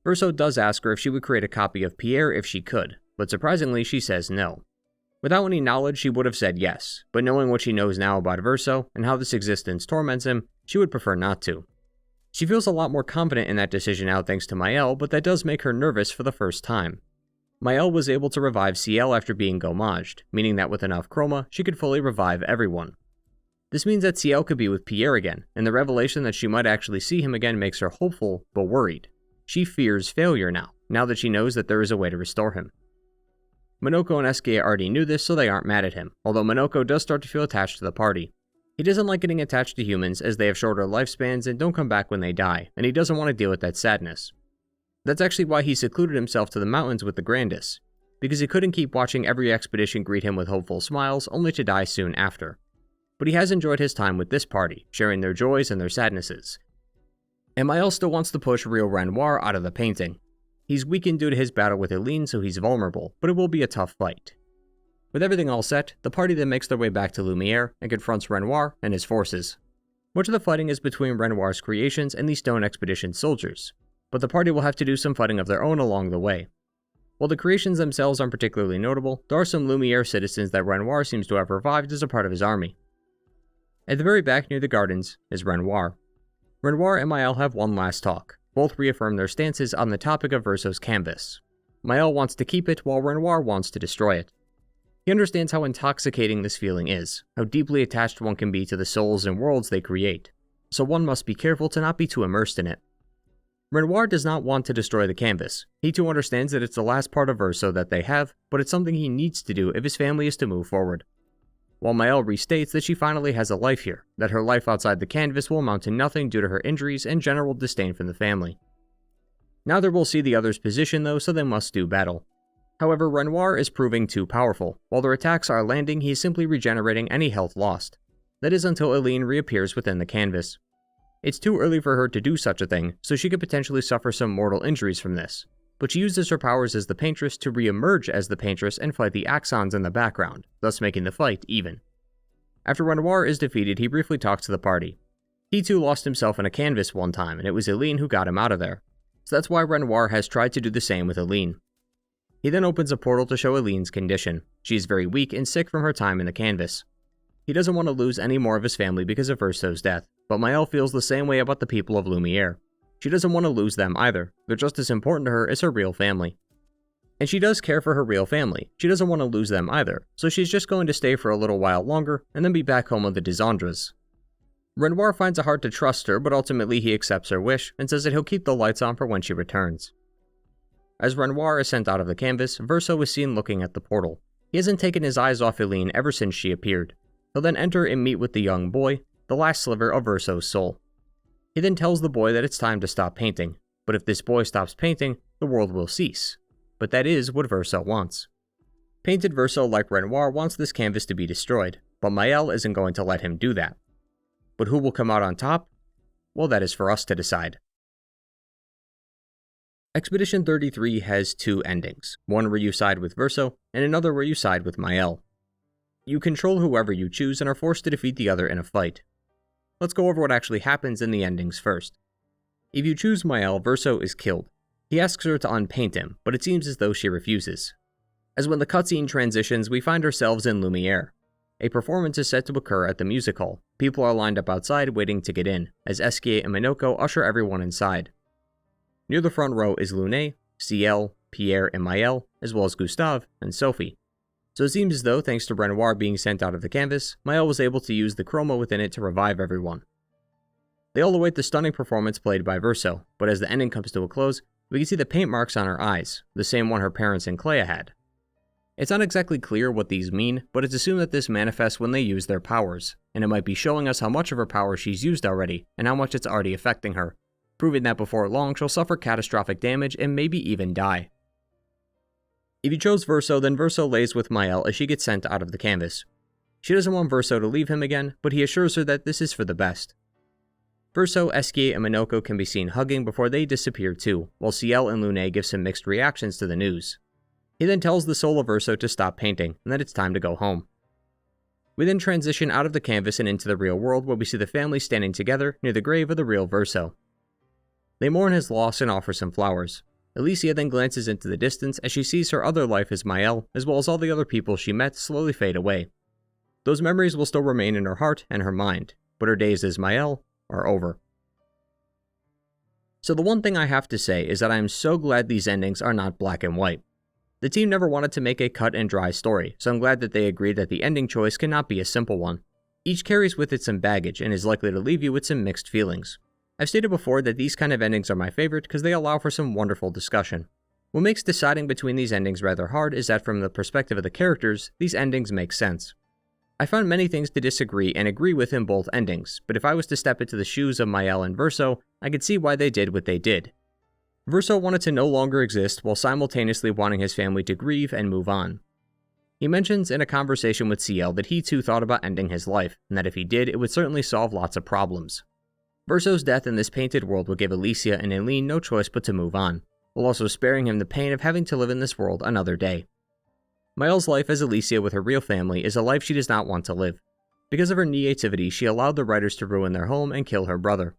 Vsauce does ask her if she would create a copy of Pierre if she could, but surprisingly she says no. Without any knowledge, she would have said yes, but knowing what she knows now about Vsauce and how this existence torments him, she would prefer not to. She feels a lot more confident in that decision now thanks to Maëlle, but that does make her nervous for the first time. Maëlle was able to revive CL after being gommaged, meaning that with enough chroma, she could fully revive everyone. This means that CL could be with Pierre again, and the revelation that she might actually see him again makes her hopeful, but worried. She fears failure now that she knows that there is a way to restore him. Minoko and Esquier already knew this, so they aren't mad at him, although Minoko does start to feel attached to the party. He doesn't like getting attached to humans as they have shorter lifespans and don't come back when they die, and he doesn't want to deal with that sadness. That's actually why he secluded himself to the mountains with the Grandis, because he couldn't keep watching every expedition greet him with hopeful smiles only to die soon after. But he has enjoyed his time with this party, sharing their joys and their sadnesses. And Maëlle still wants to push real Renoir out of the painting. He's weakened due to his battle with Eline, so he's vulnerable, but it will be a tough fight. With everything all set, the party then makes their way back to Lumiere and confronts Renoir and his forces. Much of the fighting is between Renoir's creations and the Stone Expedition soldiers, but the party will have to do some fighting of their own along the way. While the creations themselves aren't particularly notable, there are some Lumiere citizens that Renoir seems to have revived as a part of his army. At the very back near the gardens is Renoir. Renoir and Maëlle have one last talk. Both reaffirm their stances on the topic of Vsauce's canvas. Maëlle wants to keep it while Renoir wants to destroy it. He understands how intoxicating this feeling is, how deeply attached one can be to the souls and worlds they create, so one must be careful to not be too immersed in it. Renoir does not want to destroy the canvas. He too understands that it's the last part of Vsauce that they have, but it's something he needs to do if his family is to move forward. While Maëlle restates that she finally has a life here, that her life outside the canvas will amount to nothing due to her injuries and general disdain from the family. Neither will see the other's position though, so they must do battle. However, Renoir is proving too powerful. While their attacks are landing, he is simply regenerating any health lost. That is until Eline reappears within the canvas. It's too early for her to do such a thing, so she could potentially suffer some mortal injuries from this. But she uses her powers as the Paintress to re-emerge as the Paintress and fight the Axons in the background, thus making the fight even. After Renoir is defeated, he briefly talks to the party. He too lost himself in a canvas one time, and it was Eline who got him out of there. So that's why Renoir has tried to do the same with Eline. He then opens a portal to show Eline's condition. She is very weak and sick from her time in the canvas. He doesn't want to lose any more of his family because of Vsauce's death, but Maëlle feels the same way about the people of Lumiere. She doesn't want to lose them either. They're just as important to her as her real family. And she does care for her real family. She doesn't want to lose them either, so she's just going to stay for a little while longer and then be back home with the Desandres. Renoir finds it hard to trust her, but ultimately he accepts her wish and says that he'll keep the lights on for when she returns. As Renoir is sent out of the canvas, Vsauce is seen looking at the portal. He hasn't taken his eyes off Eline ever since she appeared. He'll then enter and meet with the young boy, the last sliver of Vsauce's soul. He then tells the boy that it's time to stop painting, but if this boy stops painting, the world will cease. But that is what Vsauce wants. Painted Vsauce, like Renoir, wants this canvas to be destroyed, but Maëlle isn't going to let him do that. But who will come out on top? Well, that is for us to decide. Expedition 33 has two endings, one where you side with Vsauce, and another where you side with Maëlle. You control whoever you choose and are forced to defeat the other in a fight. Let's go over what actually happens in the endings first. If you choose Maëlle, Vsauce is killed. He asks her to unpaint him, but it seems as though she refuses. As when the cutscene transitions, we find ourselves in Lumiere. A performance is set to occur at the music hall. People are lined up outside waiting to get in, as Esquier and Minoko usher everyone inside. Near the front row is Lune, CL, Pierre, and Maëlle, as well as Gustave and Sophie. So it seems as though, thanks to Renoir being sent out of the canvas, Maëlle was able to use the chroma within it to revive everyone. They all await the stunning performance played by Vsauce, but as the ending comes to a close, we can see the paint marks on her eyes, the same one her parents and Clair had. It's not exactly clear what these mean, but it's assumed that this manifests when they use their powers, and it might be showing us how much of her power she's used already, and how much it's already affecting her. proving that before long she'll suffer catastrophic damage and maybe even die. If you chose Verso, then Verso lays with Mael as she gets sent out of the canvas. She doesn't want Verso to leave him again, but he assures her that this is for the best. Verso, Esquier, and Minoko can be seen hugging before they disappear too, while Ciel and Lune give some mixed reactions to the news. He then tells the soul of Verso to stop painting, and that it's time to go home. We then transition out of the canvas and into the real world, where we see the family standing together near the grave of the real Verso. They mourn his loss and offer some flowers. Alicia then glances into the distance as she sees her other life as Mael, as well as all the other people she met, slowly fade away. Those memories will still remain in her heart and her mind, but her days as Mael are over. So the one thing I have to say is that I am so glad these endings are not black and white. The team never wanted to make a cut and dry story, so I'm glad that they agreed that the ending choice cannot be a simple one. Each carries with it some baggage and is likely to leave you with some mixed feelings. I've stated before that these kind of endings are my favorite because they allow for some wonderful discussion. What makes deciding between these endings rather hard is that from the perspective of the characters, these endings make sense. I found many things to disagree and agree with in both endings, but if I was to step into the shoes of Mael and Verso, I could see why they did what they did. Verso wanted to no longer exist while simultaneously wanting his family to grieve and move on. He mentions in a conversation with Ciel that he too thought about ending his life, and that if he did, it would certainly solve lots of problems. Verso's death in this painted world would give Alicia and Eileen no choice but to move on, while also sparing him the pain of having to live in this world another day. Mael's life as Alicia with her real family is a life she does not want to live. Because of her naivety, she allowed the writers to ruin their home and kill her brother.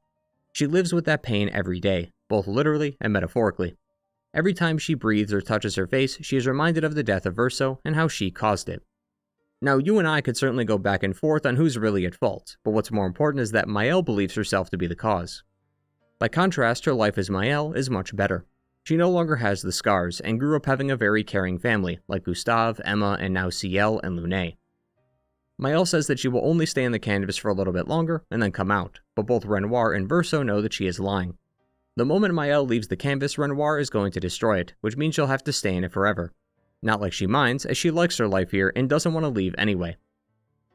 She lives with that pain every day, both literally and metaphorically. Every time she breathes or touches her face, she is reminded of the death of Verso and how she caused it. Now, you and I could certainly go back and forth on who's really at fault, but what's more important is that Mael believes herself to be the cause. By contrast, her life as Mael is much better. She no longer has the scars, and grew up having a very caring family, like Gustave, Emma, and now Ciel and Lune. Mael says that she will only stay in the canvas for a little bit longer, and then come out, but both Renoir and Verso know that she is lying. The moment Mael leaves the canvas, Renoir is going to destroy it, which means she'll have to stay in it forever. Not like she minds, as she likes her life here and doesn't want to leave anyway.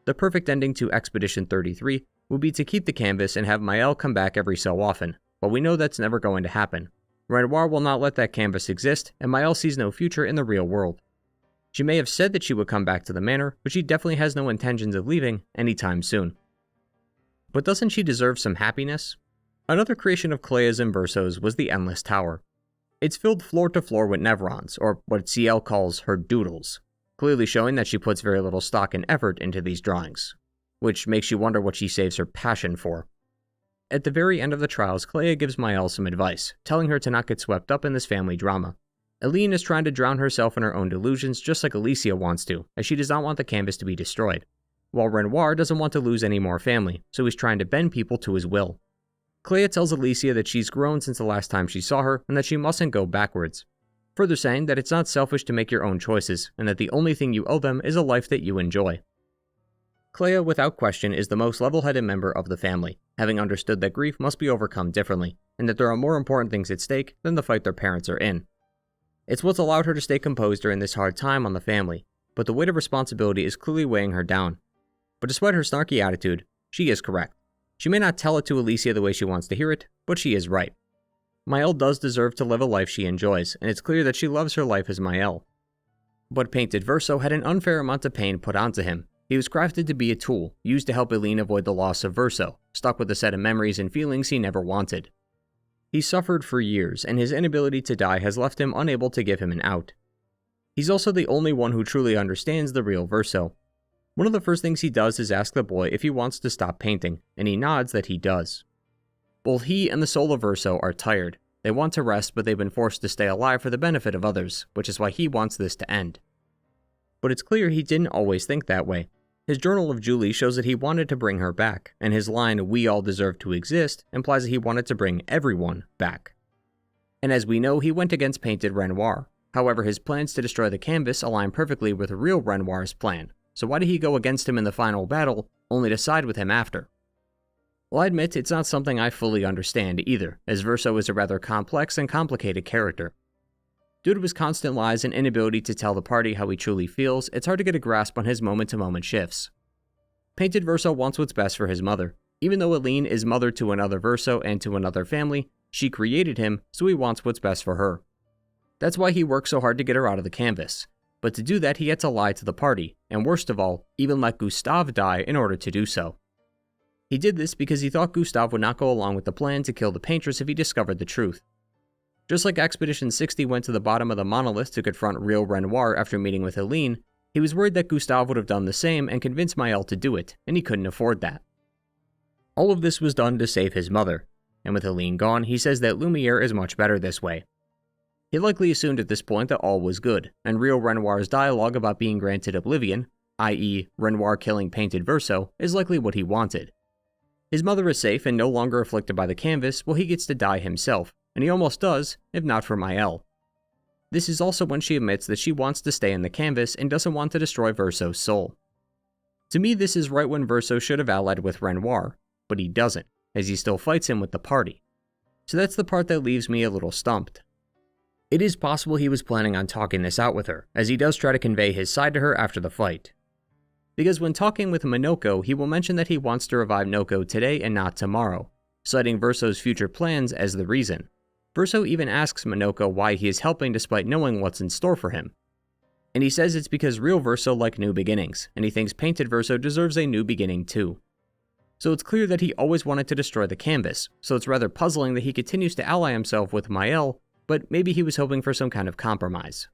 The perfect ending to Expedition 33 would be to keep the canvas and have Mael come back every so often, but we know that's never going to happen. Renoir will not let that canvas exist, and Mael sees no future in the real world. She may have said that she would come back to the manor, but she definitely has no intentions of leaving anytime soon. But doesn't she deserve some happiness? Another creation of Clair's and Verso's was the Endless Tower. It's filled floor to floor with Nevrons, or what Ciel calls her doodles, clearly showing that she puts very little stock and effort into these drawings, which makes you wonder what she saves her passion for. At the very end of the trials, Clair gives Mael some advice, telling her to not get swept up in this family drama. Eileen is trying to drown herself in her own delusions just like Alicia wants to, as she does not want the canvas to be destroyed, while Renoir doesn't want to lose any more family, so he's trying to bend people to his will. Clair tells Alicia that she's grown since the last time she saw her, and that she mustn't go backwards, further saying that it's not selfish to make your own choices, and that the only thing you owe them is a life that you enjoy. Clair, without question, is the most level-headed member of the family, having understood that grief must be overcome differently, and that there are more important things at stake than the fight their parents are in. It's what's allowed her to stay composed during this hard time on the family, but the weight of responsibility is clearly weighing her down. But despite her snarky attitude, she is correct. She may not tell it to Alicia the way she wants to hear it, but she is right. Mael does deserve to live a life she enjoys, and it's clear that she loves her life as Mael. But Painted Verso had an unfair amount of pain put onto him. He was crafted to be a tool, used to help Eileen avoid the loss of Verso, stuck with a set of memories and feelings he never wanted. He suffered for years, and his inability to die has left him unable to give him an out. He's also the only one who truly understands the real Verso. One of the first things he does is ask the boy if he wants to stop painting, and he nods that he does. Both he and the soul of Verso are tired. They want to rest, but they've been forced to stay alive for the benefit of others, which is why he wants this to end. But it's clear he didn't always think that way. His journal of Julie shows that he wanted to bring her back, and his line, "We all deserve to exist," implies that he wanted to bring everyone back. And as we know, he went against Painted Renoir. However, his plans to destroy the canvas align perfectly with real Renoir's plan, so why did he go against him in the final battle, only to side with him after? Well, I admit it's not something I fully understand either, as Verso is a rather complex and complicated character. Due to his constant lies and inability to tell the party how he truly feels, it's hard to get a grasp on his moment-to-moment shifts. Painted Verso wants what's best for his mother. Even though Eileen is mother to another Verso and to another family, She created him, so he wants what's best for her. That's why he worked so hard to get her out of the canvas. But to do that, he had to lie to the party, and worst of all, even let Gustave die in order to do so. He did this because he thought Gustave would not go along with the plan to kill the paintress if he discovered the truth. Just like Expedition 60 went to the bottom of the monolith to confront real Renoir after meeting with Helene, he was worried that Gustave would have done the same and convinced Maëlle to do it, and he couldn't afford that. All of this was done to save his mother, and with Helene gone, he says that Lumiere is much better this way. He likely assumed at this point that all was good, and real Renoir's dialogue about being granted oblivion, i.e. Renoir killing painted Verso, is likely what he wanted. His mother is safe and no longer afflicted by the canvas, while he gets to die himself, and he almost does, if not for Maëlle. This is also when she admits that she wants to stay in the canvas and doesn't want to destroy Verso's soul. To me, this is right when Verso should have allied with Renoir, but he doesn't, as he still fights him with the party. So that's the part that leaves me a little stumped. It is possible he was planning on talking this out with her, as he does try to convey his side to her after the fight. Because when talking with Minoko, he will mention that he wants to revive Noko today and not tomorrow, citing Verso's future plans as the reason. Verso even asks Minoko why he is helping despite knowing what's in store for him. And he says it's because real Verso like new beginnings, and he thinks painted Verso deserves a new beginning too. So it's clear that he always wanted to destroy the canvas, so it's rather puzzling that he continues to ally himself with Maëlle, but maybe he was hoping for some kind of compromise.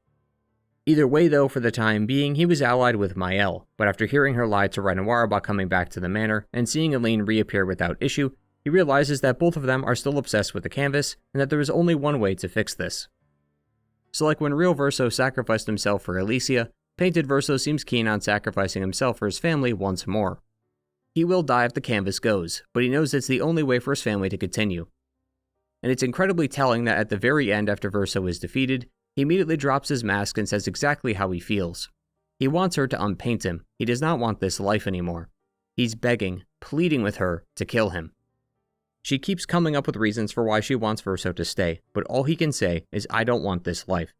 Either way though, for the time being, he was allied with Maëlle, but after hearing her lie to Renoir about coming back to the manor, and seeing Helene reappear without issue, he realizes that both of them are still obsessed with the canvas, and that there is only one way to fix this. So like when real Verso sacrificed himself for Alicia, painted Verso seems keen on sacrificing himself for his family once more. He will die if the canvas goes, but he knows it's the only way for his family to continue. And it's incredibly telling that at the very end after Verso is defeated, he immediately drops his mask and says exactly how he feels. He wants her to unpaint him. He does not want this life anymore. He's begging, pleading with her to kill him. She keeps coming up with reasons for why she wants Verso to stay, but all he can say is, "I don't want this life."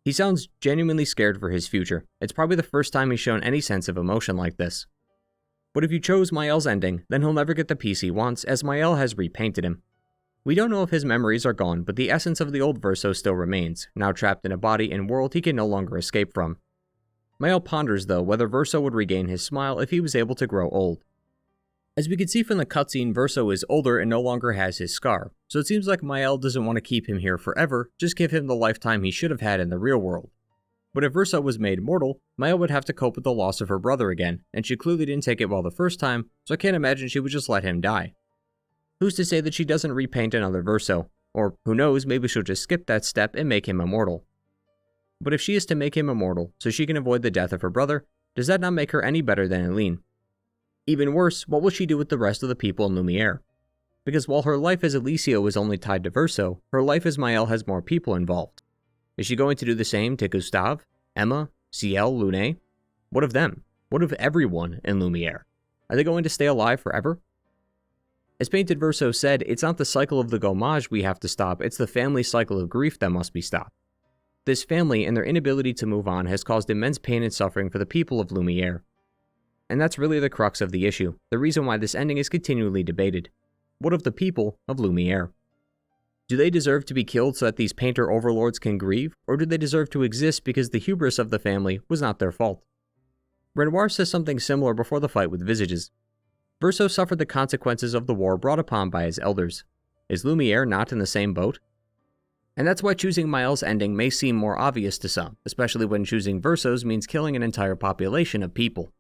He sounds genuinely scared for his future. It's probably the first time he's shown any sense of emotion like this. But if you chose Maëlle's ending, then he'll never get the peace he wants, as Maëlle has repainted him. We don't know if his memories are gone, but the essence of the old Verso still remains, now trapped in a body and world he can no longer escape from. Maëlle ponders, though, whether Verso would regain his smile if he was able to grow old. As we can see from the cutscene, Verso is older and no longer has his scar, so it seems like Maëlle doesn't want to keep him here forever, just give him the lifetime he should have had in the real world. But if Verso was made mortal, Maëlle would have to cope with the loss of her brother again, and she clearly didn't take it well the first time, so I can't imagine she would just let him die. Who's to say that she doesn't repaint another Verso? Or, who knows, maybe she'll just skip that step and make him immortal. But if she is to make him immortal, so she can avoid the death of her brother, does that not make her any better than Helene? Even worse, what will she do with the rest of the people in Lumiere? Because while her life as Alicia was only tied to Verso, her life as Maëlle has more people involved. Is she going to do the same to Gustave, Emma, Ciel, Lune? What of them? What of everyone in Lumiere? Are they going to stay alive forever? As Painted Verso said, it's not the cycle of the gommage we have to stop, it's the family cycle of grief that must be stopped. This family and their inability to move on has caused immense pain and suffering for the people of Lumiere. And that's really the crux of the issue, the reason why this ending is continually debated. What of the people of Lumiere? Do they deserve to be killed so that these painter overlords can grieve, or do they deserve to exist because the hubris of the family was not their fault? Renoir says something similar before the fight with Visages. Verso suffered the consequences of the war brought upon by his elders. Is Lumiere not in the same boat? And that's why choosing Maëlle's ending may seem more obvious to some, especially when choosing Verso's means killing an entire population of people.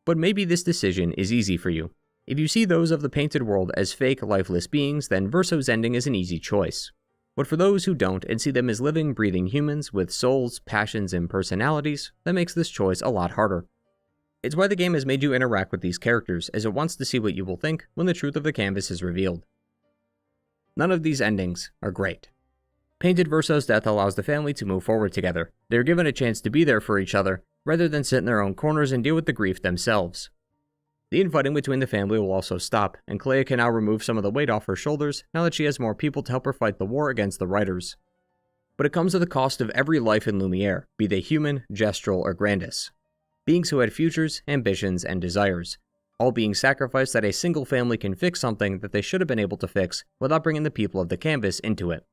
But maybe this decision is easy for you. If you see those of the painted world as fake, lifeless beings, then Verso's ending is an easy choice. But for those who don't and see them as living, breathing humans with souls, passions, and personalities, that makes this choice a lot harder. It's why the game has made you interact with these characters, as it wants to see what you will think when the truth of the canvas is revealed. None of these endings are great. Painted Verso's death allows the family to move forward together. They are given a chance to be there for each other, rather than sit in their own corners and deal with the grief themselves. The infighting between the family will also stop, and Clair can now remove some of the weight off her shoulders now that she has more people to help her fight the war against the Riders. But it comes at the cost of every life in Lumiere, be they human, Gestral, or Grandis. Beings who had futures, ambitions, and desires. all being sacrificed that a single family can fix something that they should have been able to fix without bringing the people of the canvas into it.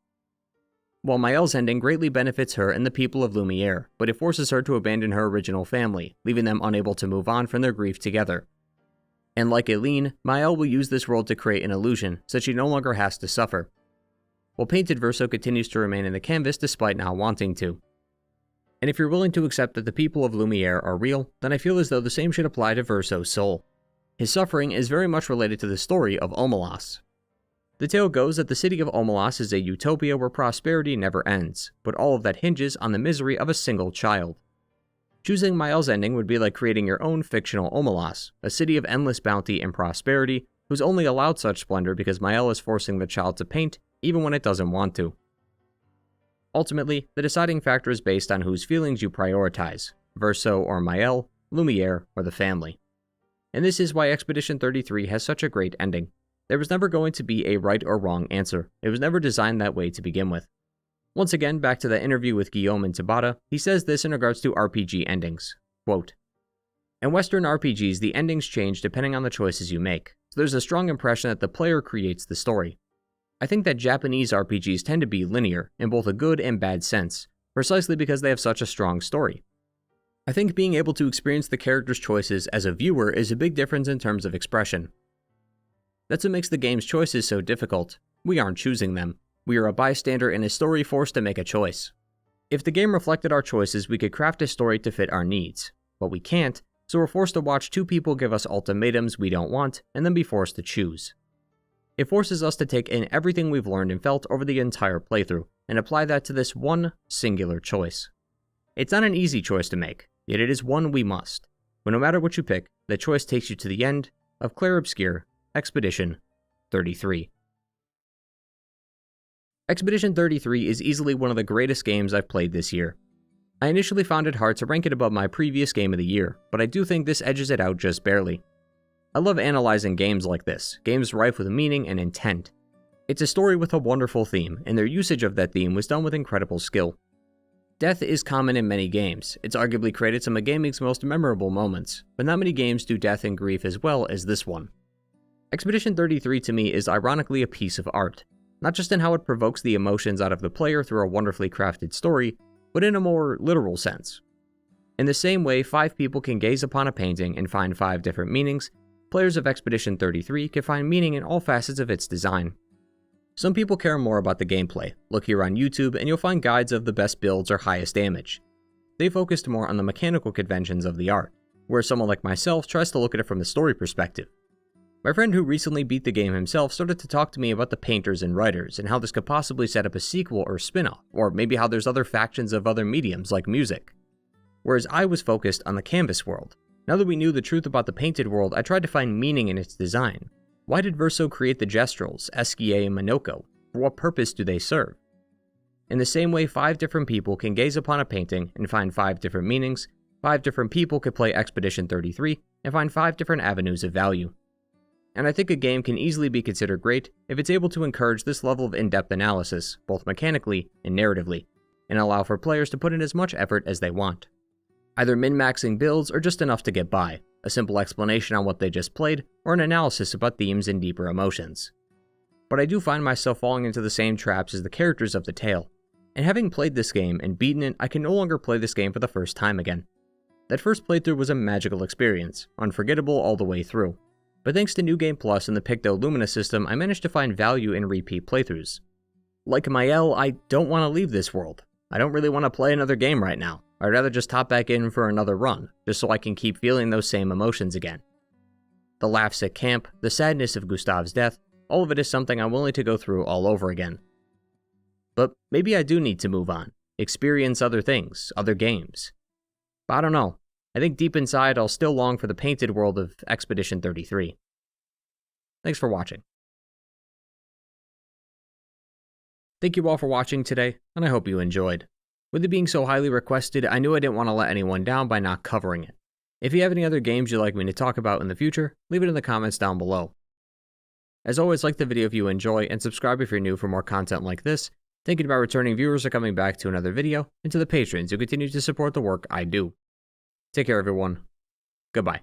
While Mael's ending greatly benefits her and the people of Lumiere, but it forces her to abandon her original family, leaving them unable to move on from their grief together. And like Eileen, Mael will use this world to create an illusion so she no longer has to suffer, while Painted Verso continues to remain in the canvas despite not wanting to. And if you're willing to accept that the people of Lumiere are real, then I feel as though the same should apply to Verso's soul. His suffering is very much related to the story of Omelas. The tale goes that the city of Omelas is a utopia where prosperity never ends, but all of that hinges on the misery of a single child. Choosing Mael's ending would be like creating your own fictional Omelas, a city of endless bounty and prosperity, who's only allowed such splendor because Mael is forcing the child to paint even when it doesn't want to. Ultimately, the deciding factor is based on whose feelings you prioritize, Verso or Mael, Lumiere or the family. And this is why Expedition 33 has such a great ending. There was never going to be a right or wrong answer. It was never designed that way to begin with. Once again, back to that interview with Guillaume and Tabata, he says this in regards to RPG endings. Quote, "In Western RPGs, the endings change depending on the choices you make, so there's a strong impression that the player creates the story. I think that Japanese RPGs tend to be linear, in both a good and bad sense, precisely because they have such a strong story. I think being able to experience the character's choices as a viewer is a big difference in terms of expression. That's what makes the game's choices so difficult. We aren't choosing them. We are a bystander in a story forced to make a choice. If the game reflected our choices, we could craft a story to fit our needs. But we can't, so we're forced to watch two people give us ultimatums we don't want, and then be forced to choose. It forces us to take in everything we've learned and felt over the entire playthrough, and apply that to this one singular choice. It's not an easy choice to make, yet it is one we must. But no matter what you pick, the choice takes you to the end of Clair Obscur Expedition 33. Expedition 33 is easily one of the greatest games I've played this year. I initially found it hard to rank it above my previous game of the year, but I do think this edges it out just barely. I love analyzing games like this, games rife with meaning and intent. It's a story with a wonderful theme, and their usage of that theme was done with incredible skill. Death is common in many games. It's arguably created some of gaming's most memorable moments, but not many games do death and grief as well as this one. Expedition 33 to me is ironically a piece of art, not just in how it provokes the emotions out of the player through a wonderfully crafted story, but in a more literal sense. In the same way 5 people can gaze upon a painting and find 5 different meanings, players of Expedition 33 can find meaning in all facets of its design. Some people care more about the gameplay. Look here on YouTube and you'll find guides of the best builds or highest damage. They focused more on the mechanical conventions of the art, whereas someone like myself tries to look at it from the story perspective. My friend who recently beat the game himself started to talk to me about the painters and writers and how this could possibly set up a sequel or spin-off, or maybe how there's other factions of other mediums like music. Whereas I was focused on the canvas world. Now that we knew the truth about the painted world, I tried to find meaning in its design. Why did Verso create the Gestrals, Esquier and Minoko? For what purpose do they serve? In the same way 5 different people can gaze upon a painting and find 5 different meanings, 5 different people could play Expedition 33 and find 5 different avenues of value. And I think a game can easily be considered great if it's able to encourage this level of in-depth analysis, both mechanically and narratively, and allow for players to put in as much effort as they want. Either min-maxing builds or just enough to get by, a simple explanation on what they just played, or an analysis about themes and deeper emotions. But I do find myself falling into the same traps as the characters of the tale, and having played this game and beaten it, I can no longer play this game for the first time again. That first playthrough was a magical experience, unforgettable all the way through. But thanks to New Game Plus and the Picto Lumina system, I managed to find value in repeat playthroughs. Like Mael, I don't want to leave this world. I don't really want to play another game right now. I'd rather just hop back in for another run, just so I can keep feeling those same emotions again. The laughs at camp, the sadness of Gustave's death, all of it is something I'm willing to go through all over again. But maybe I do need to move on, experience other things, other games. But I don't know. I think deep inside I'll still long for the painted world of Expedition 33. Thanks for watching. Thank you all for watching today, and I hope you enjoyed. With it being so highly requested, I knew I didn't want to let anyone down by not covering it. If you have any other games you'd like me to talk about in the future, leave it in the comments down below. As always, like the video if you enjoy, and subscribe if you're new for more content like this, thinking about returning viewers or coming back to another video, and to the patrons who continue to support the work I do. Take care everyone. Goodbye.